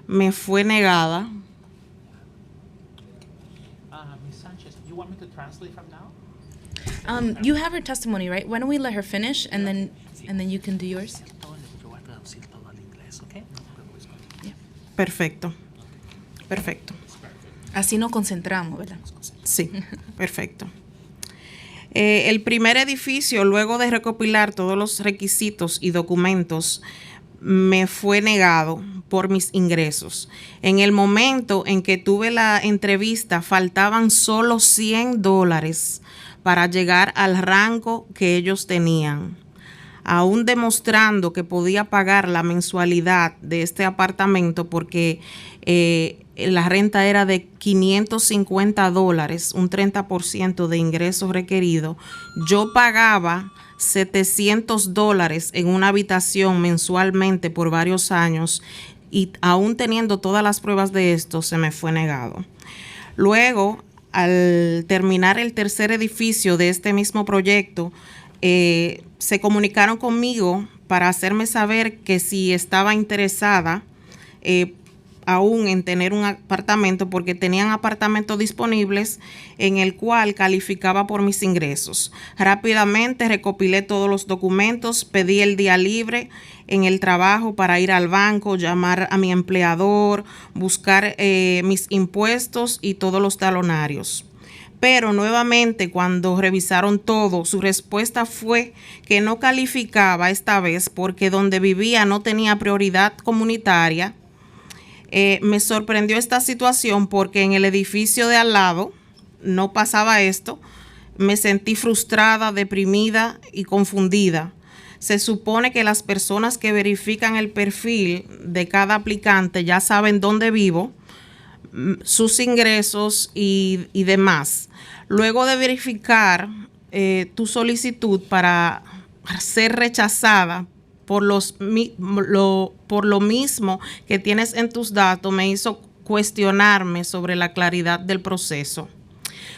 me fue negada. Ms. Sanchez, you want me to translate from now? You have her testimony, right? Why don't we let her finish and then you can do yours? Perfecto. Así nos concentramos, ¿verdad? Sí, perfecto. El primer edificio, luego de recopilar todos los requisitos y documentos, me fue negado por mis ingresos. En el momento en que tuve la entrevista, faltaban solo $100 para llegar al rango que ellos tenían. Aún demostrando que podía pagar la mensualidad de este apartamento, porque la renta era de $550, un 30% de ingresos requeridos, yo pagaba $700 en una habitación mensualmente por varios años, y aún teniendo todas las pruebas de esto, se me fue negado. Luego, al terminar el tercer edificio de este mismo proyecto, se comunicaron conmigo para hacerme saber que si estaba interesada aún en tener un apartamento, porque tenían apartamentos disponibles en el cual calificaba por mis ingresos. Rápidamente recopilé todos los documentos, pedí el día libre en el trabajo para ir al banco, llamar a mi empleador, buscar mis impuestos y todos los talonarios. Pero nuevamente, cuando revisaron todo, su respuesta fue que no calificaba esta vez porque donde vivía no tenía prioridad comunitaria. Me sorprendió esta situación porque en el edificio de al lado no pasaba esto. Me sentí frustrada, deprimida y confundida. Se supone que las personas que verifican el perfil de cada aplicante ya saben dónde vivo, sus ingresos y demás. Luego de verificar tu solicitud para ser rechazada por lo mismo que tienes en tus datos, me hizo cuestionarme sobre la claridad del proceso.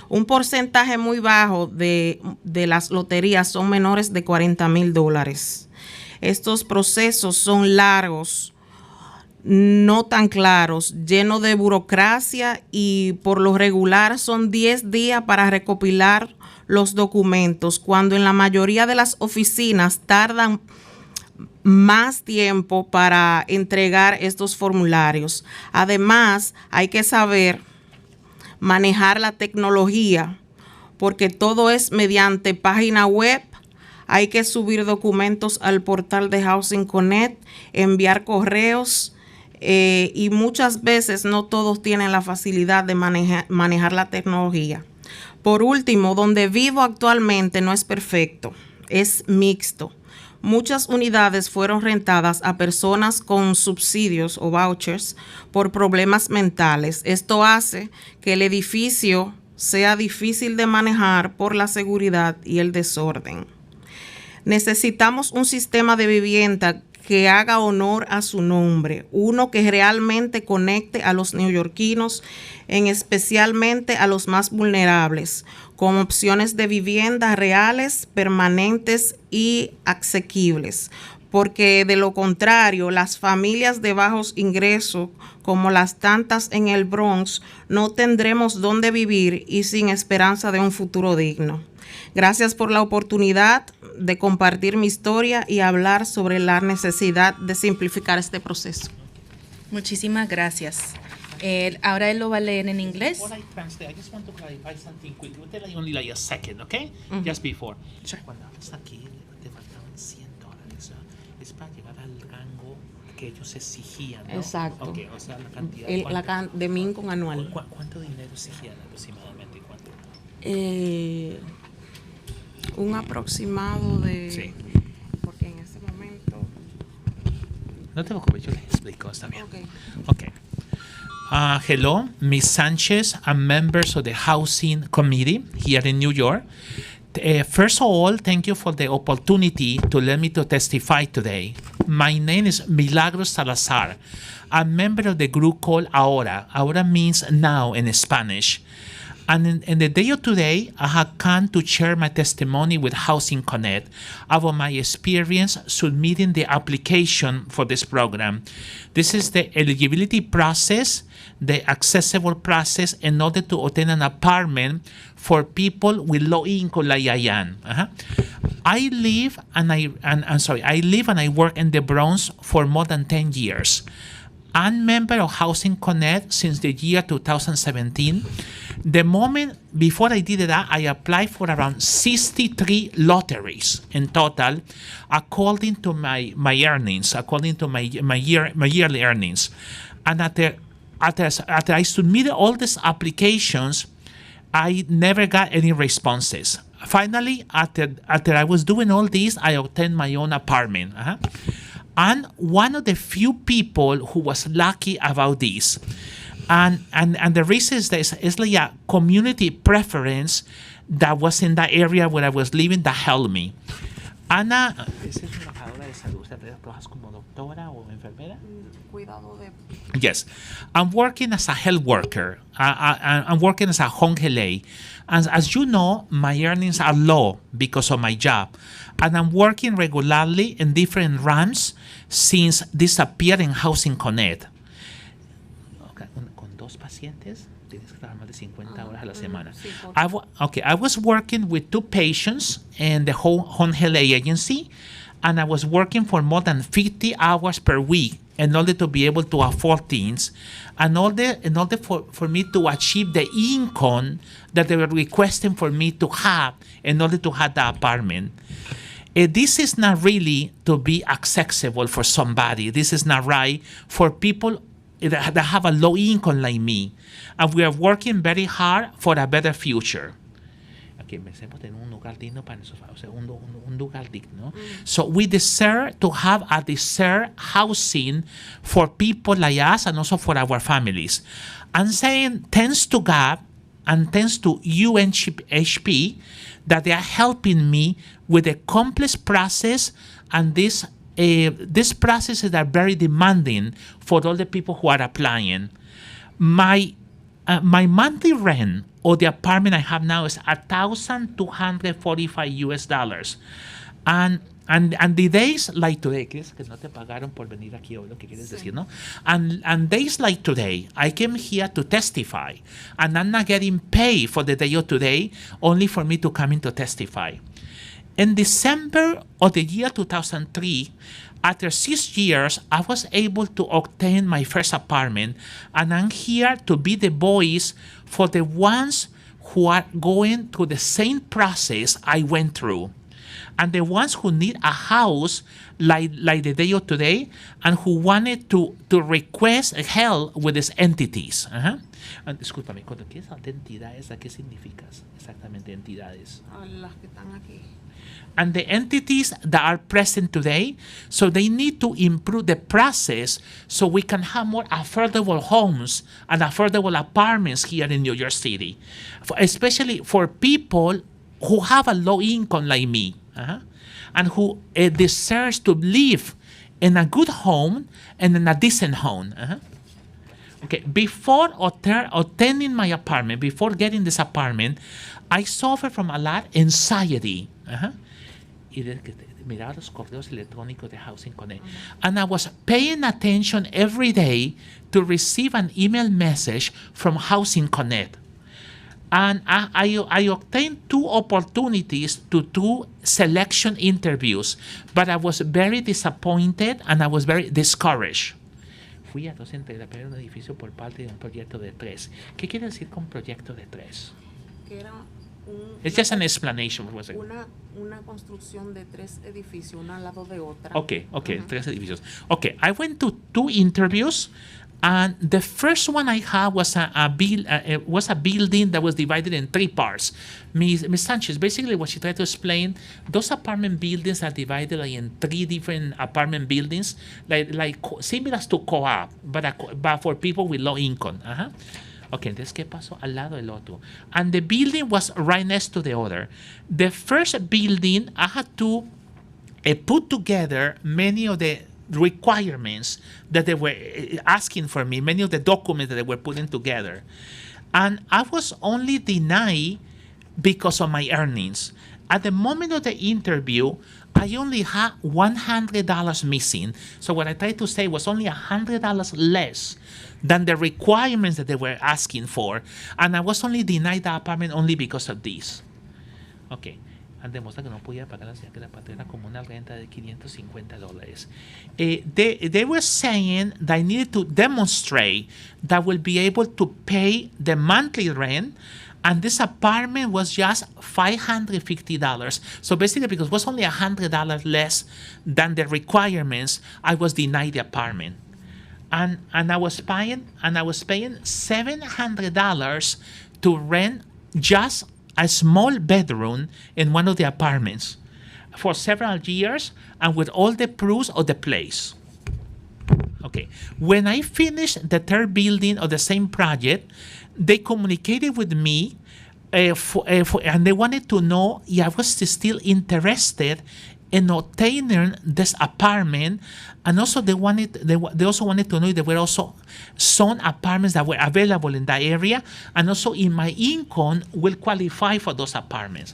Un porcentaje muy bajo de las loterías son menores de $40,000. Estos procesos son largos, no tan claros, llenos de burocracia, y por lo regular son 10 días para recopilar los documentos, cuando en la mayoría de las oficinas tardan más tiempo para entregar estos formularios. Además, hay que saber manejar la tecnología, porque todo es mediante página web. Hay que subir documentos al portal de Housing Connect, enviar correos, y muchas veces no todos tienen la facilidad de manejar la tecnología. Por último, donde vivo actualmente no es perfecto, es mixto. Muchas unidades fueron rentadas a personas con subsidios o vouchers por problemas mentales. Esto hace que el edificio sea difícil de manejar por la seguridad y el desorden. Necesitamos un sistema de vivienda que haga honor a su nombre, uno que realmente conecte a los neoyorquinos, especialmente a los más vulnerables, con opciones de vivienda reales, permanentes y asequibles, porque de lo contrario, las familias de bajos ingresos, como las tantas en el Bronx, no tendremos dónde vivir y sin esperanza de un futuro digno. Gracias por la oportunidad de compartir mi historia y hablar sobre la necesidad de simplificar este proceso. Muchísimas gracias. Ahora él lo va a leer en inglés. Before I translate, I just want to clarify something quick. We'll tell you only like a second, okay? Just before. Sure. Cuando hablas aquí, te faltaban $100. ¿No? Es para llegar al rango que ellos exigían, ¿no? Exacto. Okay, o sea, la cantidad. De mi income anual. ¿Cuánto dinero exigían aproximadamente? ¿Cuánto? Un aproximado de... Sí. Porque en ese momento... No te preocupes, yo les explico, está bien. Okay. Okay. Hello, Ms. Sanchez and members of the Housing Committee here in New York. First of all, thank you for the opportunity to let me to testify today. My name is Milagros Salazar. I'm a member of the group called Ahora. Ahora means now in Spanish. And in the day of today, I have come to share my testimony with Housing Connect about my experience submitting the application for this program. This is the eligibility process, the accessible process in order to obtain an apartment for people with low income like I am. I live and I work in the Bronx for more than 10 years. I'm a member of Housing Connect since the year 2017. The moment before I did that, I applied for around 63 lotteries in total, according to my earnings, according to my yearly earnings. And after I submitted all these applications, I never got any responses. Finally, after I was doing all this, I obtained my own apartment. And one of the few people who was lucky about this. And the reason is that it's like a community preference that was in that area where I was living that helped me. Ana. ¿Es trabajadora de salud? ¿Usted trabajas como doctora o enfermera? Cuidado de... Yes. I'm working as a health worker. I'm working as a home health. And as you know, my earnings are low because of my job. And I'm working regularly in different realms since this appeared in Housing Connect. Con dos pacientes, tienes que trabajar más de 50 horas a la semana. I was working with 2 patients in the home health agency, and I was working for more than 50 hours per week in order to be able to afford things, and in order for me to achieve the income that they were requesting for me to have in order to have the apartment. This is not really to be accessible for somebody. This is not right for people that have a low income like me. And we are working very hard for a better future. Okay, empecemos tener un lugar digno para nosotros, o sea, un lugar digno. So we deserve to have a deserved housing for people like us and also for our families. I'm saying thanks to God and thanks to UNHP that they are helping me with a complex process, and these processes are very demanding for all the people who are applying. My monthly rent or the apartment I have now is $1,245 and the days like today, que no te pagaron por venir aquí hoy, lo que quieres decir, ¿no? And days like today, I came here to testify, and I'm not getting paid for the day of today, only for me to come in to testify. In December of the year 2003, after 6 years, I was able to obtain my first apartment, and I'm here to be the voice for the ones who are going through the same process I went through, and the ones who need a house like the day of today, and who wanted to request help with these entities. Discúlpame, cuando quieres hablar de entidades, ¿qué significas exactamente entidades? Las que están aquí. And the entities that are present today, so they need to improve the process so we can have more affordable homes and affordable apartments here in New York City, especially for people who have a low income like me, and who deserves to live in a good home and in a decent home. Okay, before obtaining my apartment, before getting this apartment, I suffered from a lot of anxiety. Y desde que miraba los correos electrónicos de Housing Connect. And I was paying attention every day to receive an email message from Housing Connect. And I obtained 2 opportunities to 2 selection interviews, but I was very disappointed and I was very discouraged. fui a dos entregas de un edificio por parte de un proyecto de 3. ¿Qué quiere decir con proyecto de 3? Que era It's just an explanation. una construcción de 3 edificios, uno al lado de otra. Okay, 3 edificios. Okay, I went to 2 interviews, and the first one I had was a building that was divided in 3 parts. Ms. Sanchez, basically what she tried to explain, those apartment buildings are divided in 3 different apartment buildings, like similar to co-op, but for people with low income. Okay, entonces, ¿qué pasó al lado del otro? And the building was right next to the other. The first building, I had to put together many of the requirements that they were asking for me, many of the documents that they were putting together. And I was only denied because of my earnings. At the moment of the interview, I only had $100 missing. So what I tried to say was only $100 less than the requirements that they were asking for. And I was only denied the apartment only because of this. Okay. And demuestra que no podía pagar la ciudad que la patria era como una renta de $550. They were saying that I needed to demonstrate that I will be able to pay the monthly rent, and this apartment was just $550. So basically, because it was only $100 less than the requirements, I was denied the apartment. And I was paying $700 to rent just a small bedroom in one of the apartments for several years, and with all the proofs of the place. Okay. When I finished the 3rd building of the same project, they communicated with me and they wanted to know if I was still interested in obtaining this apartment, and also they also wanted to know if there were also some apartments that were available in that area, and also if my income will qualify for those apartments.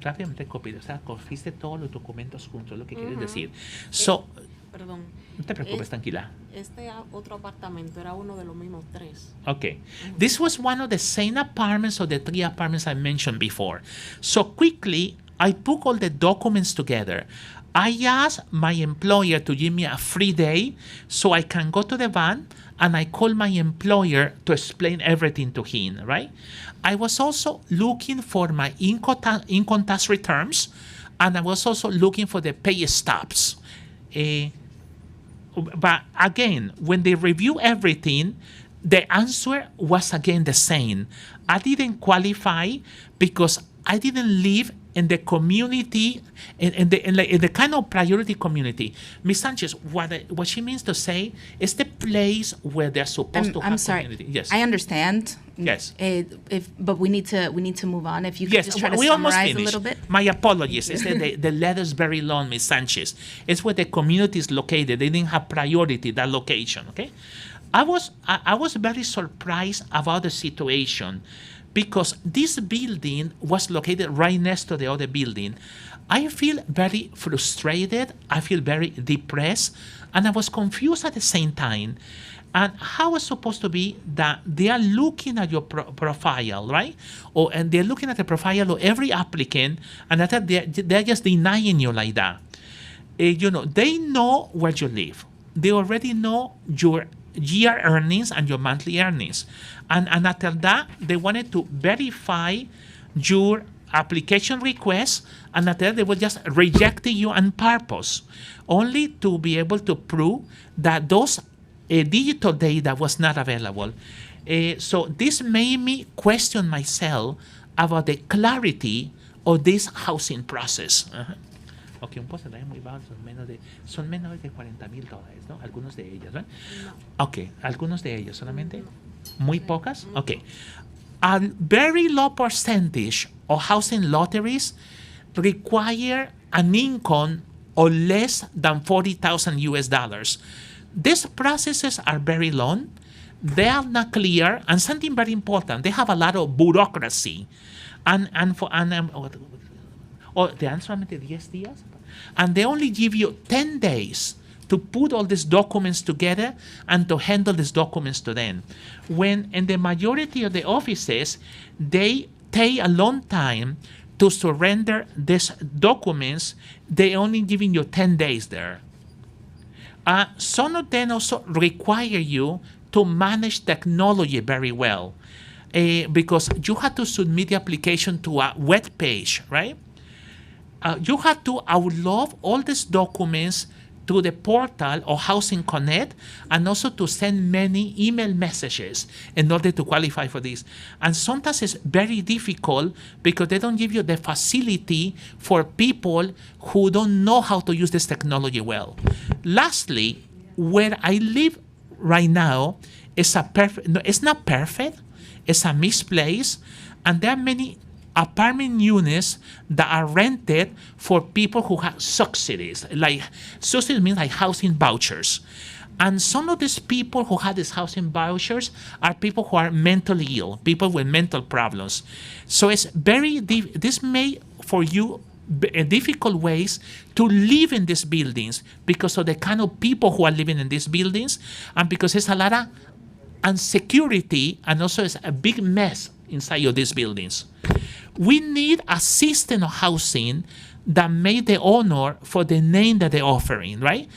Rápidamente copié, o sea, cogiste todos los documentos juntos, lo que quieres decir. So, Perdón. no te preocupes, tranquila. Este otro apartamento era uno de los mismos 3. Okay. This was one of the same apartments of the 3 apartments I mentioned before. So quickly, I put all the documents together. I asked my employer to give me a free day so I can go to the van, and I called my employer to explain everything to him, right? I was also looking for my income tax returns, and I was also looking for the pay stubs. But again, when they review everything, the answer was again the same. I didn't qualify because I didn't live in the community, in the kind of priority community. Ms. Sanchez, what she means to say is the place where they're supposed to have community. Yes. I understand. Yes. But we need to move on. If you could just try to summarize a little bit. My apologies. The letter's very long, Ms. Sanchez. It's where the community is located. They didn't have priority, that location, okay? I was very surprised about the situation, because this building was located right next to the other building. I feel very frustrated, I feel very depressed, and I was confused at the same time. And how is supposed to be that they are looking at your profile, right? And they're looking at the profile of every applicant, and that they're just denying you like that. They know where you live. They already know your year earnings and your monthly earnings. And after that, they wanted to verify your application request, and after that, they were just rejecting you on purpose, only to be able to prove that those digital data was not available. So this made me question myself about the clarity of this housing process. Ok, un porcentaje muy bajo, son menos de $40,000, ¿no? Algunos de ellas, ¿no? Ok, algunos de ellos solamente, muy pocas. Ok, a very low percentage of housing lotteries require an income of less than $40,000. These processes are very long. They are not clear, and something very important, they have a lot of bureaucracy, te dan solamente 10 días, and they only give you 10 days to put all these documents together and to handle these documents to them. When in the majority of the offices, they take a long time to surrender these documents, they only giving you 10 days there. Some of them also require you to manage technology very well, because you have to submit the application to a web page, right? You have to upload all these documents to the portal of Housing Connect, and also to send many email messages in order to qualify for this. And sometimes it's very difficult because they don't give you the facility for people who don't know how to use this technology well. Lastly, where I live right now is it's not perfect, it's a misplaced, and there are many apartment units that are rented for people who have subsidies. Like, subsidies means like housing vouchers. And some of these people who have these housing vouchers are people who are mentally ill, people with mental problems. So it's this may for you difficult ways to live in these buildings because of the kind of people who are living in these buildings, and because there's a lot of insecurity, and also it's a big mess inside of these buildings. We need a system of housing that made the honor for the name that they're offering, right?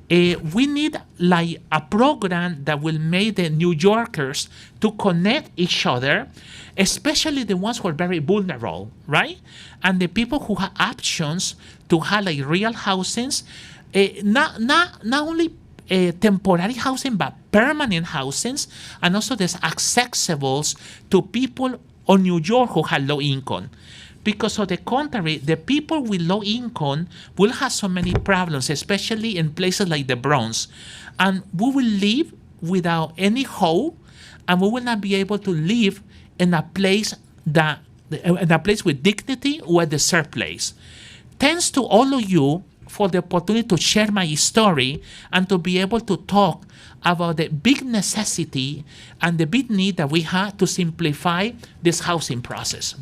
We need like a program that will make the New Yorkers to connect each other, especially the ones who are very vulnerable, right? And the people who have options to have like real housings, not only temporary housing, but permanent housings, and also there's accessible to people on New York who have low income. Because on the contrary, the people with low income will have so many problems, especially in places like the Bronx. And we will live without any hope, and we will not be able to live in a place with dignity or a deserved place. Thanks to all of you for the opportunity to share my story and to be able to talk about the big necessity and the big need that we have to simplify this housing process.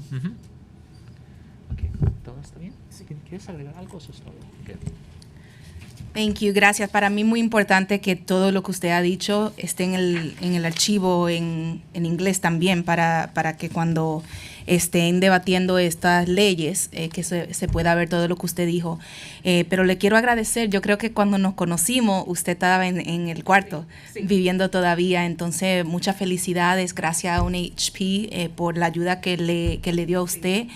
Thank you, gracias. Para mí muy importante que todo lo que usted ha dicho esté en el archivo en inglés también, para que cuando estén debatiendo estas leyes, que se pueda ver todo lo que usted dijo. Pero le quiero agradecer, yo creo que cuando nos conocimos, usted estaba en el cuarto, viviendo todavía, entonces muchas felicidades, gracias a UNHP por la ayuda que le dio a usted.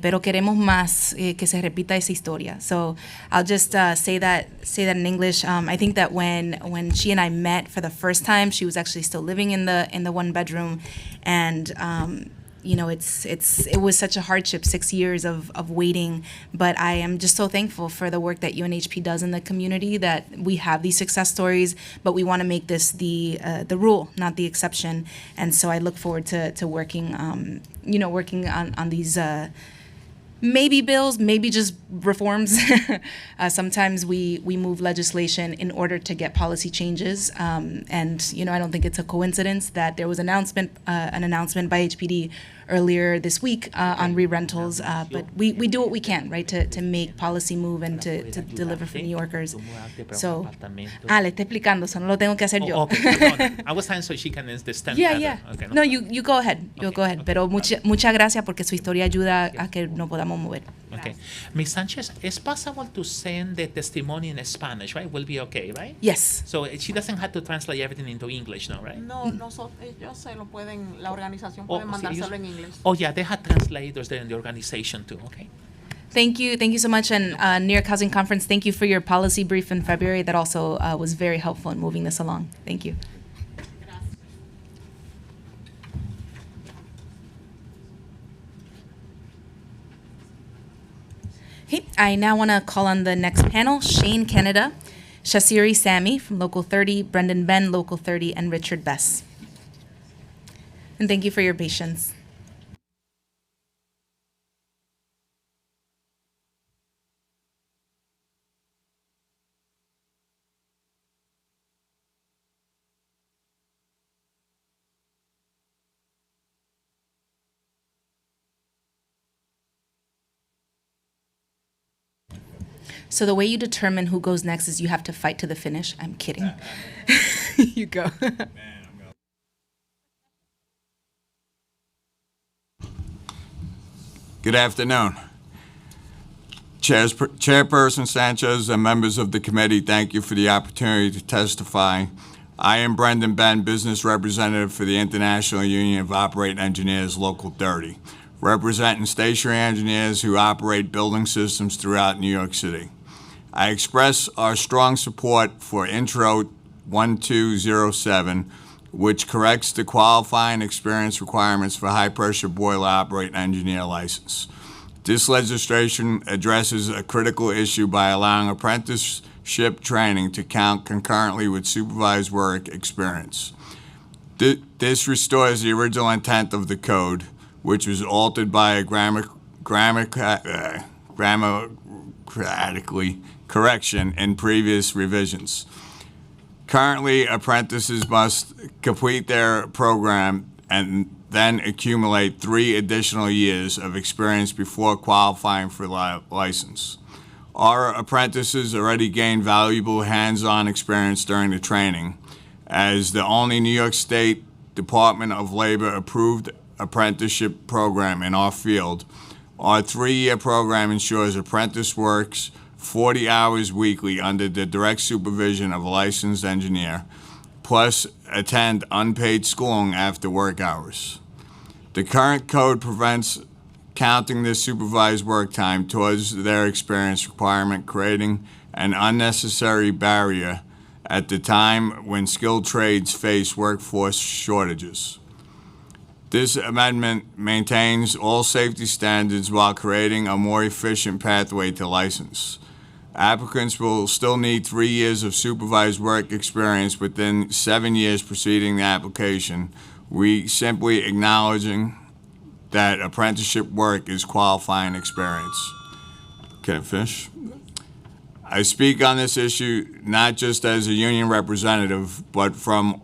Pero queremos más que se repita esa historia. So I'll just say that in English. I think that when she and I met for the first time, she was actually still living in the one bedroom, and it was such a hardship, 6 years of waiting. But I am just so thankful for the work that UNHP does in the community, that we have these success stories, but we want to make this the rule, not the exception. And so I look forward to working on these maybe bills, maybe just reforms. Sometimes we move legislation in order to get policy changes. And I don't think it's a coincidence that there was an announcement by HPD earlier this week on re-rentals. But we do what we can, right, to make policy move and to deliver for New Yorkers. So, le está explicando, eso no lo tengo que hacer yo. Okay, perdón. I was saying so she can understand. Yeah. Okay, no, you go ahead. You go ahead. Pero muchas gracias porque su historia ayuda a que nos podamos mover. Okay. Ms. Sanchez, it's possible to send the testimony in Spanish, right? Will be okay, right? Yes. So she doesn't have to translate everything into English, no, right? No, ellos se lo pueden, la organización puede mandárselo en inglés. Oh, yeah, they have translators there in the organization too, okay? Thank you so much. And New York Housing Conference, thank you for your policy brief in February. That also was very helpful in moving this along. Thank you. Okay, I now want to call on the next panel, Shane Canada, Shasiri Sami from Local 30, Brendan Ben, Local 30, and Richard Bess. And thank you for your patience. So the way you determine who goes next is you have to fight to the finish. I'm kidding. You go. Good afternoon. Chairperson Sanchez and members of the committee, thank you for the opportunity to testify. I am Brendan Ben, business representative for the International Union of Operating Engineers, Local 30, representing stationary engineers who operate building systems throughout New York City. I express our strong support for Intro 1207, which corrects the qualifying experience requirements for high-pressure boiler operating engineer license. This legislation addresses a critical issue by allowing apprenticeship training to count concurrently with supervised work experience. This restores the original intent of the code, which was altered by a grammatically correction in previous revisions. Currently, apprentices must complete their program and then accumulate 3 additional years of experience before qualifying for license. Our apprentices already gained valuable hands-on experience during the training. As the only New York State Department of Labor approved apprenticeship program in our field, our 3-year program ensures apprentice works 40 hours weekly under the direct supervision of a licensed engineer, plus attend unpaid schooling after work hours. The current code prevents counting this supervised work time towards their experience requirement, creating an unnecessary barrier at the time when skilled trades face workforce shortages. This amendment maintains all safety standards while creating a more efficient pathway to license. Applicants will still need 3 years of supervised work experience within 7 years preceding the application. We simply acknowledging that apprenticeship work is qualifying experience. Can I finish? I speak on this issue not just as a union representative, but from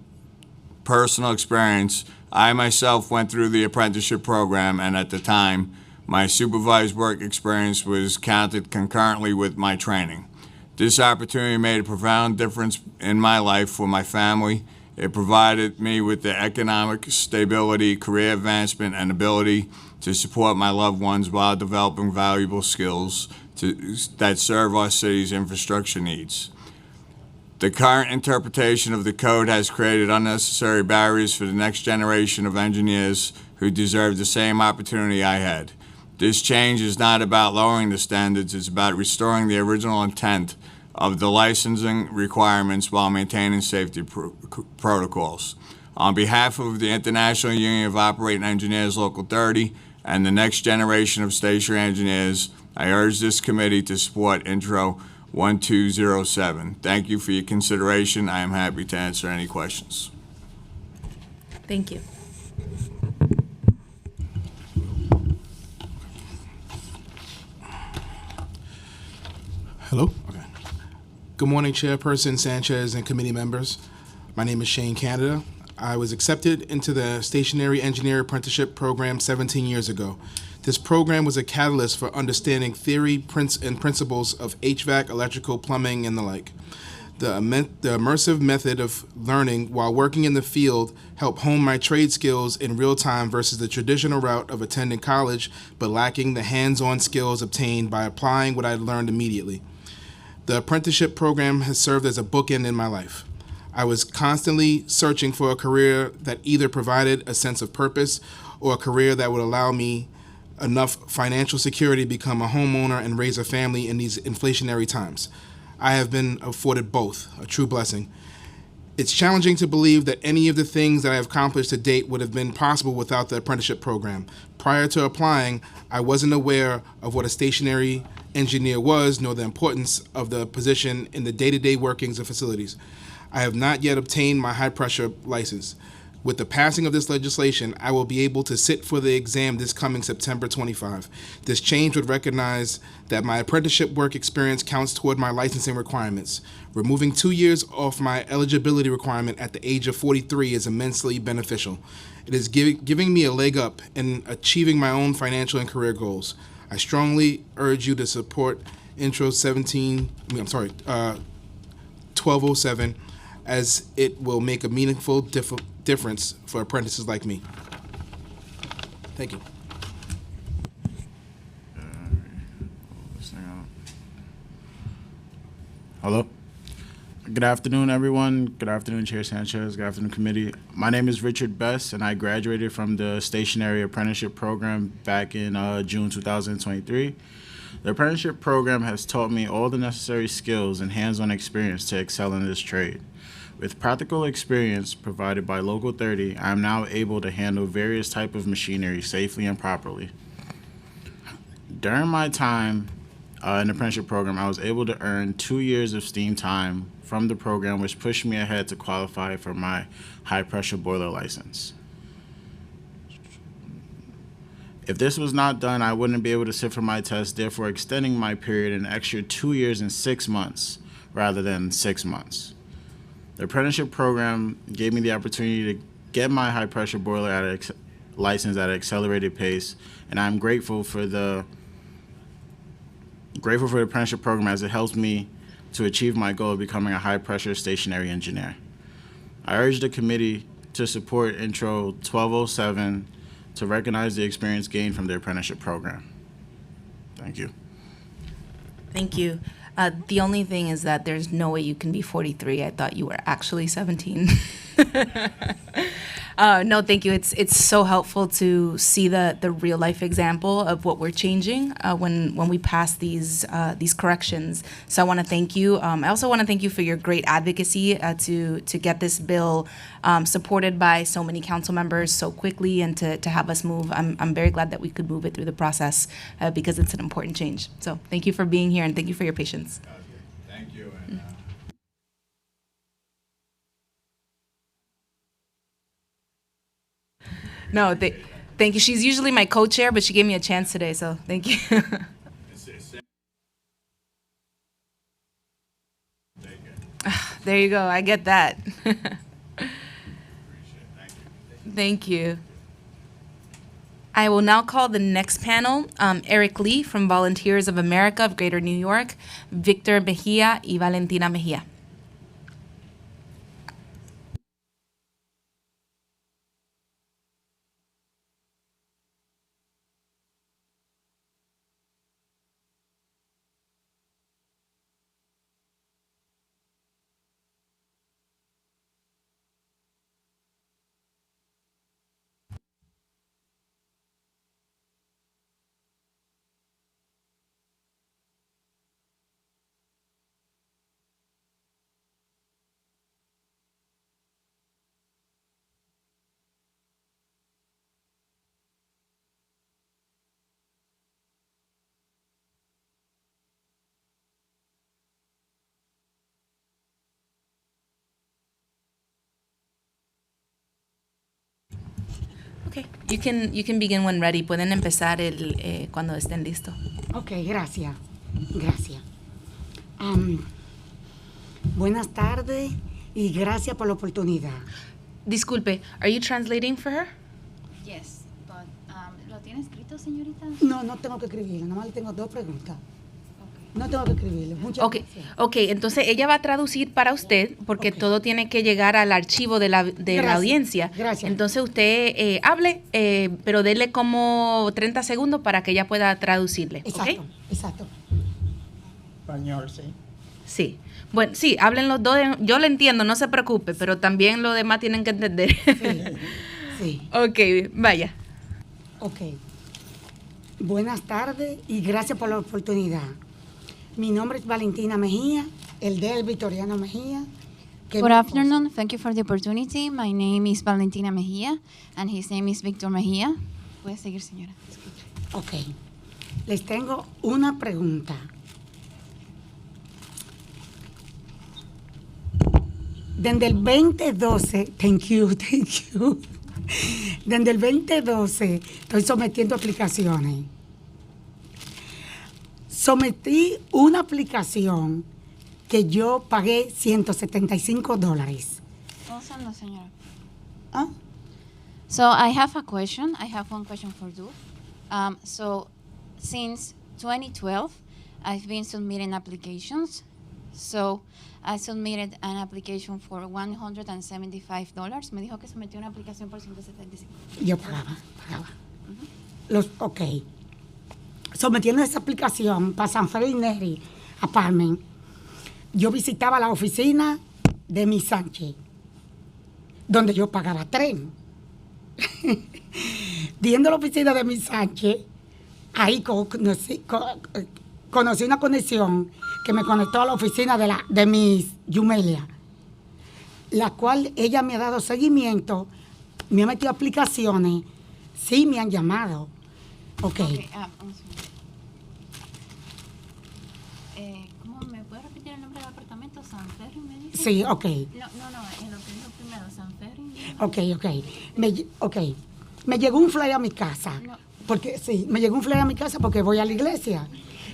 personal experience. I myself went through the apprenticeship program, and at the time, my supervised work experience was counted concurrently with my training. This opportunity made a profound difference in my life for my family. It provided me with the economic stability, career advancement, and ability to support my loved ones while developing valuable skills that serve our city's infrastructure needs. The current interpretation of the code has created unnecessary barriers for the next generation of engineers who deserve the same opportunity I had. This change is not about lowering the standards, it's about restoring the original intent of the licensing requirements while maintaining safety protocols. On behalf of the International Union of Operating Engineers Local 30 and the next generation of stationary engineers, I urge this committee to support Intro 1207. Thank you for your consideration. I am happy to answer any questions. Thank you. Hello? Okay. Good morning, Chairperson Sanchez and committee members. My name is Shane Canada. I was accepted into the Stationary Engineer Apprenticeship Program 17 years ago. This program was a catalyst for understanding theory and principles of HVAC, electrical, plumbing, and the like. The immersive method of learning while working in the field helped hone my trade skills in real time versus the traditional route of attending college but lacking the hands-on skills obtained by applying what I learned immediately. The apprenticeship program has served as a bookend in my life. I was constantly searching for a career that either provided a sense of purpose or a career that would allow me enough financial security to become a homeowner and raise a family in these inflationary times. I have been afforded both, a true blessing. It's challenging to believe that any of the things that I have accomplished to date would have been possible without the apprenticeship program. Prior to applying, I wasn't aware of what a stationary engineer was, nor the importance of the position in the day-to-day workings of facilities. I have not yet obtained my high-pressure license. With the passing of this legislation, I will be able to sit for the exam this coming September 25. This change would recognize that my apprenticeship work experience counts toward my licensing requirements. Removing 2 years off my eligibility requirement at the age of 43 is immensely beneficial. It is giving me a leg up in achieving my own financial and career goals. I strongly urge you to support Intro 1207 as it will make a meaningful difference for apprentices like me. Thank you. Hello. Good afternoon, everyone. Good afternoon, Chair Sanchez. Good afternoon, committee. My name is Richard Best, and I graduated from the Stationary Apprenticeship Program back in June 2023. The apprenticeship program has taught me all the necessary skills and hands-on experience to excel in this trade. With practical experience provided by Local 30, I am now able to handle various types of machinery safely and properly. During my time in the apprenticeship program, I was able to earn 2 years of STEAM time from the program, which pushed me ahead to qualify for my high-pressure boiler license. If this was not done, I wouldn't be able to sit for my test, therefore extending my period an extra 2 years and 6 months rather than 6 months. The apprenticeship program gave me the opportunity to get my high-pressure boiler license at an accelerated pace, and I'm grateful for the apprenticeship program as it helps me to achieve my goal of becoming a high-pressure stationary engineer. I urge the committee to support Intro 1207 to recognize the experience gained from the apprenticeship program. Thank you. Thank you. The only thing is that there's no way you can be 43. I thought you were actually 17. No, thank you. It's so helpful to see the real life example of what we're changing when we pass these corrections. So I want to thank you. I also want to thank you for your great advocacy to get this bill supported by so many council members so quickly and to have us move. I'm very glad that we could move it through the process because it's an important change. So thank you for being here and thank you for your patience. Thank you. No, thank you. She's usually my co-chair, but she gave me a chance today, so thank you. There you go. I get that. Thank you. I will now call the next panel, Eric Lee from Volunteers of America of Greater New York, Victor Mejia y Valentina Mejia. Okay, you can begin when ready. Pueden empezar cuando estén listos. Ok, gracias. Gracias. Buenas tardes y gracias por la oportunidad. Disculpe, are you translating for her? Yes, but ¿lo tiene escrito, señorita? No, no tengo que escribirlo. Nada más le tengo 2 preguntas. No tengo que escribirlo. Muchas gracias. Ok, entonces ella va a traducir para usted porque todo tiene que llegar al archivo de la audiencia. Gracias. Entonces usted hable, pero dele como 30 segundos para que ella pueda traducirle. Exacto, ¿ok? exacto. Español, sí. Sí. Bueno, sí, hablen los dos. Yo lo entiendo, no se preocupe, pero también los demás tienen que entender. Sí. Ok, vaya. Ok. Buenas tardes y gracias por la oportunidad. Mi nombre es Valentina Mejía, el de él Victoriano Mejía. Good afternoon. Thank you for the opportunity. My name is Valentina Mejia, and his name is Victor Mejia. Puede seguir, señora. Ok. Les tengo una pregunta. Desde el 2012, thank you. Desde el 2012 estoy sometiendo aplicaciones. Sometí una aplicación que yo pagué $175. Also, no, señora. ¿Ah? So I have a question. I have one question for you. So since 2012, I've been submitting applications. So I submitted an application for $175. Me dijo que sometió una aplicación por $175. Yo pagaba. Ok. sometiendo esa aplicación para San Félix Neri Apartment, yo visitaba la oficina de Miss Sánchez, donde yo pagaba tren. Viendo la oficina de Miss Sánchez, ahí conocí una conexión que me conectó a la oficina de Miss Yumelia, la cual ella me ha dado seguimiento, me ha metido aplicaciones, sí me han llamado. Ok. ¿Cómo me puede repetir el nombre del apartamento? ¿San Ferry, me dice? Sí, ok. No, en lo que dijo primero, San Ferry. Ok. Me llegó un flyer a mi casa. Porque sí, me llegó un flyer a mi casa porque voy a la iglesia.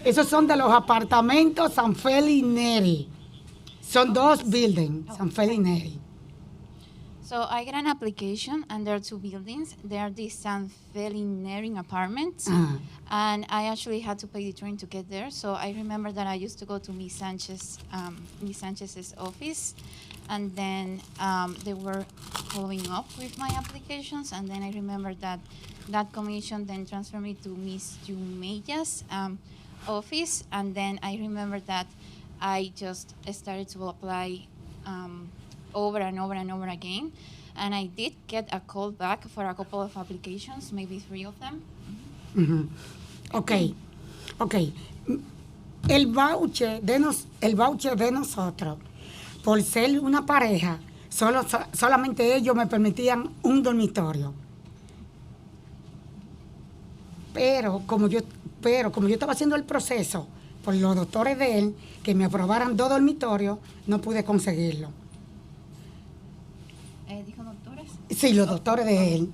Esos son de los apartamentos San Félix Neri. Son dos buildings, San Félix Neri. So I got an application, and there are two buildings. There are these San Félix Neri apartments, and I actually had to pay the train to get there. So I remember that I used to go to Miss Sanchez's office, and then they were following up with my applications, and then I remember that that commission then transferred me to Miss Yumeya's office, and then I remember that I just started to apply over and over and over again, and I did get a call back for a couple of applications, maybe 3 of them. Ok. El voucher de nosotros, por ser una pareja, solamente ellos me permitían un dormitorio. Pero como yo estaba haciendo el proceso por los doctores de él, que me aprobaran 2 dormitorios, no pude conseguirlo. ¿Dijo doctores? Sí, los doctores de él.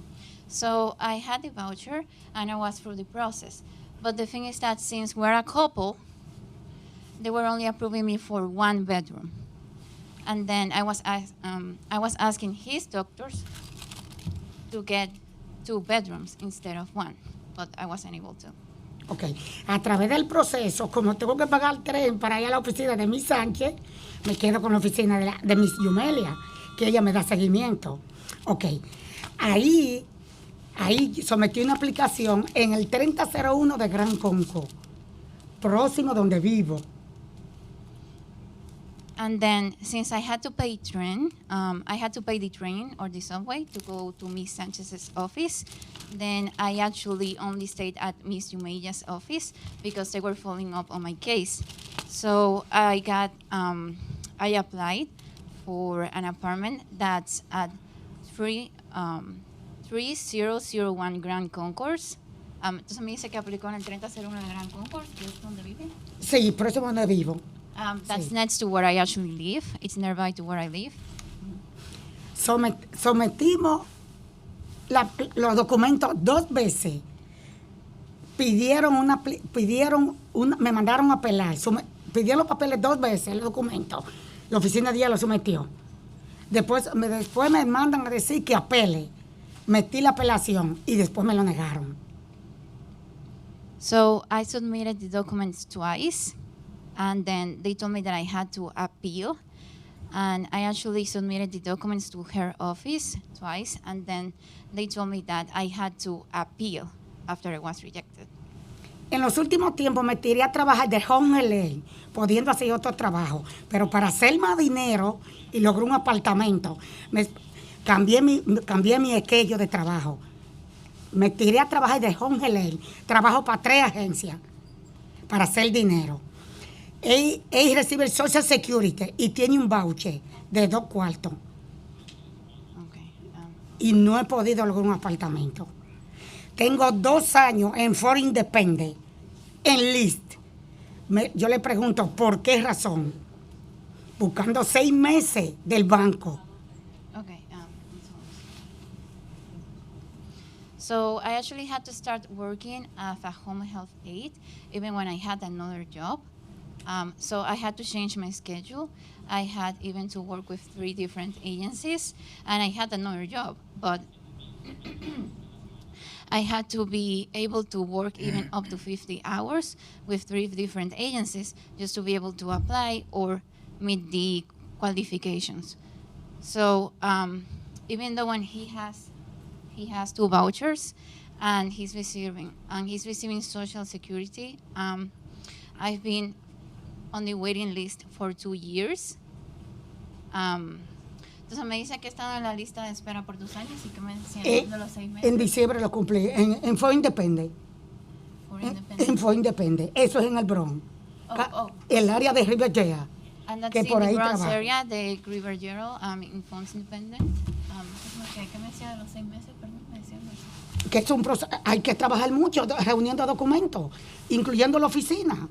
So I had the voucher, and I was through the process. But the thing is that since we're a couple, they were only approving me for 1 bedroom. And then I was asking his doctors to get 2 bedrooms instead of 1, but I wasn't able to. Ok. A través del proceso, como tengo que pagar tren para ir a la oficina de Miss Sánchez, me quedo con la oficina de Miss Yumelia, que ella me da seguimiento. Ok. Ahí sometí una aplicación en el 3001 de Gran Conco, próximo donde vivo. And then, since I had to pay the train or the subway to go to Miss Sanchez's office, then I actually only stayed at Miss Yumeya's office because they were following up on my case. So I applied for an apartment that's at 3001 Grand Concourse. Entonces me dice que aplicó en el 3001 de Grand Concourse, que es donde vive. Sí, próximo donde vivo. That's next to where I actually live. It's nearby to where I live. Sometimos los documentos 2 veces. Me mandaron a apelar. Pidieron los papeles 2 veces, los documentos. La oficina de ella lo sometió. Después me mandan a decir que apele. Metí la apelación y después me lo negaron. So I submitted the documents twice. And then they told me that I had to appeal. And I actually submitted the documents to her office twice. And then they told me that I had to appeal after I was rejected. En los últimos tiempos me tiré a trabajar de home LA, pudiendo hacer otro trabajo. Pero para hacer más dinero y logré un apartamento, cambié mi esquello de trabajo. Me tiré a trabajar de home LA. Trabajo para 3 agencias para hacer dinero. Él recibe el Social Security y tiene un voucher de 2 cuartos. Y no he podido lograr un apartamento. Tengo 2 años en For Independent, en list. Yo le pregunto, ¿por qué razón? Buscando 6 meses del banco. Okay. So I actually had to start working as a home health aide, even when I had another job. So I had to change my schedule. I had even to work with 3 different agencies, and I had another job. But I had to be able to work even up to 50 hours with 3 different agencies just to be able to apply or meet the qualifications. So even though when he has 2 vouchers, and he's receiving Social Security. I've been on the waiting list for 2 years. Entonces me dice que he estado en la lista de espera por 2 años y que me decían de los 6 meses. En diciembre lo cumplí, en Fort Independence. En Fort Independence, eso es en el Bronx. El área de Riverdale. And that's que in por the ahí Bronx trabajo. area, the Riverdale, in Fort Independent. ¿Qué me decía de los 6 meses? Perdón, me decía algo así. Que es un proceso, hay que trabajar mucho reuniendo documentos, incluyendo la oficina.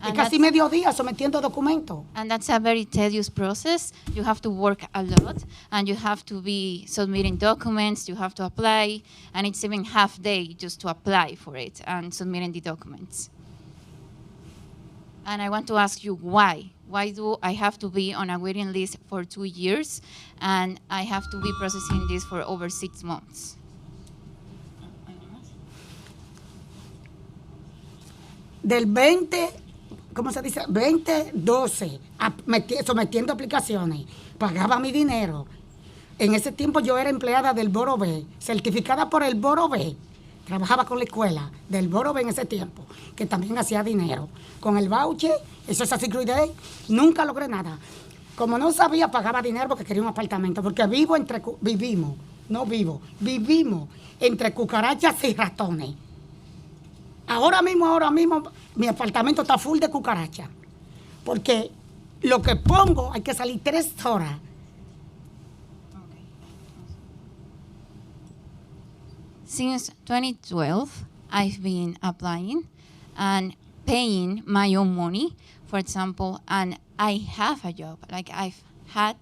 Es casi mediodía sometiendo documentos. And that's a very tedious process. You have to work a lot, and you have to be submitting documents, you have to apply, and it's even half day just to apply for it and submitting the documents. And I want to ask you why. Why do I have to be on a waiting list for 2 years, and I have to be processing this for over 6 months? Del 2012, sometiendo aplicaciones, pagaba mi dinero. En ese tiempo yo era empleada del Boro B, certificada por el Boro B. Trabajaba con la escuela del Boro B en ese tiempo, que también hacía dinero. Con el voucher, eso es así, nunca logré nada. Como no sabía, pagaba dinero porque quería un apartamento, porque vivimos entre cucarachas y ratones. Ahora mismo, mi apartamento está full de cucarachas. Porque lo que pongo, hay que salir 3 horas. Since 2012, I've been applying and paying my own money, for example, and I have a job. Like I've had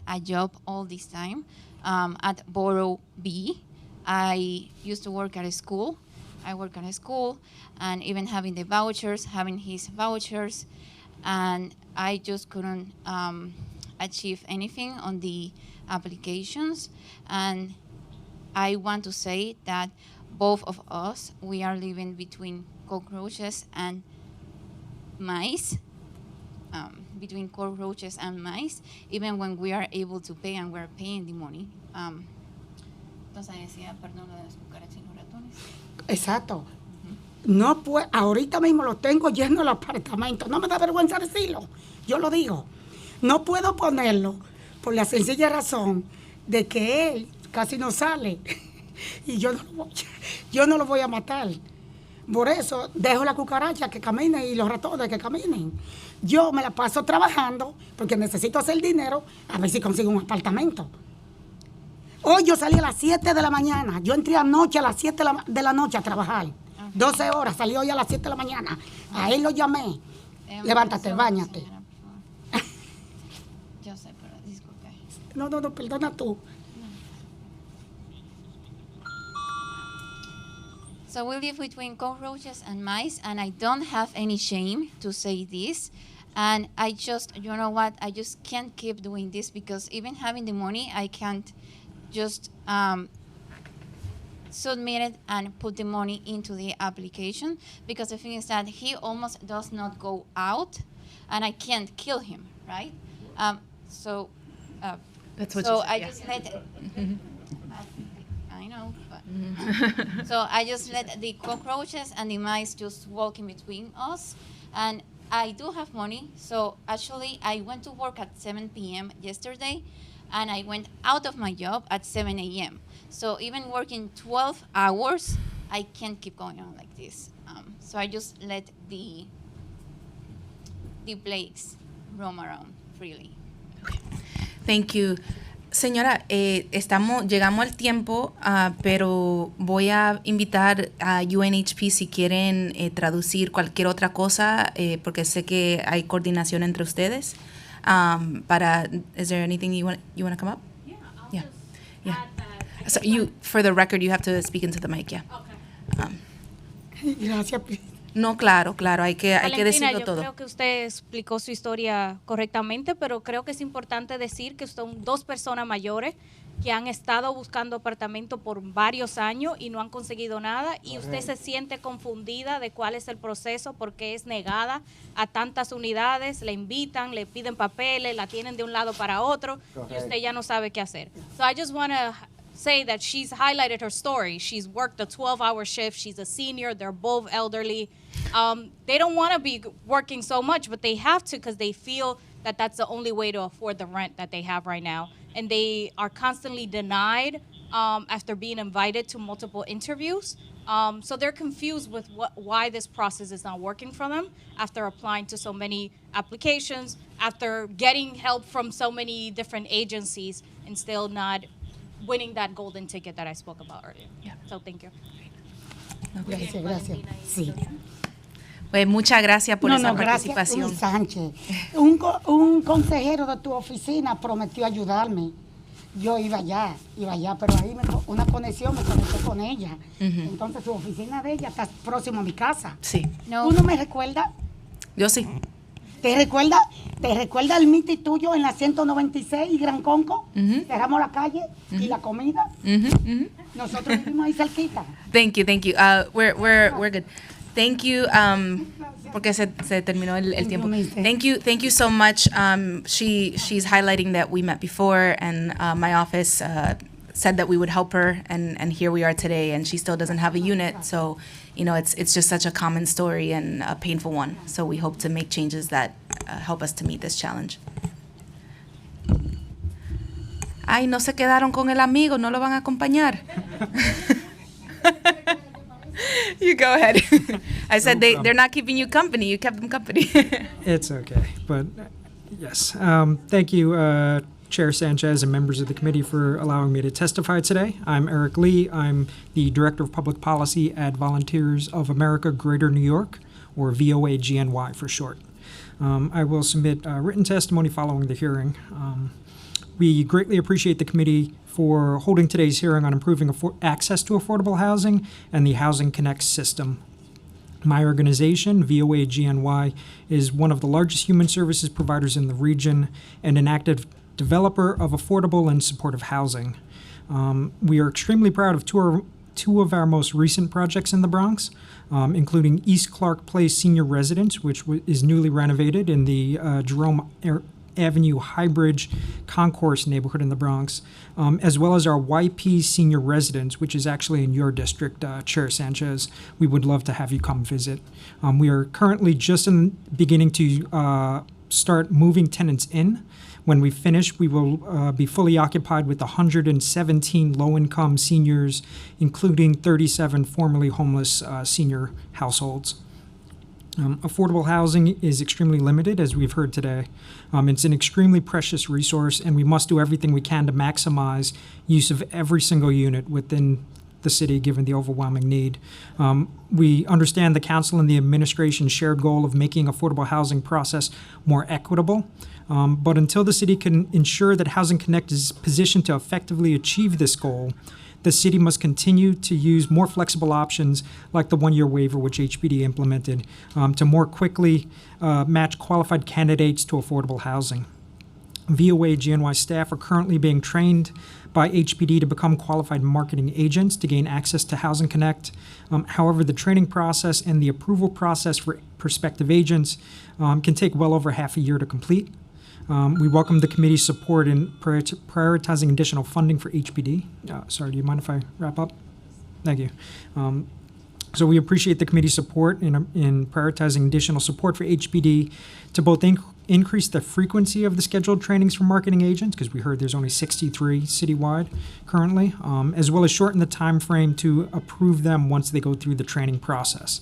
a job all this time at Borough B. I used to work at a school. I work at a school, and even having the vouchers, having his vouchers, and I just couldn't achieve anything on the applications. And I want to say that both of us, we are living between cockroaches and mice, even when we are able to pay and we're paying the money. Entonces decía, perdón, lo de las cucarachas y los ratones. Exacto. No puedo, ahorita mismo lo tengo lleno el apartamento. No me da vergüenza decirlo. Yo lo digo. No puedo ponerlo por la sencilla razón de que él casi no sale. Y yo no lo voy a matar. Por eso dejo la cucaracha que camine y los ratones que caminen. Yo me la paso trabajando porque necesito hacer dinero a ver si consigo un apartamento. Hoy yo salí a las 7 de la mañana. Yo entré anoche a las 7 de la noche a trabajar. 12 horas, salí hoy a las 7 de la mañana. A él lo llamé. Levántate, báñate. Yo sé, pero disculpe. No, perdona tú. So we live between cockroaches and mice, and I don't have any shame to say this. And I just, you know what, I just can't keep doing this because even having the money, I can't just submit it and put the money into the application because the thing is that he almost does not go out and I can't kill him, right? That's what so you said, I yeah. just let it, I know, but so I just let the cockroaches and the mice just walk in between us. And I do have money, so actually I went to work at 7 p.m. yesterday and I went out of my job at 7 a.m. So even working 12 hours, I can't keep going on like this. So I just let the plagues roam around freely. Thank you. Señora, llegamos al tiempo, pero voy a invitar a UNHP si quieren traducir cualquier otra cosa, porque sé que hay coordinación entre ustedes. Is there anything you want to come up? Yeah. So for the record, you have to speak into the mic, yeah. Gracias. No, claro, hay que decirlo yo todo. Creo que usted explicó su historia correctamente, pero creo que es importante decir que son 2 personas mayores que han estado buscando apartamento por varios años y no han conseguido nada, y usted se siente confundida de cuál es el proceso porque es negada a tantas unidades, le invitan, le piden papeles, la tienen de un lado para otro y usted ya no sabe qué hacer. So I just want to say that she's highlighted her story. She's worked a 12-hour shift. She's a senior. They're both elderly. They don't want to be working so much, but they have to because they feel that that's the only way to afford the rent that they have right now. And they are constantly denied after being invited to multiple interviews. So they're confused with why this process is not working for them after applying to so many applications, after getting help from so many different agencies and still not winning that golden ticket that I spoke about earlier. Yeah. So thank you. Gracias. Sí. Pues muchas gracias por esa gracias, participación. Luis Sánchez. Un consejero de tu oficina prometió ayudarme. Yo iba allá, pero ahí una conexión me conectó con ella. Entonces su oficina de ella está próximo a mi casa. Sí. ¿Tú no me recuerdas? Yo sí. ¿Te recuerda el meeting tuyo en la 196 y Gran Conco? Cerramos la calle y la comida. Nosotros vivimos ahí cerquita. Thank you. We're good. Thank you. Porque se terminó el tiempo. Thank you so much. She's highlighting that we met before, and my office said that we would help her, and here we are today. And she still doesn't have a unit, so it's just such a common story and a painful one. So we hope to make changes that help us to meet this challenge. Ay, no se quedaron con el amigo, no lo van a acompañar. You go ahead. I said they're not keeping you company. You kept them company. It's okay, but yes. Thank you, Chair Sanchez and members of the committee for allowing me to testify today. I'm Eric Lee. I'm the Director of Public Policy at Volunteers of America Greater New York, or VOA-GNY for short. I will submit written testimony following the hearing. We greatly appreciate the committee for holding today's hearing on improving access to affordable housing and the Housing Connect system. My organization, VOA-GNY, is one of the largest human services providers in the region and an active developer of affordable and supportive housing. We are extremely proud of two of our most recent projects in the Bronx, including East Clark Place Senior Residence, which is newly renovated in the Jerome Avenue Highbridge Concourse neighborhood in the Bronx, as well as our YP Senior Residence, which is actually in your district, Chair Sanchez. We would love to have you come visit. We are currently just beginning to start moving tenants in. When we finish, we will be fully occupied with 117 low-income seniors, including 37 formerly homeless senior households. Affordable housing is extremely limited, as we've heard today. It's an extremely precious resource, and we must do everything we can to maximize use of every single unit within the city, given the overwhelming need. We understand the council and the administration's shared goal of making affordable housing process more equitable. But until the city can ensure that Housing Connect is positioned to effectively achieve this goal, the city must continue to use more flexible options like the one-year waiver which HPD implemented to more quickly match qualified candidates to affordable housing. VOA-GNY staff are currently being trained by HPD to become qualified marketing agents to gain access to Housing Connect. However, the training process and the approval process for prospective agents can take well over half a year to complete. We welcome the committee's support in prioritizing additional funding for HPD. Sorry, do you mind if I wrap up? Thank you. So we appreciate the committee's support in prioritizing additional support for HPD to both increase the frequency of the scheduled trainings for marketing agents, because we heard there's only 63 citywide currently, as well as shorten the time frame to approve them once they go through the training process.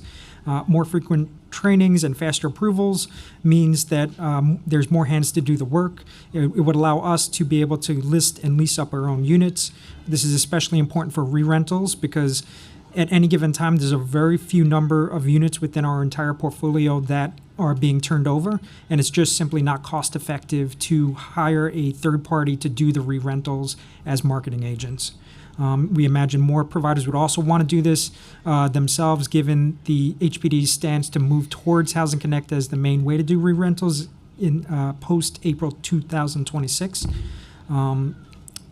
More frequent trainings and faster approvals means that there's more hands to do the work. It would allow us to be able to list and lease up our own units. This is especially important for re-rentals because at any given time, there's a very few number of units within our entire portfolio that are being turned over, and it's just simply not cost effective to hire a third party to do the re-rentals as marketing agents. We imagine more providers would also want to do this themselves, given the HPD's stance to move towards Housing Connect as the main way to do re-rentals in post-April 2026.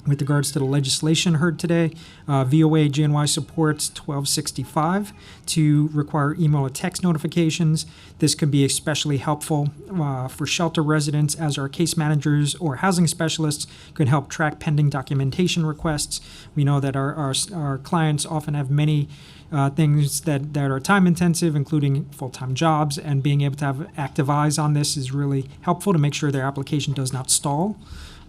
with regards to the legislation heard today, VOA GNY supports 1265 to require email or text notifications. This could be especially helpful for shelter residents, as our case managers or housing specialists could help track pending documentation requests. We know that our clients often have many things that are time intensive, including full-time jobs, and being able to have active eyes on this is really helpful to make sure their application does not stall.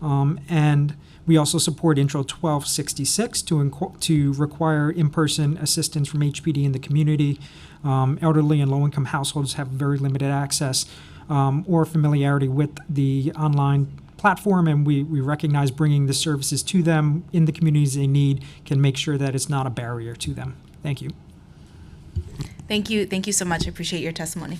And we also support Intro 1266 to require in-person assistance from HPD in the community. Elderly and low-income households have very limited access or familiarity with the online platform, and we recognize bringing the services to them in the communities they need can make sure that it's not a barrier to them. Thank you. Thank you. Thank you so much. I appreciate your testimony.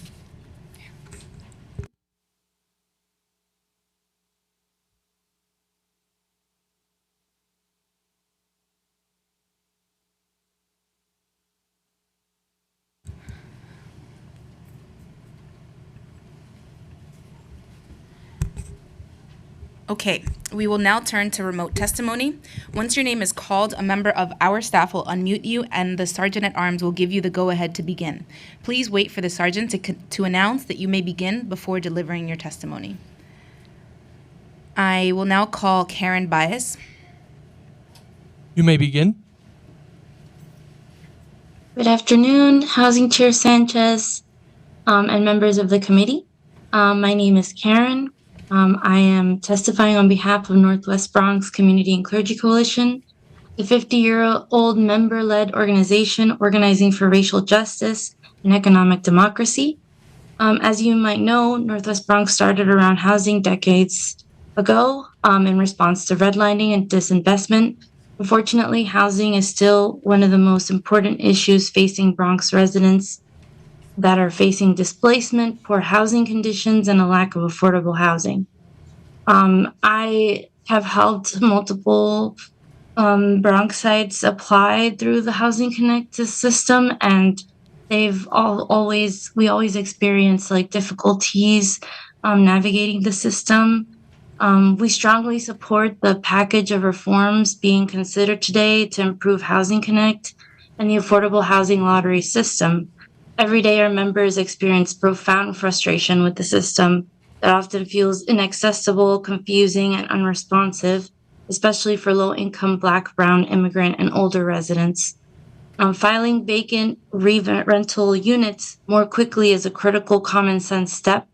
Okay, we will now turn to remote testimony. Once your name is called, a member of our staff will unmute you and the Sergeant at Arms will give you the go-ahead to begin. Please wait for the Sergeant to announce that you may begin before delivering your testimony. I will now call Karen Baez. You may begin. Good afternoon, Housing Chair Sanchez and members of the committee. My name is Karen. I am testifying on behalf of Northwest Bronx Community and Clergy Coalition, the 50-year-old member-led organization organizing for racial justice and economic democracy. As you might know, Northwest Bronx started around housing decades ago in response to redlining and disinvestment. Unfortunately, housing is still one of the most important issues facing Bronx residents that are facing displacement, poor housing conditions, and a lack of affordable housing. I have helped multiple Bronx sites apply through the Housing Connect system, and we always experience like difficulties navigating the system. We strongly support the package of reforms being considered today to improve Housing Connect and the affordable housing lottery system. Every day, our members experience profound frustration with the system that often feels inaccessible, confusing, and unresponsive, especially for low-income Black, Brown, immigrant, and older residents. Filing vacant rental units more quickly is a critical common sense step.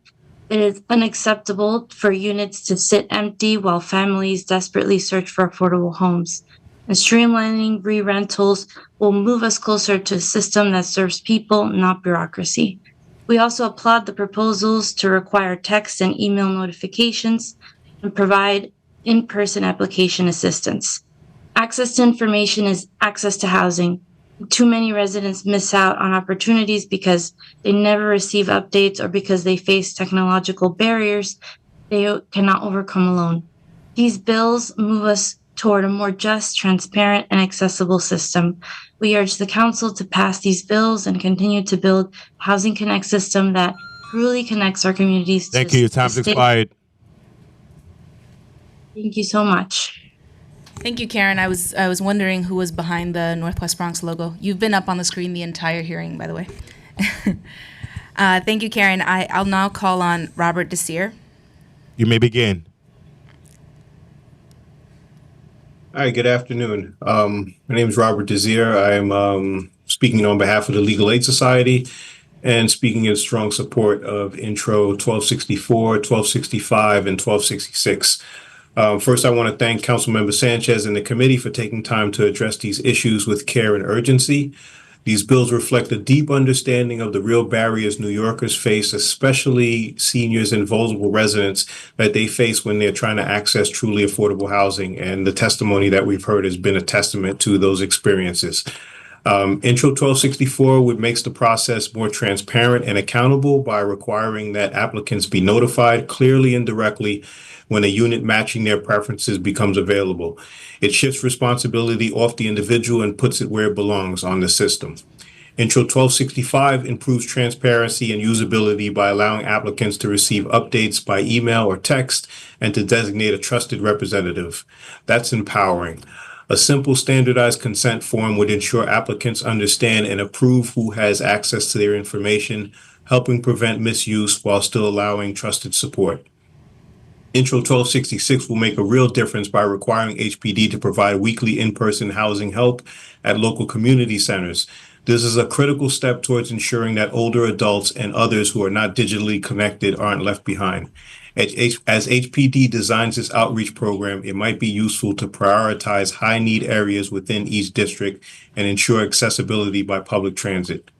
It is unacceptable for units to sit empty while families desperately search for affordable homes. And streamlining re-rentals will move us closer to a system that serves people, not bureaucracy. We also applaud the proposals to require text and email notifications and provide in-person application assistance. Access to information is access to housing. Too many residents miss out on opportunities because they never receive updates or because they face technological barriers they cannot overcome alone. These bills move us toward a more just, transparent, and accessible system. We urge the council to pass these bills and continue to build Housing Connect system that truly connects our communities. Thank you. Your time's expired. Thank you so much. Thank you, Karen. I was wondering who was behind the Northwest Bronx logo. You've been up on the screen the entire hearing, by the way. Thank you, Karen. I'll now call on Robert Desir. You may begin. Hi, good afternoon. My name is Robert Desir. I'm speaking on behalf of the Legal Aid Society and speaking in strong support of Intro 1264, 1265, and 1266. First, I want to thank Councilmember Sanchez and the committee for taking time to address these issues with care and urgency. These bills reflect a deep understanding of the real barriers New Yorkers face, especially seniors and vulnerable residents that they face when they're trying to access truly affordable housing. And the testimony that we've heard has been a testament to those experiences. Intro 1264 makes the process more transparent and accountable by requiring that applicants be notified clearly and directly when a unit matching their preferences becomes available. It shifts responsibility off the individual and puts it where it belongs on the system. Intro 1265 improves transparency and usability by allowing applicants to receive updates by email or text and to designate a trusted representative. That's empowering. A simple standardized consent form would ensure applicants understand and approve who has access to their information, helping prevent misuse while still allowing trusted support. Intro 1266 will make a real difference by requiring HPD to provide weekly in-person housing help at local community centers. This is a critical step towards ensuring that older adults and others who are not digitally connected aren't left behind. As HPD designs this outreach program, it might be useful to prioritize high-need areas within each district and ensure accessibility by public transit.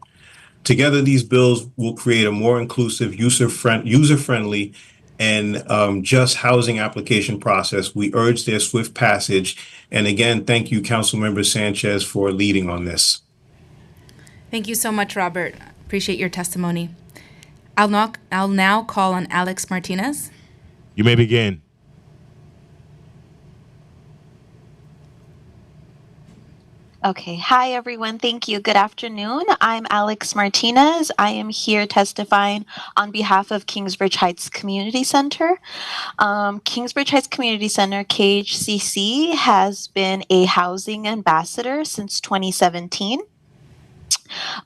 Together, these bills will create a more inclusive, user-friendly, and just housing application process. We urge their swift passage. And again, thank you, Councilmember Sanchez, for leading on this. Thank you so much, Robert. Appreciate your testimony. I'll now call on Alex Martinez. You may begin. Okay. Hi, everyone. Thank you. Good afternoon. I'm Alex Martinez. I am here testifying on behalf of Kingsbridge Heights Community Center. Kingsbridge Heights Community Center, KHCC, has been a housing ambassador since 2017.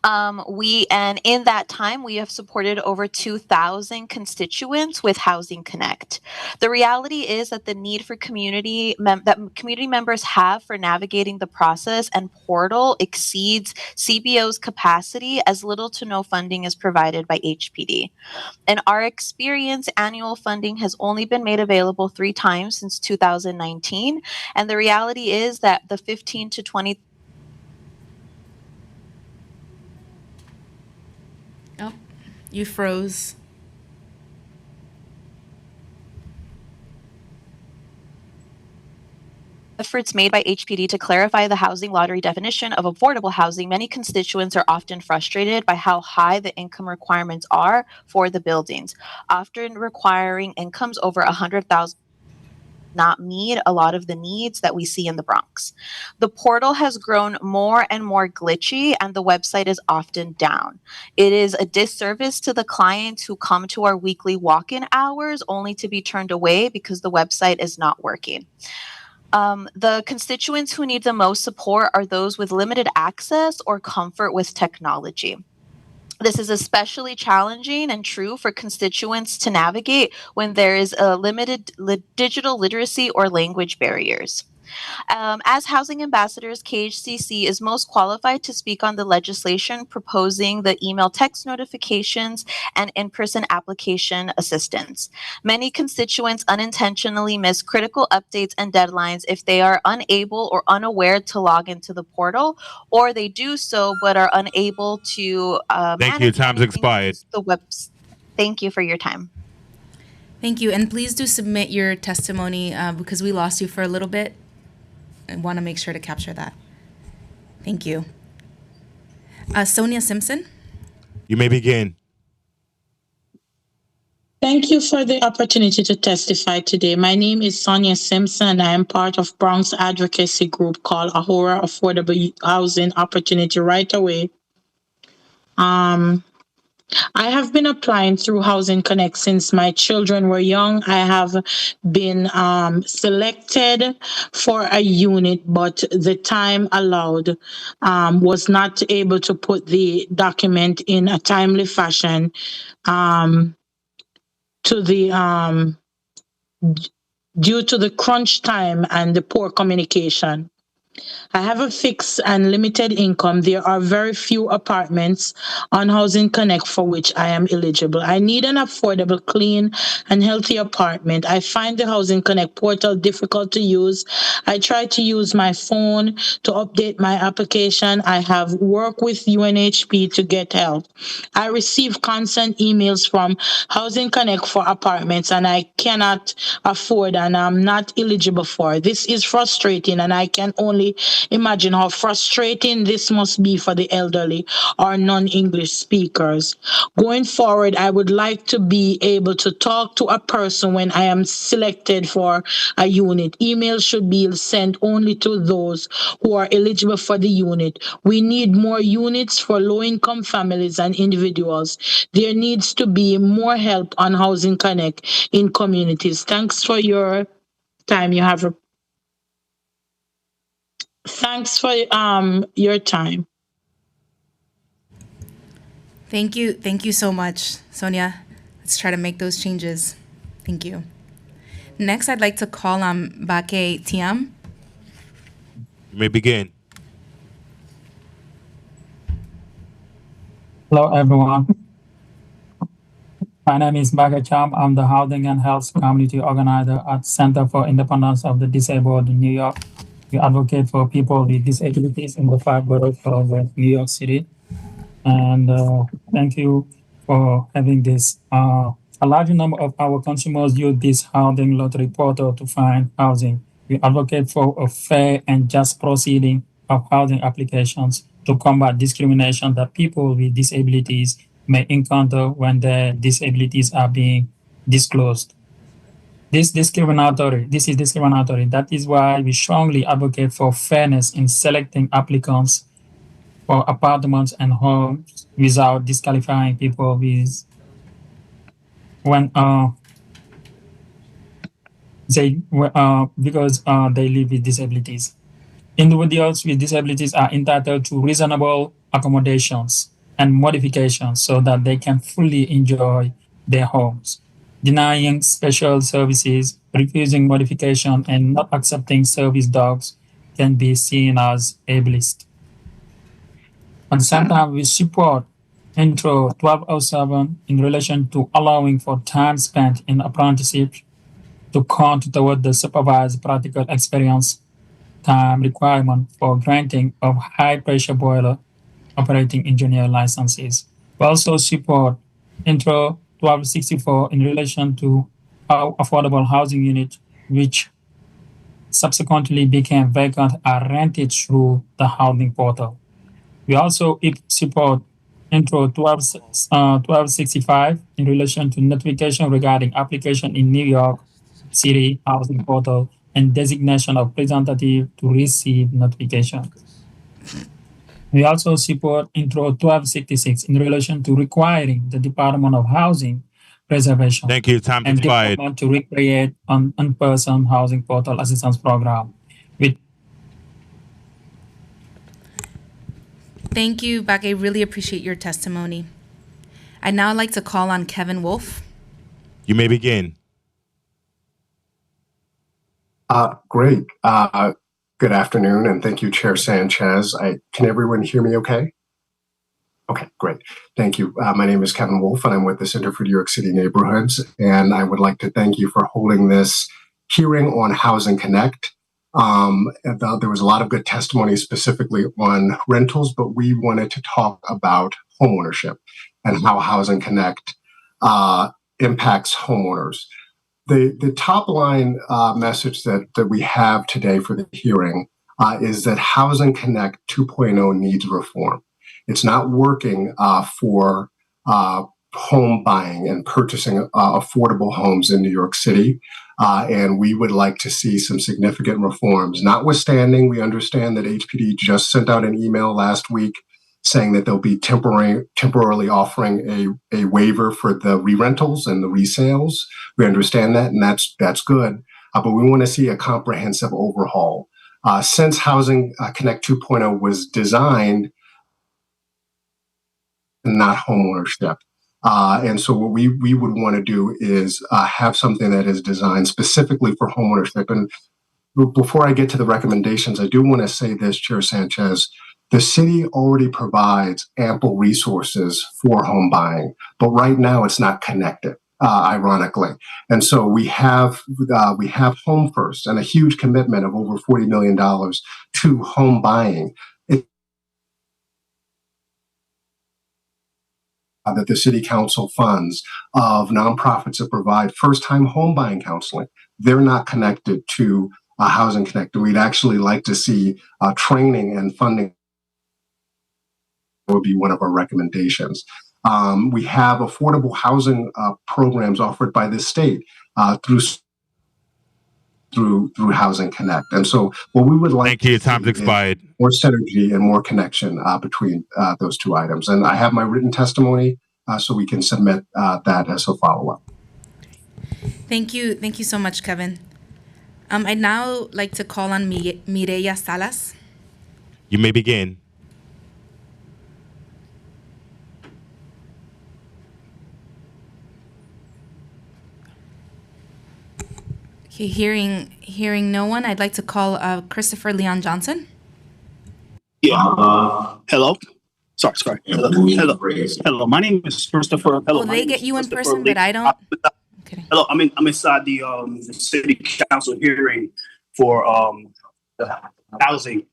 And in that time, we have supported over 2,000 constituents with Housing Connect. The reality is that the need for community members have for navigating the process and portal exceeds CBO's capacity, as little to no funding is provided by HPD. In our experience, annual funding has only been made available 3 times since 2019, and the reality is that the 15 to 20 Oh, you froze. efforts made by HPD to clarify the housing lottery definition of affordable housing, many constituents are often frustrated by how high the income requirements are for the buildings, often requiring incomes over $100,000. Not meet a lot of the needs that we see in the Bronx. The portal has grown more and more glitchy, and the website is often down. It is a disservice to the clients who come to our weekly walk-in hours only to be turned away because the website is not working. The constituents who need the most support are those with limited access or comfort with technology. This is especially challenging and true for constituents to navigate when there is a limited digital literacy or language barriers. As housing ambassadors, KHCC is most qualified to speak on the legislation proposing the email text notifications and in-person application assistance. Many constituents unintentionally miss critical updates and deadlines if they are unable or unaware to log into the portal, or they do so but are unable to Thank you. Time's expired. the webs. Thank you for your time. Thank you. And please do submit your testimony because we lost you for a little bit. I want to make sure to capture that. Thank you. Sonia Simpson. You may begin. Thank you for the opportunity to testify today. My name is Sonia Simpson. I am part of Bronx advocacy group called Ahora Affordable Housing Opportunity Right Away. I have been applying through Housing Connect since my children were young. I have been selected for a unit, but the time allowed was not able to put the document in a timely fashion due to the crunch time and the poor communication. I have a fixed and limited income. There are very few apartments on Housing Connect for which I am eligible. I need an affordable, clean, and healthy apartment. I find the Housing Connect portal difficult to use. I try to use my phone to update my application. I have worked with UNHP to get help. I receive constant emails from Housing Connect for apartments, and I cannot afford and I'm not eligible for. This is frustrating, and I can only only imagine how frustrating this must be for the elderly or non-English speakers. Going forward, I would like to be able to talk to a person when I am selected for a unit. Emails should be sent only to those who are eligible for the unit. We need more units for low-income families and individuals. There needs to be more help on Housing Connect in communities. Thanks for your time. Thanks for your time. Thank you so much, Sonia. Let's try to make those changes. Thank you. Next, I'd like to call on Bake Tiam. You may begin. Hello, everyone. My name is Baga Cham. I'm the Housing and Health Community Organizer at Center for Independence of the Disabled in New York. We advocate for people with disabilities in the 5 boroughs of New York City. And thank you for having this. A large number of our consumers use this housing lottery portal to find housing. We advocate for a fair and just proceeding of housing applications to combat discrimination that people with disabilities may encounter when their disabilities are being disclosed. This is discriminatory. That is why we strongly advocate for fairness in selecting applicants for apartments and homes without disqualifying people because they live with disabilities. Individuals with disabilities are entitled to reasonable accommodations and modifications so that they can fully enjoy their homes. Denying special services, refusing modification, and not accepting service dogs can be seen as ableist. At the same time, we support Intro 1207 in relation to allowing for time spent in apprenticeship to count toward the supervised practical experience time requirement for granting of high-pressure boiler operating engineer licenses. We also support Intro 1264 in relation to how affordable housing units, which subsequently became vacant, are rented through the housing portal. We also support Intro 1265 in relation to notification regarding application in New York City housing portal and designation of representative to receive notification. We also support Intro 1266 in relation to requiring the Department of Housing Preservation Thank you. Time and expired. Department to recreate an in-person housing portal assistance program. Thank you, Bake. I really appreciate your testimony. I'd now like to call on Kevin Wolf. You may begin. Great. Good afternoon, and thank you, Chair Sanchez. Can everyone hear me okay? Okay, great. Thank you. My name is Kevin Wolf, and I'm with the Center for New York City Neighborhoods, and I would like to thank you for holding this hearing on Housing Connect. There was a lot of good testimony specifically on rentals, but we wanted to talk about homeownership and how Housing Connect impacts homeowners. The top line message that we have today for the hearing is that Housing Connect 2.0 needs reform. It's not working for home buying and purchasing affordable homes in New York City. And we would like to see some significant reforms. Notwithstanding, we understand that HPD just sent out an email last week saying that they'll be temporarily offering a waiver for the re-rentals and the resales. We understand that, and that's good. But we want to see a comprehensive overhaul. Since Housing Connect 2.0 was designed, not homeownership. And so what we would want to do is have something that is designed specifically for homeownership. And before I get to the recommendations, I do want to say this, Chair Sanchez. The city already provides ample resources for home buying, but right now it's not connected, ironically. And so we have Home First and a huge commitment of over $40 million to home buying. That the city council funds of nonprofits that provide first-time home buying counseling. They're not connected to Housing Connect. And we'd actually like to see training and funding would be one of our recommendations. We have affordable housing programs offered by this state through Housing Connect. And so what we would like Thank you. Time's expired. more synergy and more connection between those two items. And I have my written testimony so we can submit that as a follow-up. Thank you. Thank you so much, Kevin. I'd now like to call on Mireya Salas. You may begin. Okay, hearing no one, I'd like to call Christopher Leon Johnson. Yeah. Hello. Sorry. Hello. My name is Christopher. Hello. Oh, they get you in person, but I don't. Hello. I'm inside the city council hearing for the housing.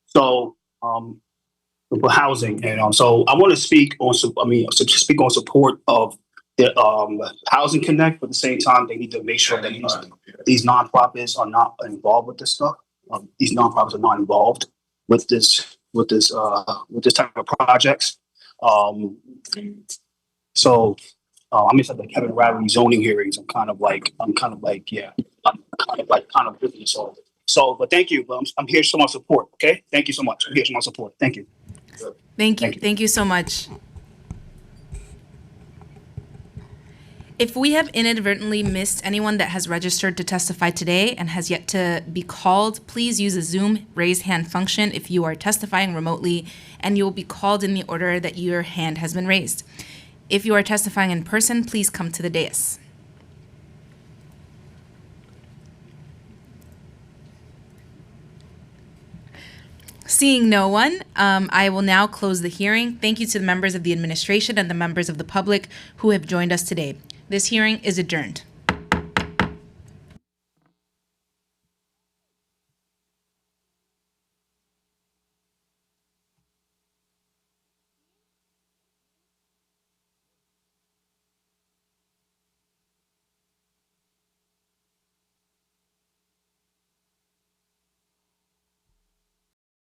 So for housing, and so I want to speak on. Speak on support of the Housing Connect, but at the same time, they need to make sure that these nonprofits are not involved with this stuff. These nonprofits are not involved with this type of projects. So I'm inside the Kevin Riley zoning hearings. I'm kind of busy. So, but thank you. I'm here to show my support. Okay, thank you so much. I'm here to show my support. Thank you. Thank you so much. If we have inadvertently missed anyone that has registered to testify today and has yet to be called, please use the Zoom raise hand function if you are testifying remotely, and you will be called in the order that your hand has been raised. If you are testifying in person, please come to the dais. Seeing no one, I will now close the hearing. Thank you to the members of the administration and the members of the public who have joined us today. This hearing is adjourned.